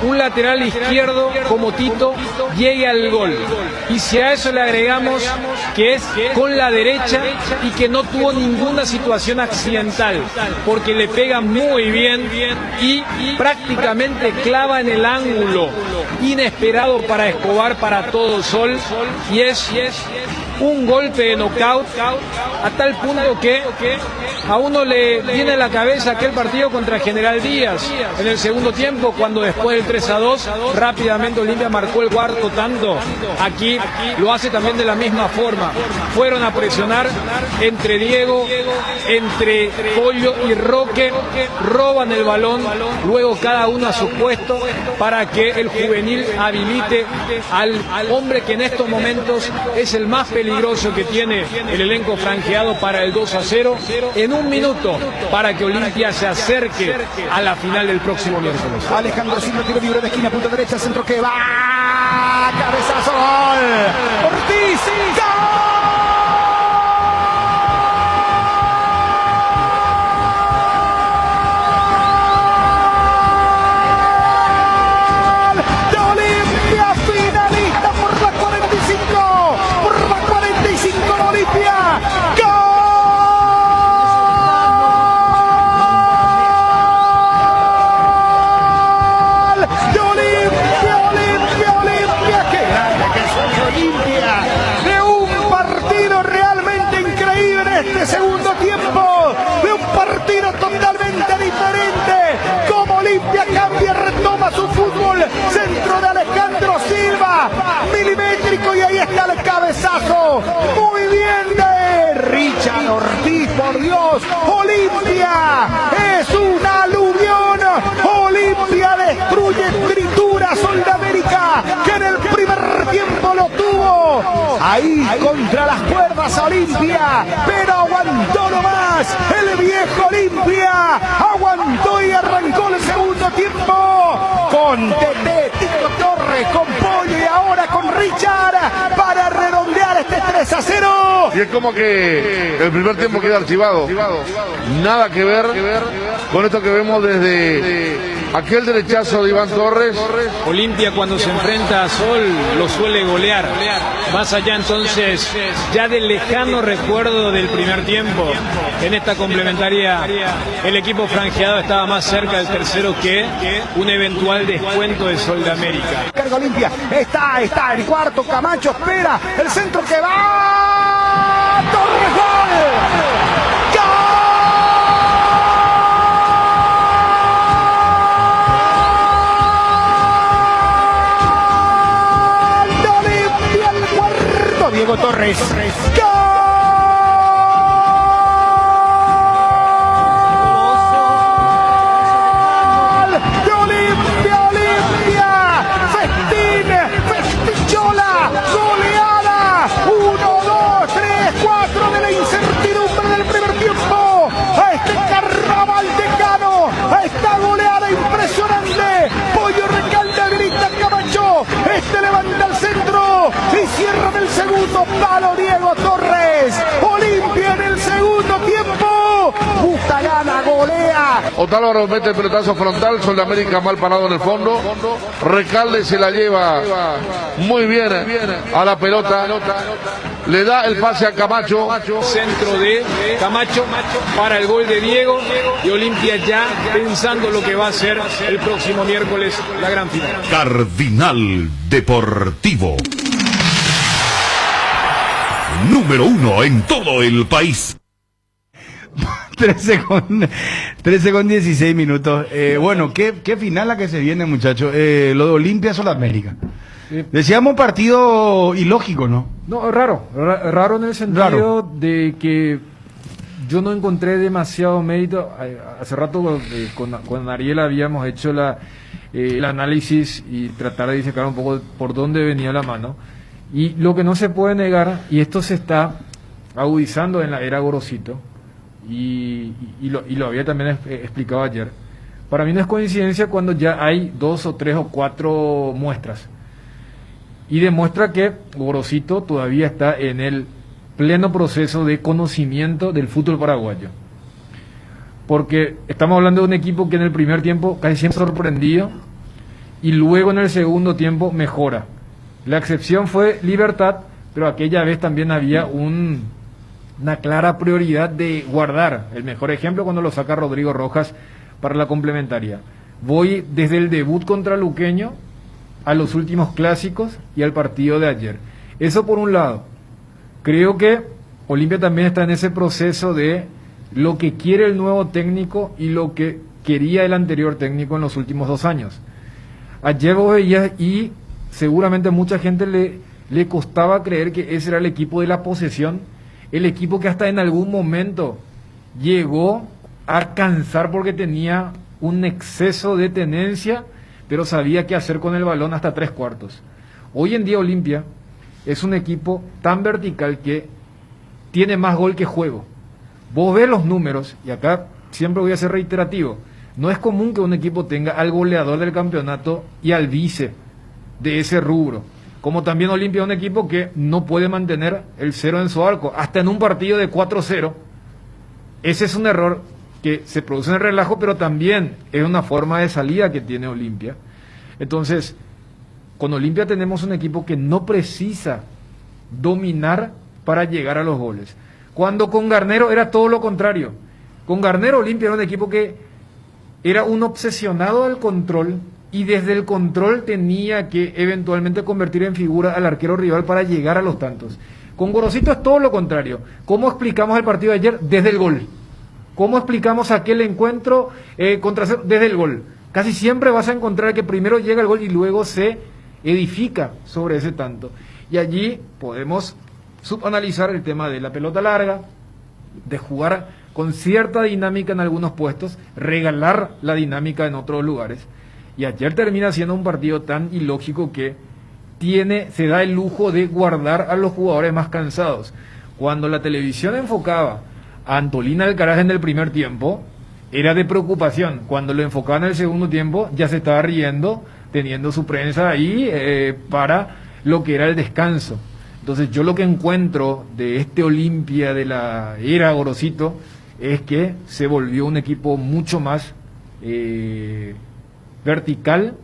un lateral izquierdo como Tito llegue al gol? Y si a eso le agregamos que es con la derecha y que no tuvo ninguna situación accidental, porque le pega muy bien y prácticamente clava en el ángulo, inesperado para Escobar, para todo Sol, y es un golpe de knockout a tal punto que a uno le viene a la cabeza aquel partido partido contra General Díaz en el segundo tiempo, cuando después del 3-2 rápidamente Olimpia marcó el cuarto tanto. Aquí lo hace también de la misma forma. Fueron a presionar entre Diego, entre Pollo y Roque, roban el balón, luego cada uno a su puesto para que el juvenil habilite al hombre que en estos momentos es el más peligroso que tiene el elenco franjeado para el 2-0 en un minuto, para que Olimpia se acerque a la final del próximo miércoles. Alejandro Silva, tiro libre de esquina, punta derecha, centro que va, cabezazo, gol, Ortiz, ¡gol! Segundo tiempo de un partido totalmente diferente. Como Olimpia cambia, retoma su fútbol. Centro de Alejandro Silva, milimétrico, y ahí está el cabezazo. Muy bien de Richard Ortiz, por Dios. Olimpia es un aluvión. Olimpia destruye, tritura Sol de América, que en el primer tiempo lo tuvo ahí contra las cuerdas Olimpia, pero aguantó nomás el viejo Olimpia, aguantó y arrancó el segundo tiempo con Tete, Tito Torres, con Pollo y ahora con Richard para redondear este 3-0. Y es como que el primer tiempo queda archivado. Nada que ver con esto que vemos desde aquel derechazo de Iván Torres. Olimpia, cuando se enfrenta a Sol, lo suele golear. Más allá entonces ya del lejano recuerdo del primer tiempo, en esta complementaria el equipo franjeado estaba más cerca del tercero que un eventual descuento de Sol de América. Carga Olimpia, está el cuarto, Camacho espera, el centro que va, Torres, gol. Diego Torres. ¡Gol! ¡De Olimpia, Olimpia! ¡Festín! ¡Festichola! ¡Goleada! 1, 2, 3, 4 de la incertidumbre del primer tiempo. A este carnaval tejano, a esta goleada impresionante. Pollo Recalde, grita Camacho. Este levanta el centro y cierra del segundo palo Diego Torres. Olimpia en el segundo tiempo. Justa gana, golea. Otálvaro mete el pelotazo frontal, Sol de América mal parado en el fondo. Recalde se la lleva muy bien a la pelota. Le da el pase a Camacho. Centro de Camacho para el gol de Diego, y Olimpia ya pensando lo que va a ser el próximo miércoles la gran final. Cardinal Deportivo. Número 1 en todo el país. 13 con 16 minutos. Bueno, ¿qué final la que se viene, muchachos? Lo de Olimpia Sudamérica. Decíamos un partido ilógico, ¿no? No, raro en el sentido de que yo no encontré demasiado mérito. Hace rato con Ariel habíamos hecho el análisis y tratar de disecar un poco por dónde venía la mano. Y lo que no se puede negar, y esto se está agudizando en la era Gorosito, y lo había también explicado ayer, para mí no es coincidencia cuando ya hay 2 o 3 o 4 muestras. Y demuestra que Gorosito todavía está en el pleno proceso de conocimiento del fútbol paraguayo. Porque estamos hablando de un equipo que en el primer tiempo casi siempre sorprendido y luego en el segundo tiempo mejora. La excepción fue Libertad, pero aquella vez también había una clara prioridad de guardar. El mejor ejemplo cuando lo saca Rodrigo Rojas para la complementaria. Voy desde el debut contra Luqueño a los últimos clásicos y al partido de ayer. Eso por un lado. Creo que Olimpia también está en ese proceso de lo que quiere el nuevo técnico y lo que quería el anterior técnico en los últimos 2 años. Ayer vos veías, y seguramente mucha gente le costaba creer que ese era el equipo de la posesión, el equipo que hasta en algún momento llegó a cansar porque tenía un exceso de tenencia, pero sabía qué hacer con el balón hasta 3/4. Hoy en día Olimpia es un equipo tan vertical que tiene más gol que juego. Vos ves los números, y acá siempre voy a ser reiterativo, no es común que un equipo tenga al goleador del campeonato y al vice de ese rubro. Como también Olimpia es un equipo que no puede mantener el 0 en su arco, hasta en un partido de 4-0. Ese es un error que se produce en el relajo, pero también es una forma de salida que tiene Olimpia. Entonces, con Olimpia tenemos un equipo que no precisa dominar para llegar a los goles. Cuando con Garnero era todo lo contrario. Con Garnero Olimpia era un equipo que era un obsesionado al control, y desde el control tenía que eventualmente convertir en figura al arquero rival para llegar a los tantos. Con Gorosito es todo lo contrario. ¿Cómo explicamos el partido de ayer? Desde el gol. ¿Cómo explicamos aquel encuentro desde el gol? Casi siempre vas a encontrar que primero llega el gol y luego se edifica sobre ese tanto. Y allí podemos subanalizar el tema de la pelota larga, de jugar con cierta dinámica en algunos puestos, regalar la dinámica en otros lugares. Y ayer termina siendo un partido tan ilógico que se da el lujo de guardar a los jugadores más cansados. Cuando la televisión enfocaba a Antolín Alcaraz en el primer tiempo, era de preocupación. Cuando lo enfocaban en el segundo tiempo, ya se estaba riendo, teniendo su prensa ahí para lo que era el descanso. Entonces yo lo que encuentro de este Olimpia de la era Gorosito es que se volvió un equipo mucho más vertical,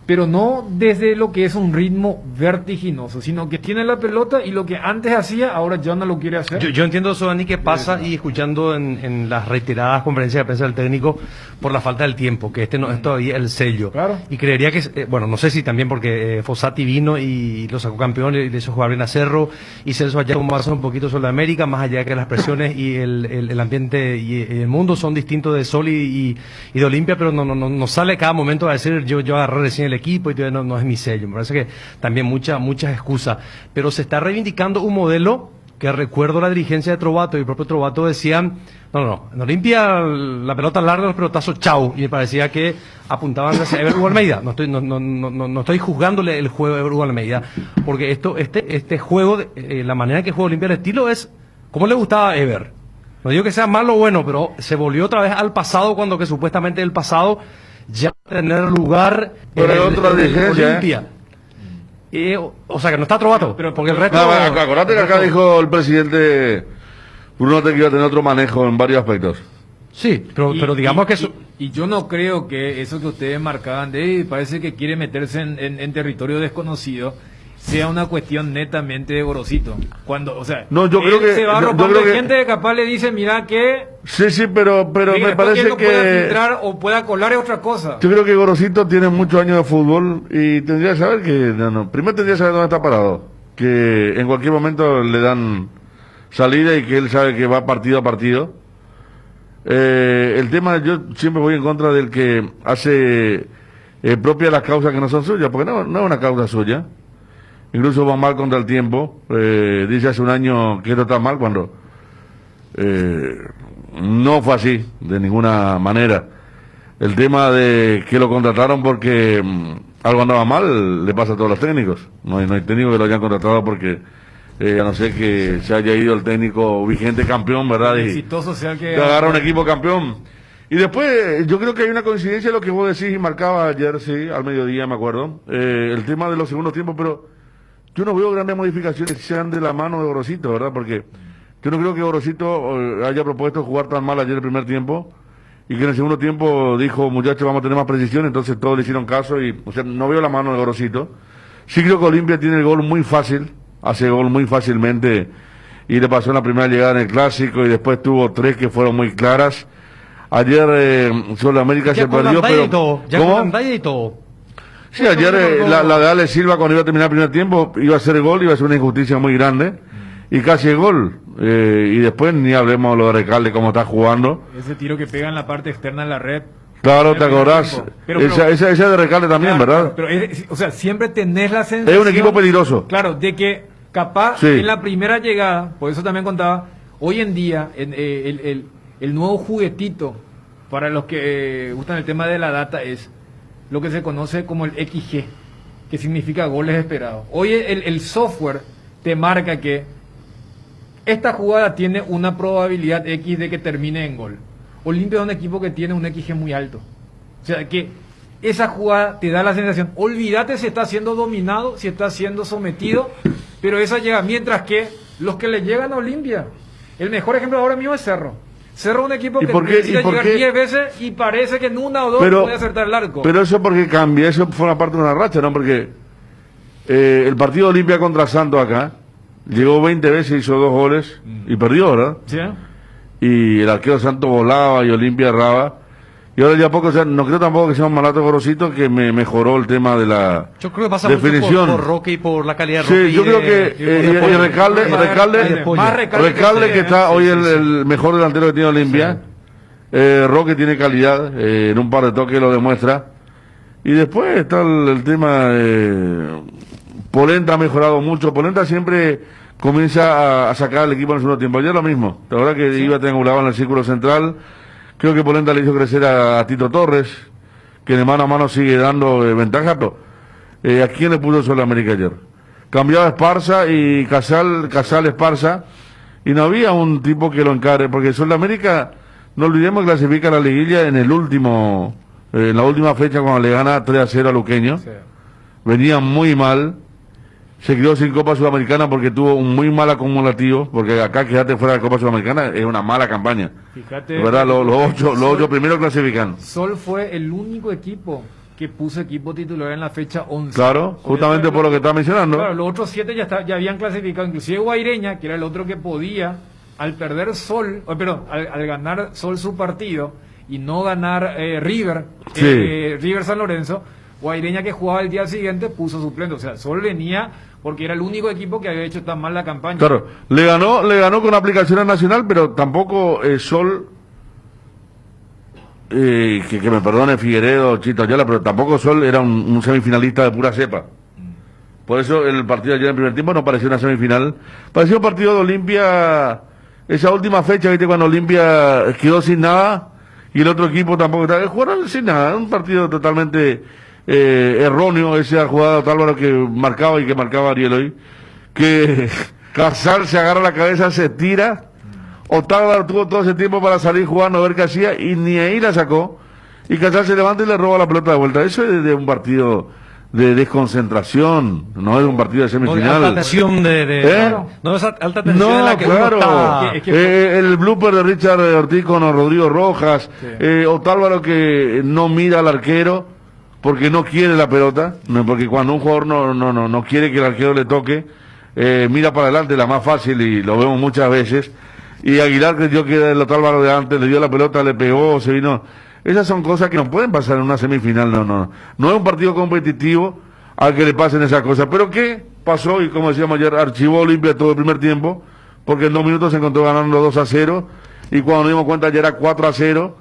pero no desde lo que es un ritmo vertiginoso, sino que tiene la pelota y lo que antes hacía, ahora ya no lo quiere hacer. Yo entiendo eso, Dani, que pasa, y escuchando en las reiteradas conferencias de prensa del técnico, por la falta del tiempo, que no es todavía el sello. Claro. Y creería que, bueno, no sé si también porque Fossati vino y lo sacó campeón y le hizo jugar bien a Cerro, y Celso allá más un poquito sobre América, más allá de que las presiones y el ambiente y el mundo son distintos de Sol y de Olimpia, pero no sale cada momento a decir yo agarré recién el equipo y todavía no es mi sello. Me parece que también muchas excusas, pero se está reivindicando un modelo que recuerdo la dirigencia de Trovato y el propio Trovato decían, no, en Olimpia la pelota larga, los pelotazos, chau, y me parecía que apuntaban hacia Ever Hugo Almeida. No estoy juzgándole el juego de Ever Hugo Almeida, porque este juego, la manera que juega Olimpia, el estilo es como le gustaba a Ever. No digo que sea malo o bueno, pero se volvió otra vez al pasado, cuando que supuestamente el pasado ya tener lugar pero en otra dirigencia, Olimpia. O sea que no está Trovato, pero porque el resto. No, acordate que acá dijo el presidente Bruno que iba a tener otro manejo en varios aspectos. Sí, pero digamos que eso. Y yo no creo que eso que ustedes marcaban parece que quiere meterse en territorio desconocido sea una cuestión netamente de Gorosito. Cuando, o sea, no, yo creo que se va arropando gente que capaz le dice, mira que... Sí, pero me parece que... pueda filtrar o pueda colar es otra cosa. Yo creo que Gorosito tiene muchos años de fútbol y tendría que saber que... primero tendría que saber dónde está parado. Que en cualquier momento le dan salida y que él sabe que va partido a partido. El tema, yo siempre voy en contra del que hace propia las causas que no son suyas, porque no es una causa suya. Incluso va mal contra el tiempo. Dice hace un año que esto está mal cuando no fue así, de ninguna manera. El tema de que lo contrataron porque algo andaba mal, le pasa a todos los técnicos. No hay técnico que lo hayan contratado porque, a no ser que se haya ido el técnico vigente campeón, ¿verdad? Y exitoso sea que agarra un equipo campeón. Y después, yo creo que hay una coincidencia en lo que vos decís y marcaba ayer, sí, al mediodía, me acuerdo. El tema de los segundos tiempos, pero yo no veo grandes modificaciones que sean de la mano de Gorosito, ¿verdad? Porque yo no creo que Gorosito haya propuesto jugar tan mal ayer el primer tiempo y que en el segundo tiempo dijo, muchachos, vamos a tener más precisión, entonces todos le hicieron caso y, o sea, no veo la mano de Gorosito. Sí creo que Olimpia tiene el gol muy fácil, hace gol muy fácilmente y le pasó en la primera llegada en el Clásico y después tuvo 3 que fueron muy claras. Ayer sobre América se perdió, pero... ¿Cómo? Y todo. Sí, ayer la de Ale Silva cuando iba a terminar el primer tiempo iba a hacer el gol, iba a ser una injusticia muy grande y casi el gol. Y después ni hablemos de lo de Recalde, cómo está jugando. Ese tiro que pega en la parte externa de la red. Claro, ¿te acordás? Esa de Recalde también, claro, ¿verdad? Pero o sea, siempre tenés la sensación... Es un equipo peligroso. Claro, de que capaz en la primera llegada, por eso también contaba, hoy en día el nuevo juguetito para los que gustan el tema de la data es lo que se conoce como el XG, que significa goles esperados. Hoy el software te marca que esta jugada tiene una probabilidad X de que termine en gol. Olimpia es un equipo que tiene un XG muy alto. O sea que esa jugada te da la sensación, olvídate si está siendo dominado, si está siendo sometido, pero esa llega, mientras que los que le llegan a Olimpia, el mejor ejemplo ahora mismo es Cerro. Cerro es un equipo que necesita llegar 10 veces y parece que en una o dos puede acertar el arco. Pero eso porque cambia, eso forma parte de una racha, ¿no? Porque el partido de Olimpia contra Santos acá, llegó 20 veces, hizo 2 goles y perdió, ¿verdad? Sí. Y el arquero Santos volaba y Olimpia erraba. Y ahora ya poco, o sea, no creo tampoco que sea un Malato Gorosito que me mejoró el tema de la yo creo que pasa definición. Mucho por Roque y por la calidad de Roque. Sí, yo creo que Recalde que está hoy el mejor delantero que tiene Olimpia. Roque tiene calidad, en un par de toques lo demuestra. Y después está el tema, Polenta ha mejorado mucho. Polenta siempre comienza a sacar al equipo en el segundo tiempo. Ayer lo mismo, la verdad que iba triangulado en el círculo central. Creo que Polenta le hizo crecer a Tito Torres, que de mano a mano sigue dando ventaja. Pero, ¿a quién le puso Sol América ayer? Cambiaba Esparza y Casal Esparza, y no había un tipo que lo encare, porque Sol América, no olvidemos que clasifica a la liguilla en la última fecha cuando le gana 3-0 a Luqueño. Sí. Venía muy mal. Se quedó sin Copa Sudamericana porque tuvo un muy mal acumulativo, porque acá quedarte fuera de Copa Sudamericana es una mala campaña. Fíjate, ¿verdad? Los ocho primeros clasifican. Sol fue el único equipo que puso equipo titular en la fecha 11. Claro, justamente por lo que está mencionando. Claro, los otros 7 ya habían clasificado, inclusive Guaireña, que era el otro que podía, al perder Sol, al ganar Sol su partido y no ganar River San Lorenzo, Guaireña, que jugaba el día siguiente, puso suplente. O sea, Sol venía porque era el único equipo que había hecho tan mal la campaña. Claro, le ganó con aplicación nacional, pero tampoco Sol, que me perdone Figueredo, Chito Ayala, pero tampoco Sol era un semifinalista de pura cepa. Por eso el partido ayer en primer tiempo no pareció una semifinal. Pareció un partido de Olimpia, esa última fecha, ¿viste? Cuando Olimpia quedó sin nada y el otro equipo tampoco jugaron sin nada. Un partido totalmente erróneo, esa jugada de Álvaro que marcaba Ariel hoy, que Casal se agarra la cabeza, se tira. Otálvaro tuvo todo ese tiempo para salir jugando a ver qué hacía y ni ahí la sacó, y Casal se levanta y le roba la pelota de vuelta. Eso es de un partido de desconcentración, no es un partido de semifinal. No, alta tensión no es alta tensión en la que claro, uno está... el blooper de Richard Ortiz con Rodrigo Rojas, Otálvaro que no mira al arquero porque no quiere la pelota, porque cuando un jugador no quiere que el arquero le toque, mira para adelante, la más fácil, y lo vemos muchas veces. Y Aguilar creyó que el Otálvaro de antes, le dio la pelota, le pegó, se vino. Esas son cosas que no pueden pasar en una semifinal, no es un partido competitivo al que le pasen esas cosas. Pero ¿qué pasó? Y como decíamos ayer, archivó Olimpia todo el primer tiempo, porque en 2 minutos se encontró ganando 2-0, y cuando nos dimos cuenta ya era 4-0,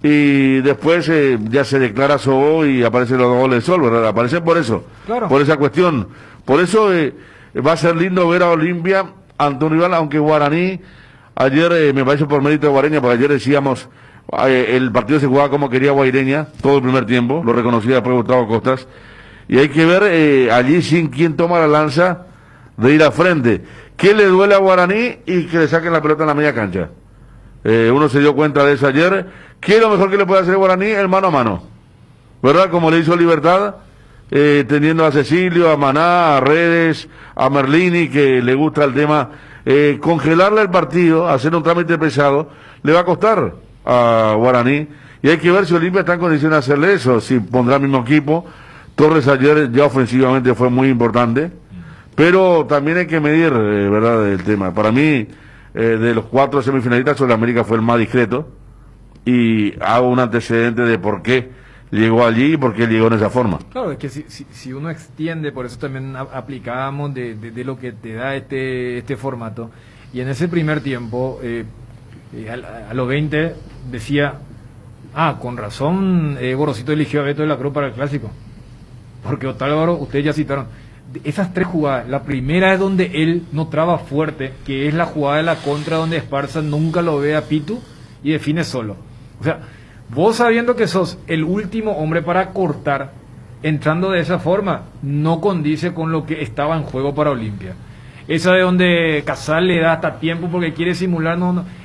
y después ya se declara Sobó y aparecen los 2 goles de Sol, ¿verdad? Aparecen por eso, claro, por esa cuestión. Por eso va a ser lindo ver a Olimpia ante un rival, aunque Guaraní, ayer me parece por mérito de Guareña, porque ayer decíamos, el partido se jugaba como quería Guaireña, todo el primer tiempo, lo reconocía después Gustavo Costas, y hay que ver allí sin quién toma la lanza de ir a frente. ¿Qué le duele a Guaraní? Y que le saquen la pelota en la media cancha. Uno se dio cuenta de eso ayer. ¿Qué es lo mejor que le puede hacer Guaraní? El mano a mano, ¿verdad? Como le hizo Libertad, teniendo a Cecilio, a Maná, a Redes, a Merlini, que le gusta el tema. Congelarle el partido, hacer un trámite pesado, le va a costar a Guaraní, y hay que ver si Olimpia está en condiciones de hacerle eso, si pondrá el mismo equipo. Torres ayer ya ofensivamente fue muy importante, pero también hay que medir, ¿verdad?, el tema. Para mí, de los 4 semifinalistas, Sol América fue el más discreto, y hago un antecedente de por qué llegó allí y por qué llegó en esa forma. Claro, es que si uno extiende, por eso también aplicábamos de lo que te da este formato, y en ese primer tiempo, a los 20, decía, con razón, Gorosito eligió a Beto de la Cruz para el Clásico, porque Otálvaro, ustedes ya citaron, esas 3 jugadas, la primera es donde él no traba fuerte, que es la jugada de la contra donde Esparza nunca lo ve a Pitu y define solo. O sea, vos sabiendo que sos el último hombre para cortar, entrando de esa forma, no condice con lo que estaba en juego para Olimpia. Esa de donde Casal le da hasta tiempo porque quiere simular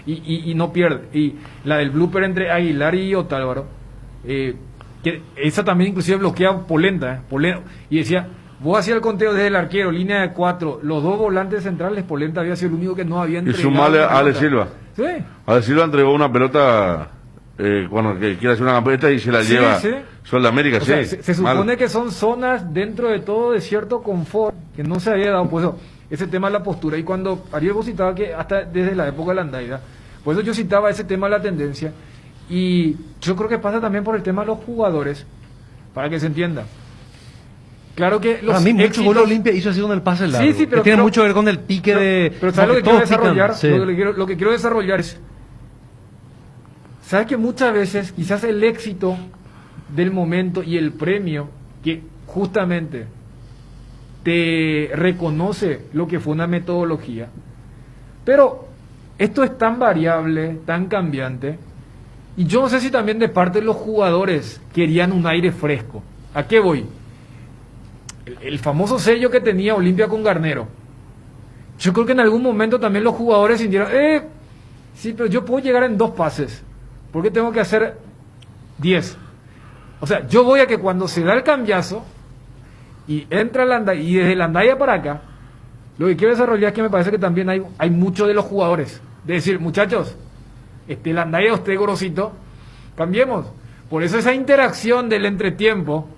y no pierde. Y la del blooper entre Aguilar y Otálvaro, que esa también inclusive bloquea Polenta. Y decía, vos hacías el conteo desde el arquero, línea de 4, los 2 volantes centrales, Polenta había sido el único que no había entregado. Y sumarle a Ale Silva. Sí. Ale Silva entregó una pelota cuando que quiere hacer una campeta y se la lleva Sol de América. O sea, se supone que son zonas dentro de todo de cierto confort que no se había dado, pues ese tema de la postura. Y cuando Ariel vos citaba que hasta desde la época de Landaida, por eso yo citaba ese tema de la tendencia, y yo creo que pasa también por el tema de los jugadores, para que se entienda. Claro que los a mí mucho éxitos... gol Olimpia hizo así con el pase largo. Sí, pero tiene mucho que ver con el pique de... Pero ¿sabes lo que quiero desarrollar? Sí. Lo que quiero desarrollar es... ¿Sabes que muchas veces quizás el éxito del momento y el premio que justamente te reconoce lo que fue una metodología, pero esto es tan variable, tan cambiante, y yo no sé si también de parte de los jugadores querían un aire fresco. ¿A qué voy? El famoso sello que tenía Olimpia con Garnero. Yo creo que en algún momento también los jugadores sintieron, sí, pero yo puedo llegar en 2 pases, ¿por qué tengo que hacer 10? O sea, yo voy a que cuando se da el cambiazo y entra Landaya, y desde Landaya para acá, lo que quiero desarrollar es que me parece que también hay mucho de los jugadores, de decir, muchachos, Landaya, usted Gorosito, cambiemos. Por eso esa interacción del entretiempo,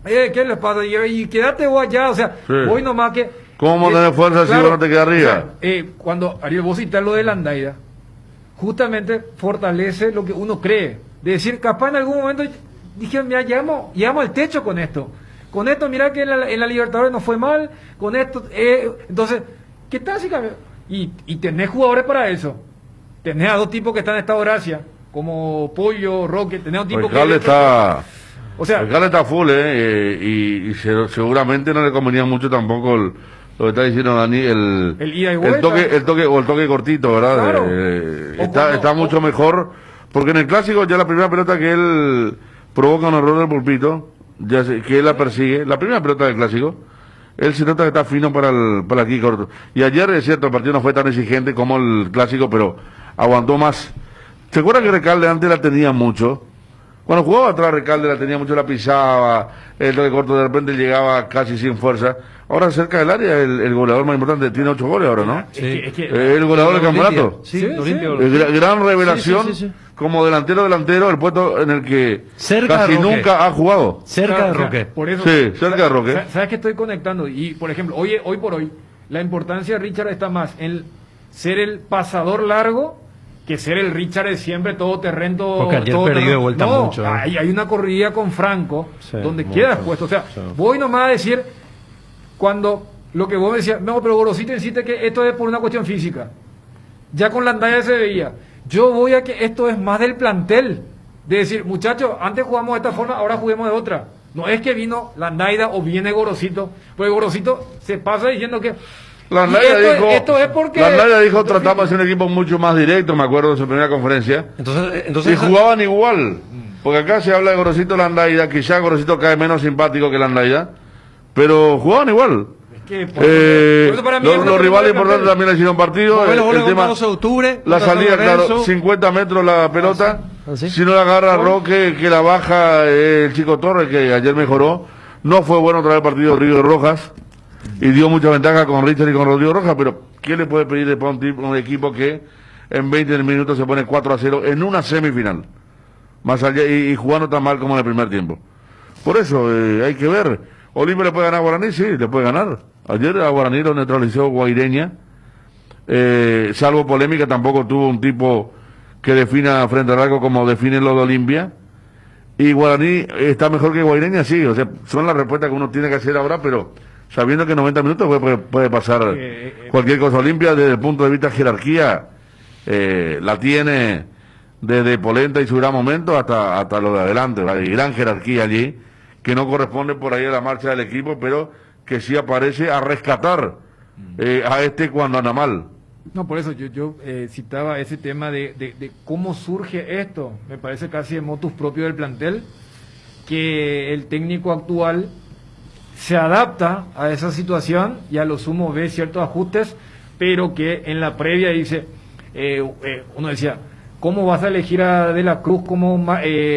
¿qué les pasa? Y quédate vos allá, o sea, voy nomás que... ¿Cómo tener fuerza si vos no te quedas arriba? O sea, cuando Ariel, vos citás lo de Landaya, justamente fortalece lo que uno cree, de decir, capaz en algún momento dije, mira, llegamos al techo con esto, mira que en la Libertadores no fue mal, con esto, entonces, ¿qué tal si cambia? Y tenés jugadores para eso, tenés a 2 tipos que están en estado de gracia, como Pollo, Roque, tenés a un tipo Alcalde que... está... O sea, Alcalde está full, y seguramente no le convenía mucho tampoco lo que está diciendo Dani, el ida y vuelta, el toque cortito, ¿verdad? Claro. Está mucho mejor, porque en el Clásico ya la primera pelota que él provoca un error del pulpito, que él la persigue, la primera pelota del Clásico, él se nota que está fino para aquí corto. Y ayer, es cierto, el partido no fue tan exigente como el Clásico, pero aguantó más. ¿Se acuerdan que Recalde antes la tenía mucho? Cuando jugaba atrás Recalde la tenía mucho, la pisaba, el toque corto de repente llegaba casi sin fuerza. Ahora cerca del área, el goleador más importante, tiene 8 goles ahora, ¿no? Sí. El goleador del campeonato. Sí. Gran revelación, sí. Como delantero, el puesto en el que casi nunca ha jugado. Cerca de Roque. Por eso, sí, cerca de Roque. ¿Sabes que estoy conectando? Y, por ejemplo, hoy por hoy, la importancia de Richard está más en ser el pasador largo que ser el Richard de siempre, todo terreno. Porque ayer perdió de vuelta mucho. Hay una corrida con Franco, donde queda expuesto. O sea, voy nomás a decir, cuando lo que vos decías, no, pero Gorosito insiste que esto es por una cuestión física. Ya con Landaya se veía. Yo voy a que esto es más del plantel. De decir, muchachos, antes jugamos de esta forma, ahora juguemos de otra. No es que vino Landaida o viene Gorosito, porque Gorosito se pasa diciendo que... Esto es porque... Landaya dijo, tratamos de hacer un equipo mucho más directo, me acuerdo de su primera conferencia. Entonces y jugaban igual. Porque acá se habla de Gorosito Landaida, quizá Gorosito cae menos simpático que Landaida, pero jugaban igual. Los rivales importantes también le hicieron partido. El tema, 12 de octubre, la salida, claro, 50 metros la pelota. Si no la agarra Roque, que la baja el Chico Torres, que ayer mejoró. No fue bueno traer el partido de Rodrigo Rojas y dio mucha ventaja con Richard y con Rodrigo Rojas, pero ¿qué le puede pedir después a un equipo que en 20 minutos se pone 4-0 en una semifinal? Más allá, y jugando tan mal como en el primer tiempo. Por eso hay que ver. Olimpia le puede ganar a Guaraní, sí, le puede ganar. Ayer a Guaraní lo neutralizó Guaireña, salvo polémica, tampoco tuvo un tipo que defina frente al arco como define lo de Olimpia, Y Guaraní está mejor que Guaireña, sí, o sea, son las respuestas que uno tiene que hacer ahora, pero sabiendo que 90 minutos puede pasar cualquier cosa. Olimpia, desde el punto de vista de jerarquía, la tiene desde Polenta y su gran momento hasta lo de adelante. Hay gran jerarquía allí, que no corresponde por ahí a la marcha del equipo, pero que sí aparece a rescatar a cuando anda mal. No, por eso yo citaba ese tema de cómo surge esto. Me parece casi de motus propio del plantel, que el técnico actual se adapta a esa situación y a lo sumo ve ciertos ajustes, pero que en la previa dice, uno decía, ¿cómo vas a elegir a De la Cruz como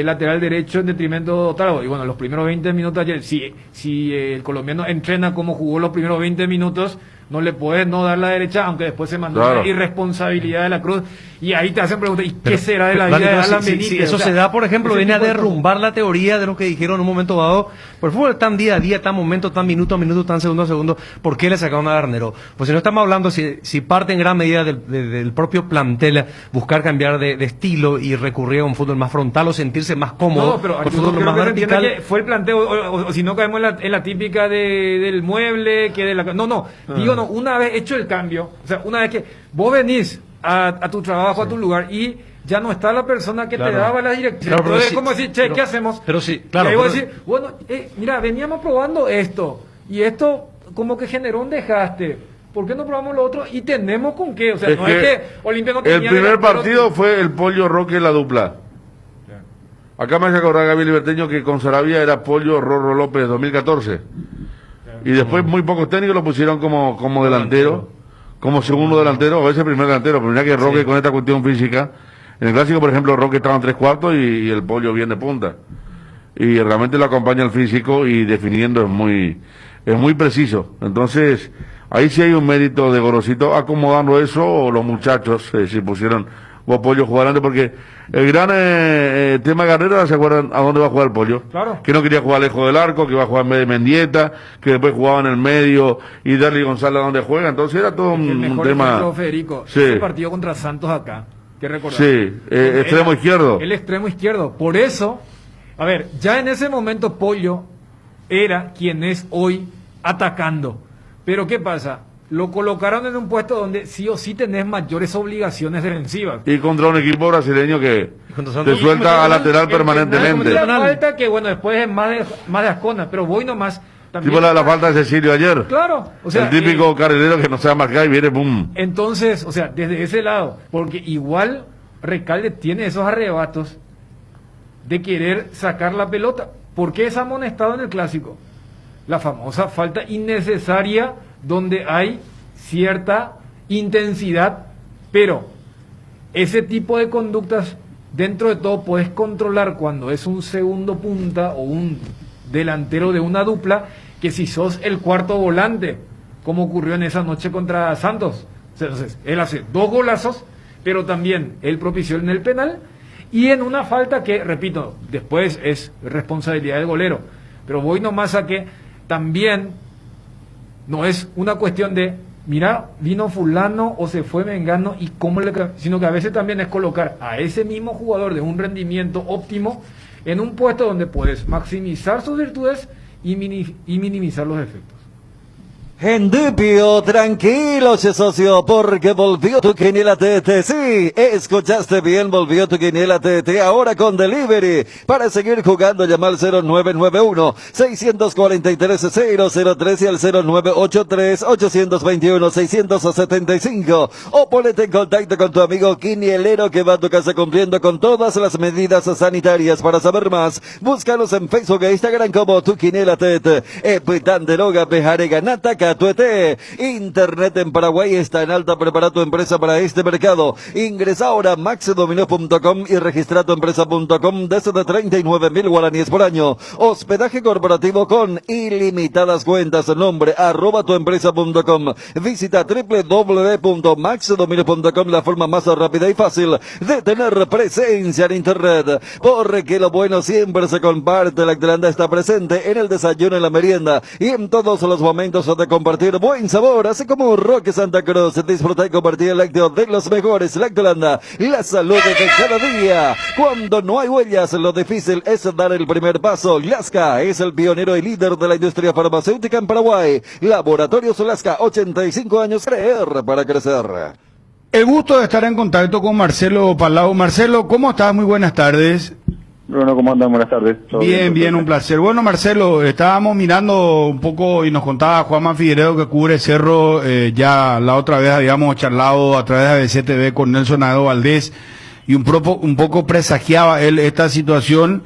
lateral derecho en detrimento de Otálvaro? Y bueno, los primeros 20 minutos ayer, si el colombiano entrena como jugó los primeros 20 minutos, no le puedes no dar la derecha, aunque después se mandó una irresponsabilidad de la Cruz, y ahí te hacen preguntas, ¿y qué será de la vida de Alan Benítez? Si eso se da, por ejemplo, viene a derrumbar la teoría de lo que dijeron en un momento dado, por el fútbol es tan día a día, tan momento, tan minuto a minuto, tan segundo a segundo, ¿por qué le sacaron a Garnero? Pues si no estamos hablando, si parte en gran medida del propio plantel buscar cambiar de estilo y recurrir a un fútbol más frontal o sentirse más cómodo, no, pero por fútbol más vertical. Que fue el planteo, o si no caemos en la típica del mueble, que de la... Digo, una vez hecho el cambio, o sea, una vez que vos venís a tu trabajo, a tu lugar, y ya no está la persona que te daba la dirección. Claro, entonces es como decir, ¿qué hacemos? Pero sí, claro. Y ahí voy a decir, bueno, mira, veníamos probando esto, y esto como que generó un desgaste. ¿Por qué no probamos lo otro? Y tenemos con qué. O sea, no es que Olimpia no tenía... El primer partido fue el Pollo Roque la dupla. Acá me hace acordar Gaby Liberteño que con Sarabia era Pollo Rorro López 2014. Y después muy pocos técnicos lo pusieron como delantero, como segundo delantero, a veces primer delantero. Pero mira que Roque con esta cuestión física, en el clásico por ejemplo Roque estaba en 3/4 y el Pollo bien de punta. Y realmente lo acompaña el físico y definiendo es muy preciso. Entonces, ahí sí hay un mérito de Gorosito acomodando eso, o los muchachos si pusieron o Pollo jugar antes, porque el gran tema de Garnero, ¿se acuerdan a dónde va a jugar el Pollo? Claro. Que no quería jugar lejos del arco, que iba a jugar en vez de Mendieta, que después jugaba en el medio y Darly González a donde juega, entonces era todo un tema. Ejemplo, Federico, ese partido contra Santos acá, que recordar. Sí, extremo izquierdo. El extremo izquierdo, por eso, a ver, ya en ese momento Pollo era quien es hoy atacando, pero ¿qué pasa? Lo colocaron en un puesto donde sí o sí tenés mayores obligaciones defensivas. Y contra un equipo brasileño que te suelta a lateral permanentemente. La falta que, bueno, después es más de Ascona, pero voy nomás. También, tipo la falta de Cecilio ayer. Claro. O sea, el típico carrilero que no se va a marcar y viene boom. Entonces, o sea, desde ese lado, porque igual Recalde tiene esos arrebatos de querer sacar la pelota. ¿Por qué es amonestado en el clásico? La famosa falta innecesaria, donde hay cierta intensidad, pero ese tipo de conductas dentro de todo puedes controlar cuando es un segundo punta o un delantero de una dupla, que si sos el cuarto volante, como ocurrió en esa noche contra Santos. Entonces, él hace 2 golazos, pero también él propició en el penal y en una falta que, repito, después es responsabilidad del golero, pero voy nomás a que también no es una cuestión de, mira, vino fulano o se fue Mengano y cómo sino que a veces también es colocar a ese mismo jugador de un rendimiento óptimo en un puesto donde puedes maximizar sus virtudes y minimizar los efectos. Endipio, tranquilo, che socio, porque volvió tu quiniela TT. Sí, escuchaste bien, volvió tu quiniela TT, ahora con delivery. Para seguir jugando, llama al 0991-643-003 y al 0983-821-675. O ponete en contacto con tu amigo quinielero que va a tu casa cumpliendo con todas las medidas sanitarias. Para saber más, búscalos en Facebook e Instagram como tu quiniela TT. Epitanderoga, Pejare, Ganata, Catuete. Internet en Paraguay está en alta. Prepara tu empresa para este mercado. Ingresa ahora a maxdominio.com y registra tu empresa.com desde 39.000 guaraníes por año. Hospedaje corporativo con ilimitadas cuentas. Nombre @tuempresa.com. Visita www.maxdominio.com, la forma más rápida y fácil de tener presencia en internet. Porque lo bueno siempre se comparte. La Granda está presente en el desayuno, en la merienda y en todos los momentos de compartir buen sabor, así como Roque Santa Cruz. Disfruta y compartir el lácteo de los mejores. Lactolanda, la salud de cada día. Cuando no hay huellas, lo difícil es dar el primer paso. Lasca es el pionero y líder de la industria farmacéutica en Paraguay. Laboratorios Lasca, 85 años, creer para crecer. El gusto de estar en contacto con Marcelo Palau. Marcelo, ¿cómo estás? Muy buenas tardes. Bruno, ¿cómo andan? Buenas tardes. Bien, un placer. Bueno, Marcelo, estábamos mirando un poco y nos contaba Juanma Figueiredo que cubre Cerro, ya la otra vez habíamos charlado a través de ABC TV con Nelson Aedo Valdés y un poco presagiaba él esta situación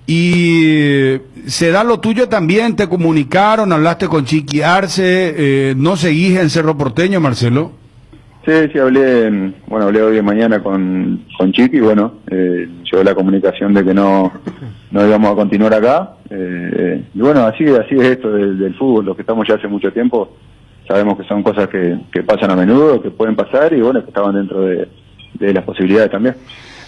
y se da lo tuyo también, te comunicaron, hablaste con Chiqui Arce, ¿no seguís en Cerro Porteño, Marcelo? Sí, hablé hoy de mañana con Chiqui, bueno, llegó la comunicación de que no íbamos a continuar acá, y bueno, así es esto del fútbol, los que estamos ya hace mucho tiempo, sabemos que son cosas que pasan a menudo, que pueden pasar, y bueno, que estaban dentro de las posibilidades también.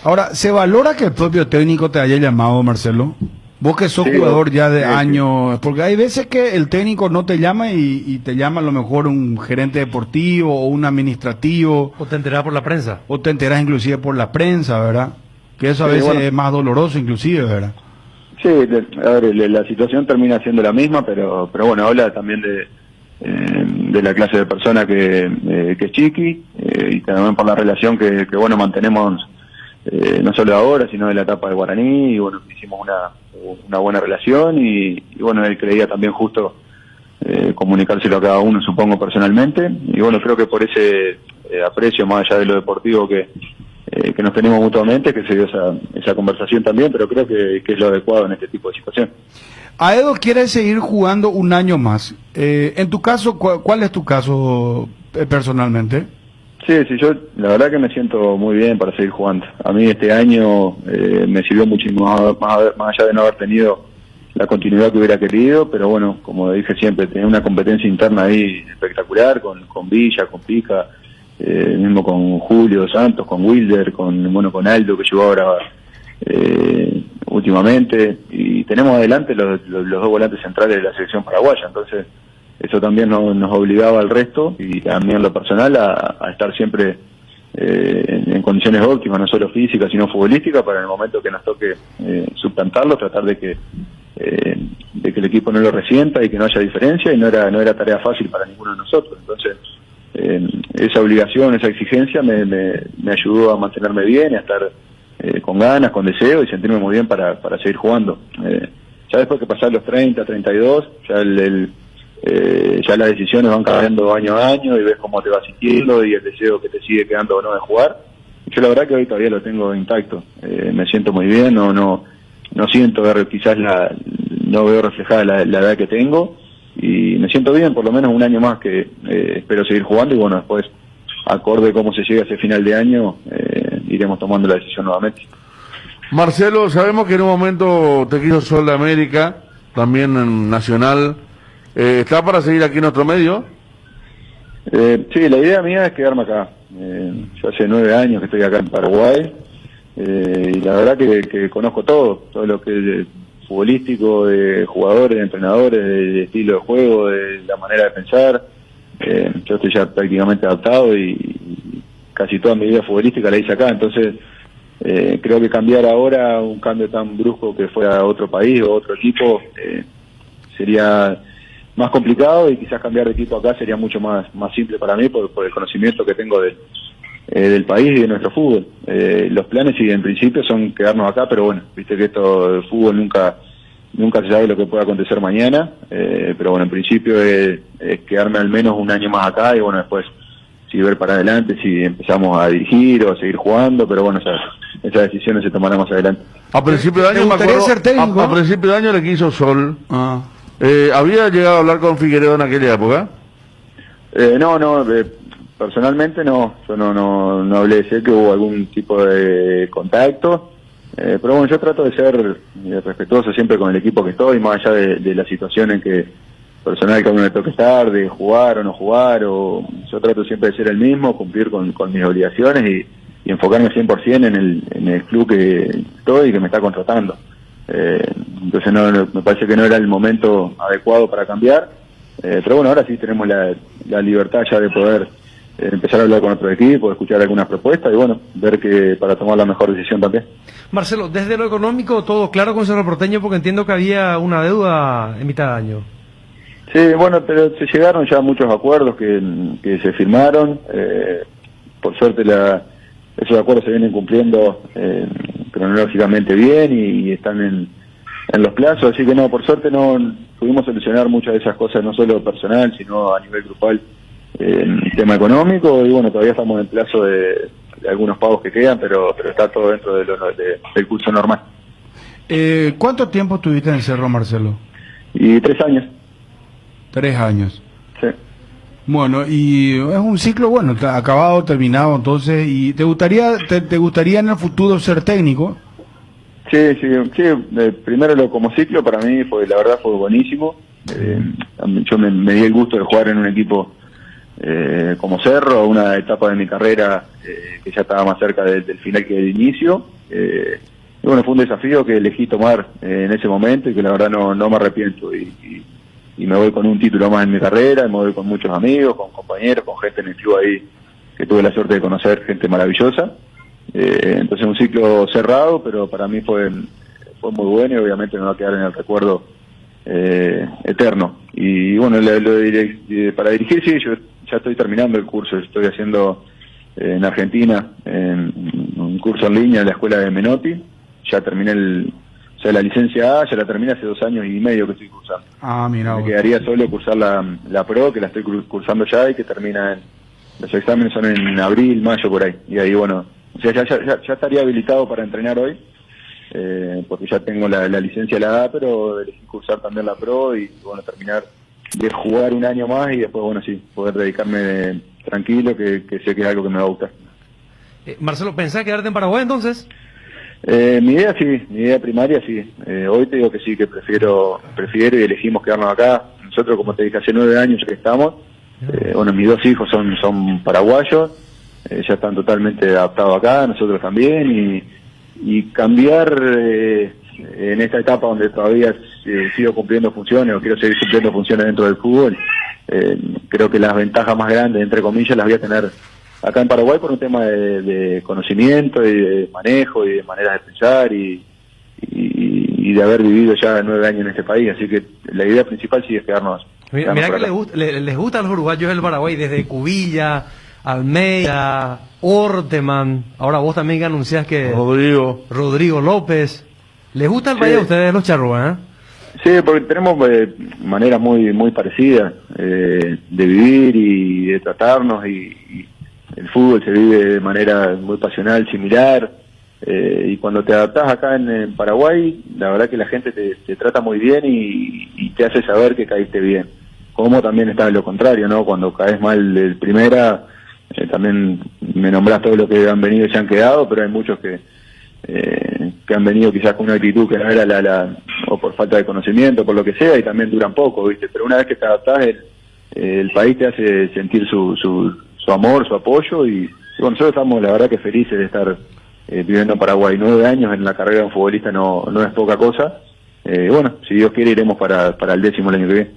Ahora, ¿se valora que el propio técnico te haya llamado, Marcelo? Vos que sos jugador ya de años, porque hay veces que el técnico no te llama y te llama a lo mejor un gerente deportivo o un administrativo. O te enterás por la prensa. O te enterás inclusive por la prensa, ¿verdad? Que eso a veces es más doloroso inclusive, ¿verdad? Sí, a ver, la situación termina siendo la misma, pero bueno, habla también de la clase de persona que es Chiqui, y también por la relación que bueno, mantenemos no solo ahora, sino de la etapa de Guaraní, y bueno, hicimos una buena relación, y bueno, él creía también justo comunicárselo a cada uno, supongo, personalmente, y bueno, creo que por ese aprecio, más allá de lo deportivo que nos tenemos mutuamente, que se dio esa conversación también, pero creo que es lo adecuado en este tipo de situación. Aedo quiere seguir jugando un año más. En tu caso, ¿cuál es tu caso personalmente? Sí, yo la verdad que me siento muy bien para seguir jugando. A mí este año me sirvió muchísimo más allá de no haber tenido la continuidad que hubiera querido, pero bueno, como dije siempre, tenía una competencia interna ahí espectacular con Villa, con Pica, mismo con Julio Santos, con Wilder, con Aldo que llegó ahora últimamente, y tenemos adelante los dos volantes centrales de la selección paraguaya, entonces eso también nos obligaba al resto y a mí en lo personal a estar siempre en condiciones óptimas, no solo físicas sino futbolísticas, para en el momento que nos toque suplantarlo, tratar de que el equipo no lo resienta y que no haya diferencia, y no era tarea fácil para ninguno de nosotros. Entonces esa obligación, esa exigencia me ayudó a mantenerme bien y a estar con ganas, con deseo y sentirme muy bien para seguir jugando. Ya después que pasar los 30, 32, ya las decisiones van cambiando año a año y ves cómo te vas sintiendo y el deseo que te sigue quedando o no de jugar. Yo la verdad que hoy todavía lo tengo intacto, me siento muy bien, no siento quizás no veo reflejada la edad que tengo, y me siento bien, por lo menos un año más que espero seguir jugando, y bueno, después, acorde cómo se llega a ese final de año, iremos tomando la decisión nuevamente. Marcelo, sabemos que en un momento te quiso Sol de América, también en Nacional. ¿Está para seguir aquí en nuestro medio? Sí, la idea mía es quedarme acá. Yo hace 9 años que estoy acá en Paraguay, y la verdad que conozco todo lo que es futbolístico, de jugadores, de entrenadores, de estilo de juego, de la manera de pensar. Yo estoy ya prácticamente adaptado y casi toda mi vida futbolística la hice acá, entonces creo que cambiar ahora, un cambio tan brusco que fuera a otro país o otro equipo, sería más complicado, y quizás cambiar de equipo acá sería mucho más simple para mí por el conocimiento que tengo del país y de nuestro fútbol. Los planes sí, en principio son quedarnos acá, pero bueno, viste que esto del fútbol nunca se sabe lo que puede acontecer mañana, pero bueno, en principio es quedarme al menos un año más acá, y bueno, después si ver para adelante, si empezamos a dirigir o a seguir jugando, pero bueno, esas decisiones se tomarán más adelante. A principio de año, me acuerdo, a principio de año le quiso Sol. ¿Había llegado a hablar con Figueiredo en aquella época? No, personalmente no, yo no hablé, sé que hubo algún tipo de contacto, pero bueno, yo trato de ser respetuoso siempre con el equipo que estoy, más allá de la situación en que personal que a uno le toque estar, de jugar o no jugar, yo trato siempre de ser el mismo, cumplir con mis obligaciones y enfocarme 100% en el club que estoy y que me está contratando. Entonces me parece que no era el momento adecuado para cambiar, Pero bueno, ahora sí tenemos la libertad ya de poder empezar a hablar con otro equipo, escuchar algunas propuestas y bueno, ver que para tomar la mejor decisión también. Marcelo, desde lo económico, todo claro con Cerro Porteño, porque entiendo que había una deuda en mitad de año. Sí, bueno, pero se llegaron ya muchos acuerdos que se firmaron. Por suerte esos acuerdos se vienen cumpliendo cronológicamente bien y están en los plazos, así que no, por suerte no pudimos solucionar muchas de esas cosas, no solo personal, sino a nivel grupal, en el tema económico, y bueno, todavía estamos en plazo de algunos pagos que quedan, pero está todo dentro del curso normal. ¿Cuánto tiempo estuviste en Cerro, Marcelo? Y 3 años. 3 años. Sí. Bueno, y es un ciclo, bueno, acabado, terminado, entonces, ¿y te gustaría en el futuro ser técnico? Sí, primero como ciclo para mí la verdad fue buenísimo. Yo me di el gusto de jugar en un equipo como Cerro, una etapa de mi carrera que ya estaba más cerca del final que del inicio. Y bueno, fue un desafío que elegí tomar en ese momento y que la verdad no me arrepiento. Y me voy con un título más en mi carrera, me voy con muchos amigos, con compañeros, con gente en el club ahí que tuve la suerte de conocer, gente maravillosa. Entonces un ciclo cerrado, pero para mí fue muy bueno y obviamente me va a quedar en el recuerdo eterno. Y bueno, para dirigir, sí, yo ya estoy terminando el curso, estoy haciendo en Argentina un curso en línea en la escuela de Menotti, ya terminé la licencia A, ya la terminé hace 2 años y medio que estoy cursando. Mira. Me quedaría solo cursar la Pro, que la estoy cursando ya y que termina los exámenes son en abril, mayo, por ahí. Y ahí, bueno, o sea, ya estaría habilitado para entrenar hoy, porque ya tengo la licencia la A, pero elegí cursar también la Pro y, bueno, terminar de jugar un año más y después, bueno, sí, poder dedicarme tranquilo, que sé que es algo que me va a gustar. Marcelo, ¿pensás quedarte en Paraguay entonces? Mi idea primaria sí. Hoy te digo que sí, que prefiero y elegimos quedarnos acá. Nosotros, como te dije, hace 9 años que estamos. Bueno, mis 2 hijos son paraguayos, ya están totalmente adaptados acá, nosotros también, y cambiar en esta etapa donde todavía sigo cumpliendo funciones o quiero seguir cumpliendo funciones dentro del fútbol, creo que las ventajas más grandes, entre comillas, las voy a tener acá en Paraguay por un tema de conocimiento y de manejo y de maneras de pensar y de haber vivido ya 9 años en este país, así que la idea principal sí es quedarnos. Mira que les gusta a los uruguayos el Paraguay, desde Cubilla, Almeida, Orteman, ahora vos también que anunciás que Rodrigo López. ¿Les gusta el país a ustedes los charrúas? Sí, porque tenemos maneras muy parecidas de vivir y de tratarnos y el fútbol se vive de manera muy pasional, similar, y cuando te adaptás acá en Paraguay, la verdad que la gente te trata muy bien y te hace saber que caíste bien. Como también está lo contrario, ¿no? Cuando caes mal de primera, también me nombrás todo lo que han venido y se han quedado, pero hay muchos que han venido quizás con una actitud que no era o por falta de conocimiento, por lo que sea, y también duran poco, ¿viste? Pero una vez que te adaptás, el país te hace sentir su amor, su apoyo, y bueno, nosotros estamos la verdad que felices de estar viviendo en Paraguay. 9 años en la carrera de un futbolista no es poca cosa. Bueno, si Dios quiere iremos para el 10º el año que viene.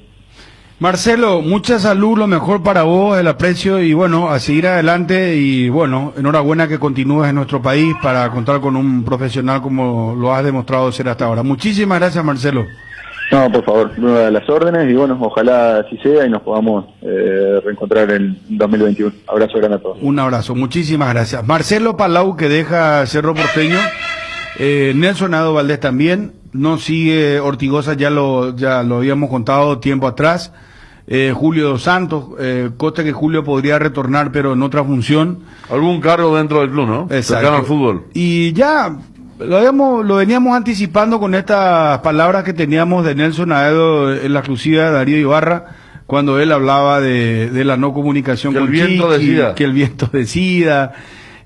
Marcelo, mucha salud, lo mejor para vos, el aprecio y bueno, a seguir adelante y bueno, enhorabuena que continúes en nuestro país para contar con un profesional como lo has demostrado ser hasta ahora. Muchísimas gracias, Marcelo. No, por favor, a las órdenes y bueno, ojalá así sea y nos podamos reencontrar en 2021. Abrazo grande a todos. Un abrazo, muchísimas gracias. Marcelo Palau, que deja Cerro Porteño, Nelson Ado Valdés también, no sigue Ortigosa, ya lo habíamos contado tiempo atrás. Julio Dos Santos, consta que Julio podría retornar pero en otra función. Algún cargo dentro del club, ¿no? Exacto. Cercano al fútbol. Y ya lo veníamos anticipando con estas palabras que teníamos de Nelson Aedo en la exclusiva de Darío Ibarra, cuando él hablaba de la no comunicación con Chiqui, que el viento decida.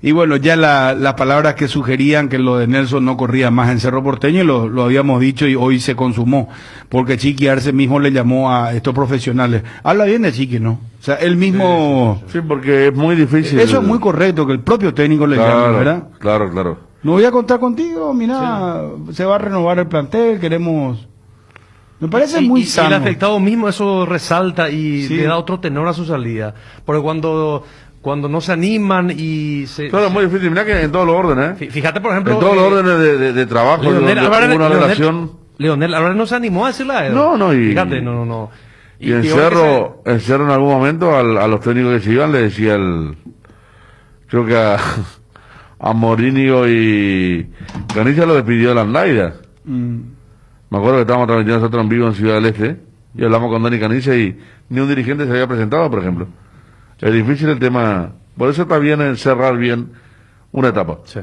Y bueno, ya las palabras que sugerían que lo de Nelson no corría más en Cerro Porteño, lo habíamos dicho y hoy se consumó, porque Chiqui Arce mismo le llamó a estos profesionales. Habla bien de Chiqui, ¿no? O sea, él mismo... Sí, porque es muy difícil. Eso es muy correcto, que el propio técnico le llame, ¿verdad? Claro. No voy a contar contigo, mira, se va a renovar el plantel, queremos... Me parece muy Y sano. el afectado mismo eso resalta y Sí. le da otro tenor a su salida. Porque cuando no se animan y se... Claro, es muy difícil. Mira que en todos los órdenes, Fíjate, por ejemplo... en todos los órdenes de trabajo, Leonel donde Álvarez, hubo una relación. Leonel Álvarez no se animó a decirle a Edo. No, y... Fíjate, no. Y en peor que Cerro en algún momento a los técnicos que se iban le decía creo que a Mourinho y Canilla lo despidió de la Andaida. Me acuerdo que estábamos transmitiendo nosotros en vivo en Ciudad del Este y hablamos con Dani Canilla y ni un dirigente se había presentado, por ejemplo. Es difícil el tema, por eso está bien en cerrar bien una etapa. Sí.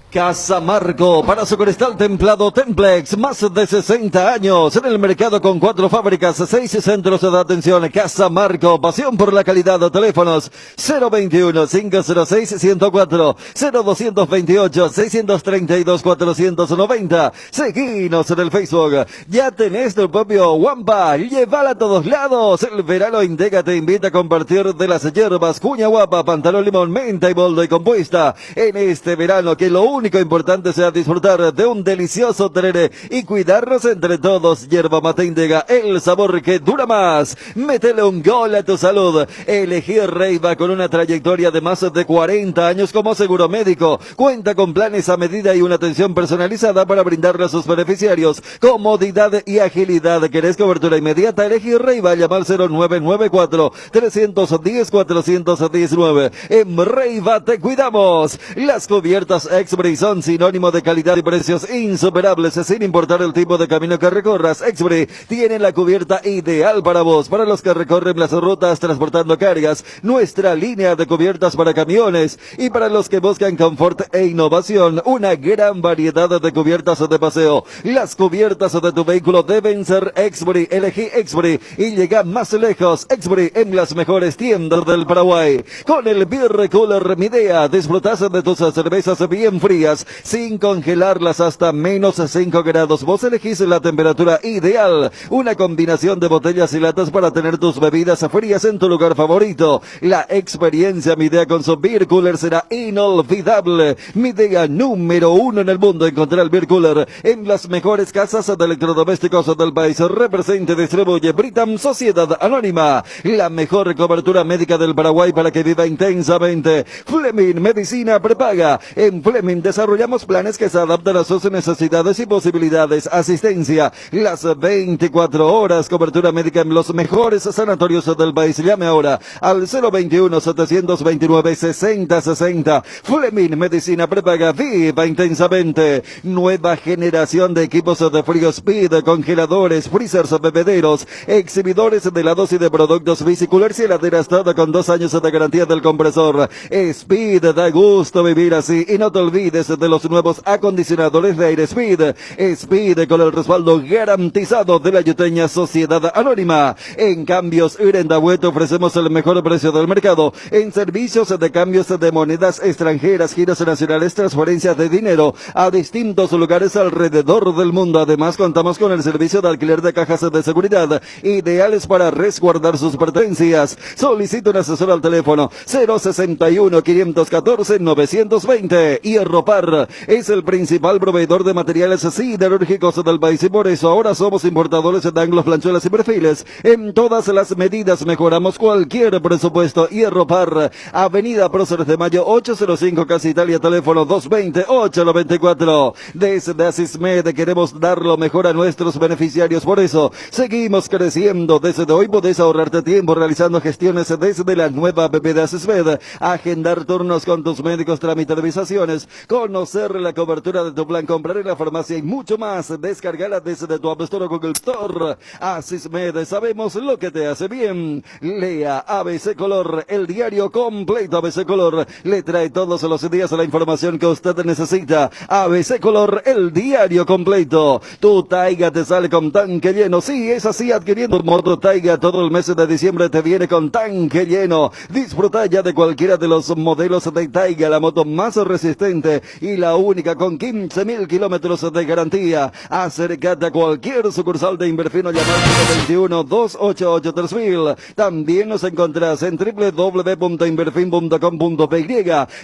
Casa Marco, para su cristal templado Templex, más de 60 años en el mercado con 4 fábricas, 6 centros de atención. Casa Marco, pasión por la calidad. Teléfonos 021-506-104, 0228-632-490. Seguinos en el Facebook. Ya tenés tu propio Wampa, llévala a todos lados. El verano Indega te invita a compartir de las hierbas cuña guapa, pantalón limón, menta y boldo y compuesta. En este verano que lo único importante sea disfrutar de un delicioso tereré y cuidarnos entre todos. Yerba mate Indega, el sabor que dura más. Métele un gol a tu salud. Elegir Reiva con una trayectoria de más de 40 años como seguro médico. Cuenta con planes a medida y una atención personalizada para brindarle a sus beneficiarios comodidad y agilidad. ¿Querés cobertura inmediata? Elegir Reiva. Llama al 0994-310-419. En Reiva te cuidamos. Las cubiertas Exbri son sinónimo de calidad y precios insuperables, sin importar el tipo de camino que recorras. Exbri tiene la cubierta ideal para vos, para los que recorren las rutas transportando cargas, nuestra línea de cubiertas para camiones, y para los que buscan confort e innovación, una gran variedad de cubiertas de paseo. Las cubiertas de tu vehículo deben ser Exbri. Elegí Exbri y llega más lejos. Exbri en las mejores tiendas del Paraguay. Con el Beer Cooler Midea disfrutas de tus cervezas bien frías, sin congelarlas hasta menos 5 grados. Vos elegís la temperatura ideal. Una combinación de botellas y latas para tener tus bebidas frías en tu lugar favorito. La experiencia Midea con su Beer Cooler será inolvidable. Midea número 1 en el mundo. Encontrar el Beer Cooler en las mejores casas de electrodomésticos del país. Representa y distribuye Britam Sociedad Anónima. La mejor cobertura médica del Paraguay para que viva intensamente. Fleming Medicina Prepaga. En Fleming desarrollamos planes que se adaptan a sus necesidades y posibilidades. Asistencia las 24 horas. Cobertura médica en los mejores sanatorios del país. Llame ahora al 021-729-6060. Fleming Medicina Prepaga. Viva intensamente. Nueva generación de equipos de frío Speed, congeladores, freezers, bebederos, exhibidores de helados y de productos biciculars y heladeras, todo con 2 años de garantía del compresor. Speed, da gusto vivir así. Y no te olvides de los nuevos acondicionadores de aire Speed. Speed con el respaldo garantizado de la yuteña Sociedad Anónima. En Cambios Irendabuet ofrecemos el mejor precio del mercado en servicios de cambios de monedas extranjeras, giros nacionales, transferencias de dinero a distintos lugares alrededor del mundo. Además, contamos con el servicio de alquiler de cajas de seguridad, ideales para resguardar sus pertenencias. Solicita un asesor al teléfono 061-514-920. Hierropar es el principal proveedor de materiales siderúrgicos del país y por eso ahora somos importadores de ángulos, planchuelas y perfiles. En todas las medidas mejoramos cualquier presupuesto. Hierropar, Avenida Próceres de Mayo 805, Casa Italia, teléfono 220-894. Desde Asismed queremos dar lo mejor a nuestros beneficiarios, por eso seguimos creciendo. Desde hoy podés ahorrarte tiempo realizando gestiones desde la nueva app de Asismed, agendar turnos con tus médicos, tramitar visaciones, conocer la cobertura de tu plan, comprar en la farmacia y mucho más. Descargala desde tu App Store o Google Store. Asismed, sabemos lo que te hace bien. Lea ABC Color, el diario completo. ABC Color le trae todos los días la información que usted necesita. ABC Color, el diario completo. Tu Taiga te sale con tanque lleno. Sí, es así, adquiriendo moto Taiga todo el mes de diciembre te viene con tanque lleno. Disfruta ya de cualquiera de los modelos de Taiga, la moto más resistente y la única con 15.000 kilómetros de garantía. Acércate a cualquier sucursal de Inverfino, llamando 21-288-3000. También nos encontrás en www.inverfin.com.py.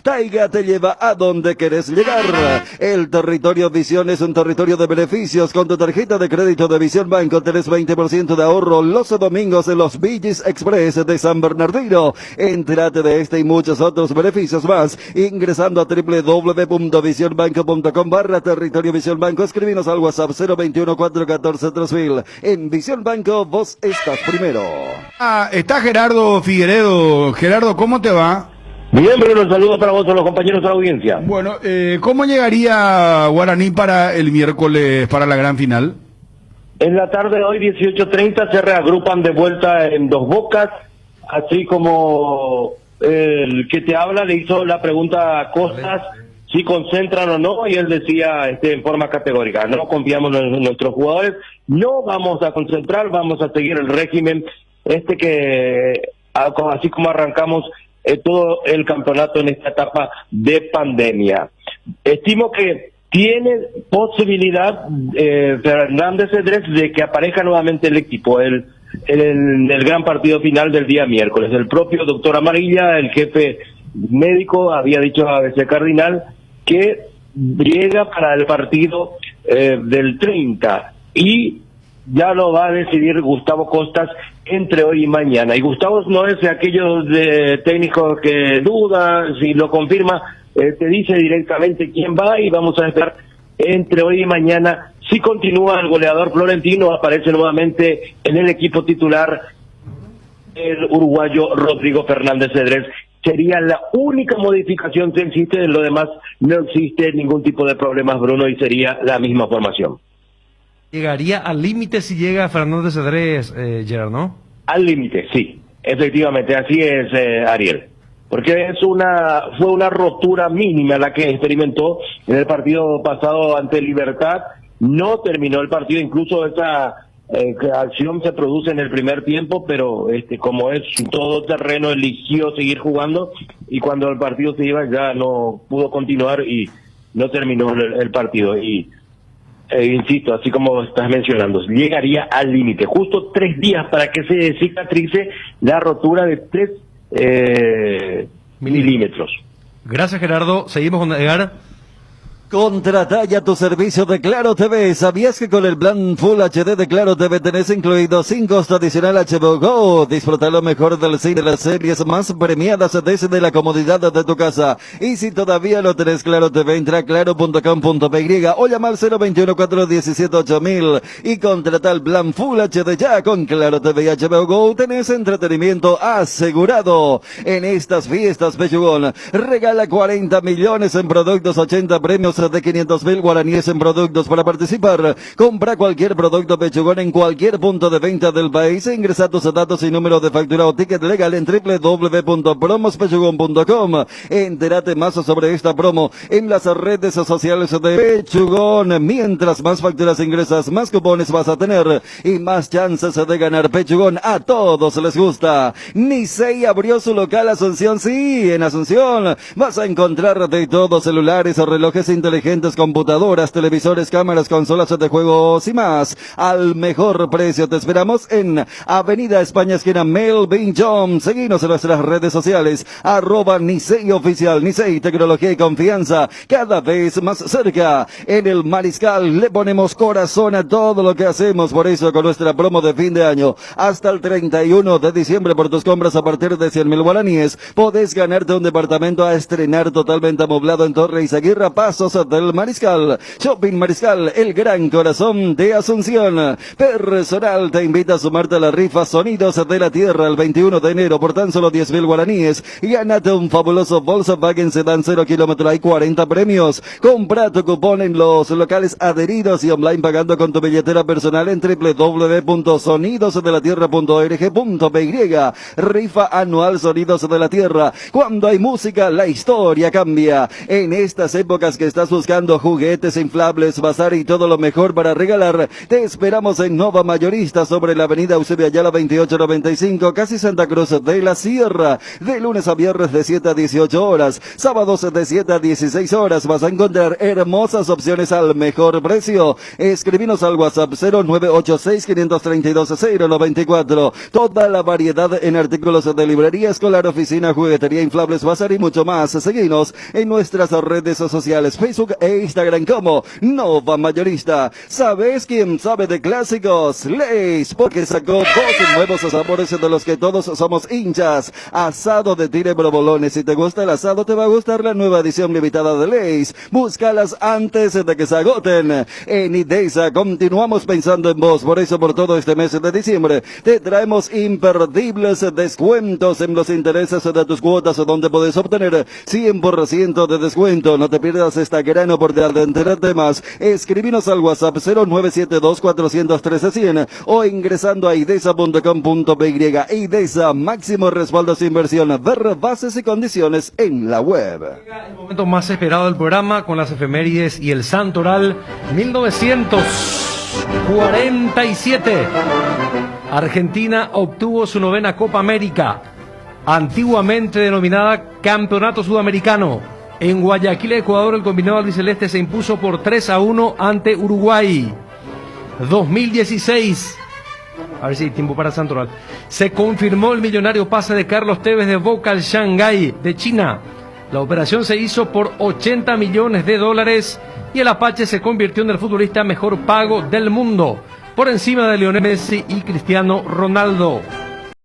Taiga te lleva a donde querés llegar. El territorio Visión es un territorio de beneficios. Con tu tarjeta de crédito de Visión Banco tenés 20% de ahorro los domingos en los Villis Express de San Bernardino. Entrate de este y muchos otros beneficios más ingresando a www.visionbanco.com/territorio Visión Banco. Escribinos al WhatsApp 021-414-3000. En Visión Banco vos estás primero. Está Gerardo Figueredo. Gerardo, ¿cómo te va? Bien, Bruno, saludos para vos, los compañeros de la audiencia. Bueno, ¿cómo llegaría Guaraní para el miércoles, para la gran final? En la tarde de hoy, 18:30, se reagrupan de vuelta en Dos Bocas, así como el que te habla le hizo la pregunta a Costas, si concentran o no, y él decía en forma categórica, no confiamos en nuestros jugadores, no vamos a concentrar, vamos a seguir el régimen que, así como arrancamos todo el campeonato en esta etapa de pandemia. Estimo que tiene posibilidad Fernández Cedrés de que aparezca nuevamente el equipo en el gran partido final del día miércoles. El propio doctor Amarilla, el jefe médico, había dicho a ABC Cardinal que llega para el partido del 30 y ya lo va a decidir Gustavo Costas entre hoy y mañana. Y Gustavo no es de aquellos técnicos que duda, si lo confirma, te dice directamente quién va y vamos a esperar entre hoy y mañana. Si continúa el goleador florentino, aparece nuevamente en el equipo titular el uruguayo Rodrigo Fernández Cedrés. Sería la única modificación que existe, de lo demás no existe ningún tipo de problemas, Bruno, y sería la misma formación. Llegaría al límite si llega Fernando Cedrés, Gerard, ¿no? Al límite, sí, efectivamente, así es, Ariel. Porque fue una rotura mínima la que experimentó en el partido pasado ante Libertad. No terminó el partido, incluso esa acción se produce en el primer tiempo, pero como es todo terreno, eligió seguir jugando, y cuando el partido se iba ya no pudo continuar y no terminó el partido. Y insisto, así como estás mencionando, llegaría al límite, justo 3 días para que se cicatrice la rotura de 3 milímetros. Gracias, Gerardo. Seguimos con Edgar. Contrata ya tu servicio de Claro TV. ¿Sabías que con el plan Full HD de Claro TV tenés incluido sin costo adicional HBO Go? Disfruta lo mejor del cine, de las series más premiadas desde la comodidad de tu casa. Y si todavía no tenés Claro TV, entra a claro.com.py o llama al 021-417-8000 y contrata el plan Full HD ya. Con Claro TV y HBO Go tenés entretenimiento asegurado. En estas fiestas, Pechugón regala 40 millones en productos, 80 premios de 500.000 guaraníes en productos. Para participar, compra cualquier producto Pechugón en cualquier punto de venta del país e ingresa tus datos y número de factura o ticket legal en www.promospechugón.com. Entérate más sobre esta promo en las redes sociales de Pechugón. Mientras más facturas ingresas, más cupones vas a tener y más chances de ganar. Pechugón, a todos les gusta. Nisei abrió su local Asunción. Sí, en Asunción vas a encontrar de todo: celulares, relojes inteligentes, computadoras, televisores, cámaras, consolas de juegos y más al mejor precio. Te esperamos en Avenida España, esquina Melvin John. Seguinos en nuestras redes sociales, @Nisei Oficial. Nisei, tecnología y confianza cada vez más cerca. En el Mariscal le ponemos corazón a todo lo que hacemos. Por eso, con nuestra promo de fin de año hasta el 31 de diciembre, por tus compras a partir de 100.000 guaraníes, podés ganarte un departamento a estrenar totalmente amoblado en Torre Izaguirre, Pasos del Mariscal. Shopping Mariscal, el gran corazón de Asunción. Personal te invita a sumarte a la rifa Sonidos de la Tierra el 21 de enero por tan solo 10.000 guaraníes y gánate un fabuloso Volkswagen Sedan 0 kilómetro. Hay 40 premios. Compra tu cupón en los locales adheridos y online pagando con tu billetera personal en www.sonidosdelatierra.org.py. Rifa anual Sonidos de la Tierra. Cuando hay música, la historia cambia. En estas épocas que están ¿Estás buscando juguetes, inflables, bazar y todo lo mejor para regalar? Te esperamos en Nova Mayorista sobre la avenida Eusebio Ayala 2895, casi Santa Cruz de la Sierra. De lunes a viernes de 7 a 18 horas, sábados de 7 a 16 horas. Vas a encontrar hermosas opciones al mejor precio. Escribinos al WhatsApp 0986-532-094. Toda la variedad en artículos de librería escolar, oficina, juguetería, inflables, bazar y mucho más. Seguinos en nuestras redes sociales, Facebook e Instagram como Nova Mayorista. ¿Sabes quién sabe de clásicos? Lay's, porque sacó 2 nuevos sabores de los que todos somos hinchas. Asado de tire provolones. Si te gusta el asado, te va a gustar la nueva edición limitada de Lay's. Búscalas antes de que se agoten. En Idesa continuamos pensando en vos. Por eso, por todo este mes de diciembre, te traemos imperdibles descuentos en los intereses de tus cuotas, donde puedes obtener 100% de descuento. No te pierdas esta gran oportunidad de enterarte más. Escribinos al WhatsApp 0972-413-100 o ingresando a idesa.com.py. Idesa, máximo respaldo sin inversión. Ver bases y condiciones en la web. El momento más esperado del programa con las efemérides y el santoral. 1947. Argentina obtuvo su 9ª Copa América, antiguamente denominada Campeonato Sudamericano. En Guayaquil, Ecuador, el combinado albiceleste se impuso por 3-1 ante Uruguay. 2016. A ver si hay tiempo para Santoral. Se confirmó el millonario pase de Carlos Tevez de Boca al Shanghái de China. La operación se hizo por $80 millones y el Apache se convirtió en el futbolista mejor pago del mundo, por encima de Lionel Messi y Cristiano Ronaldo.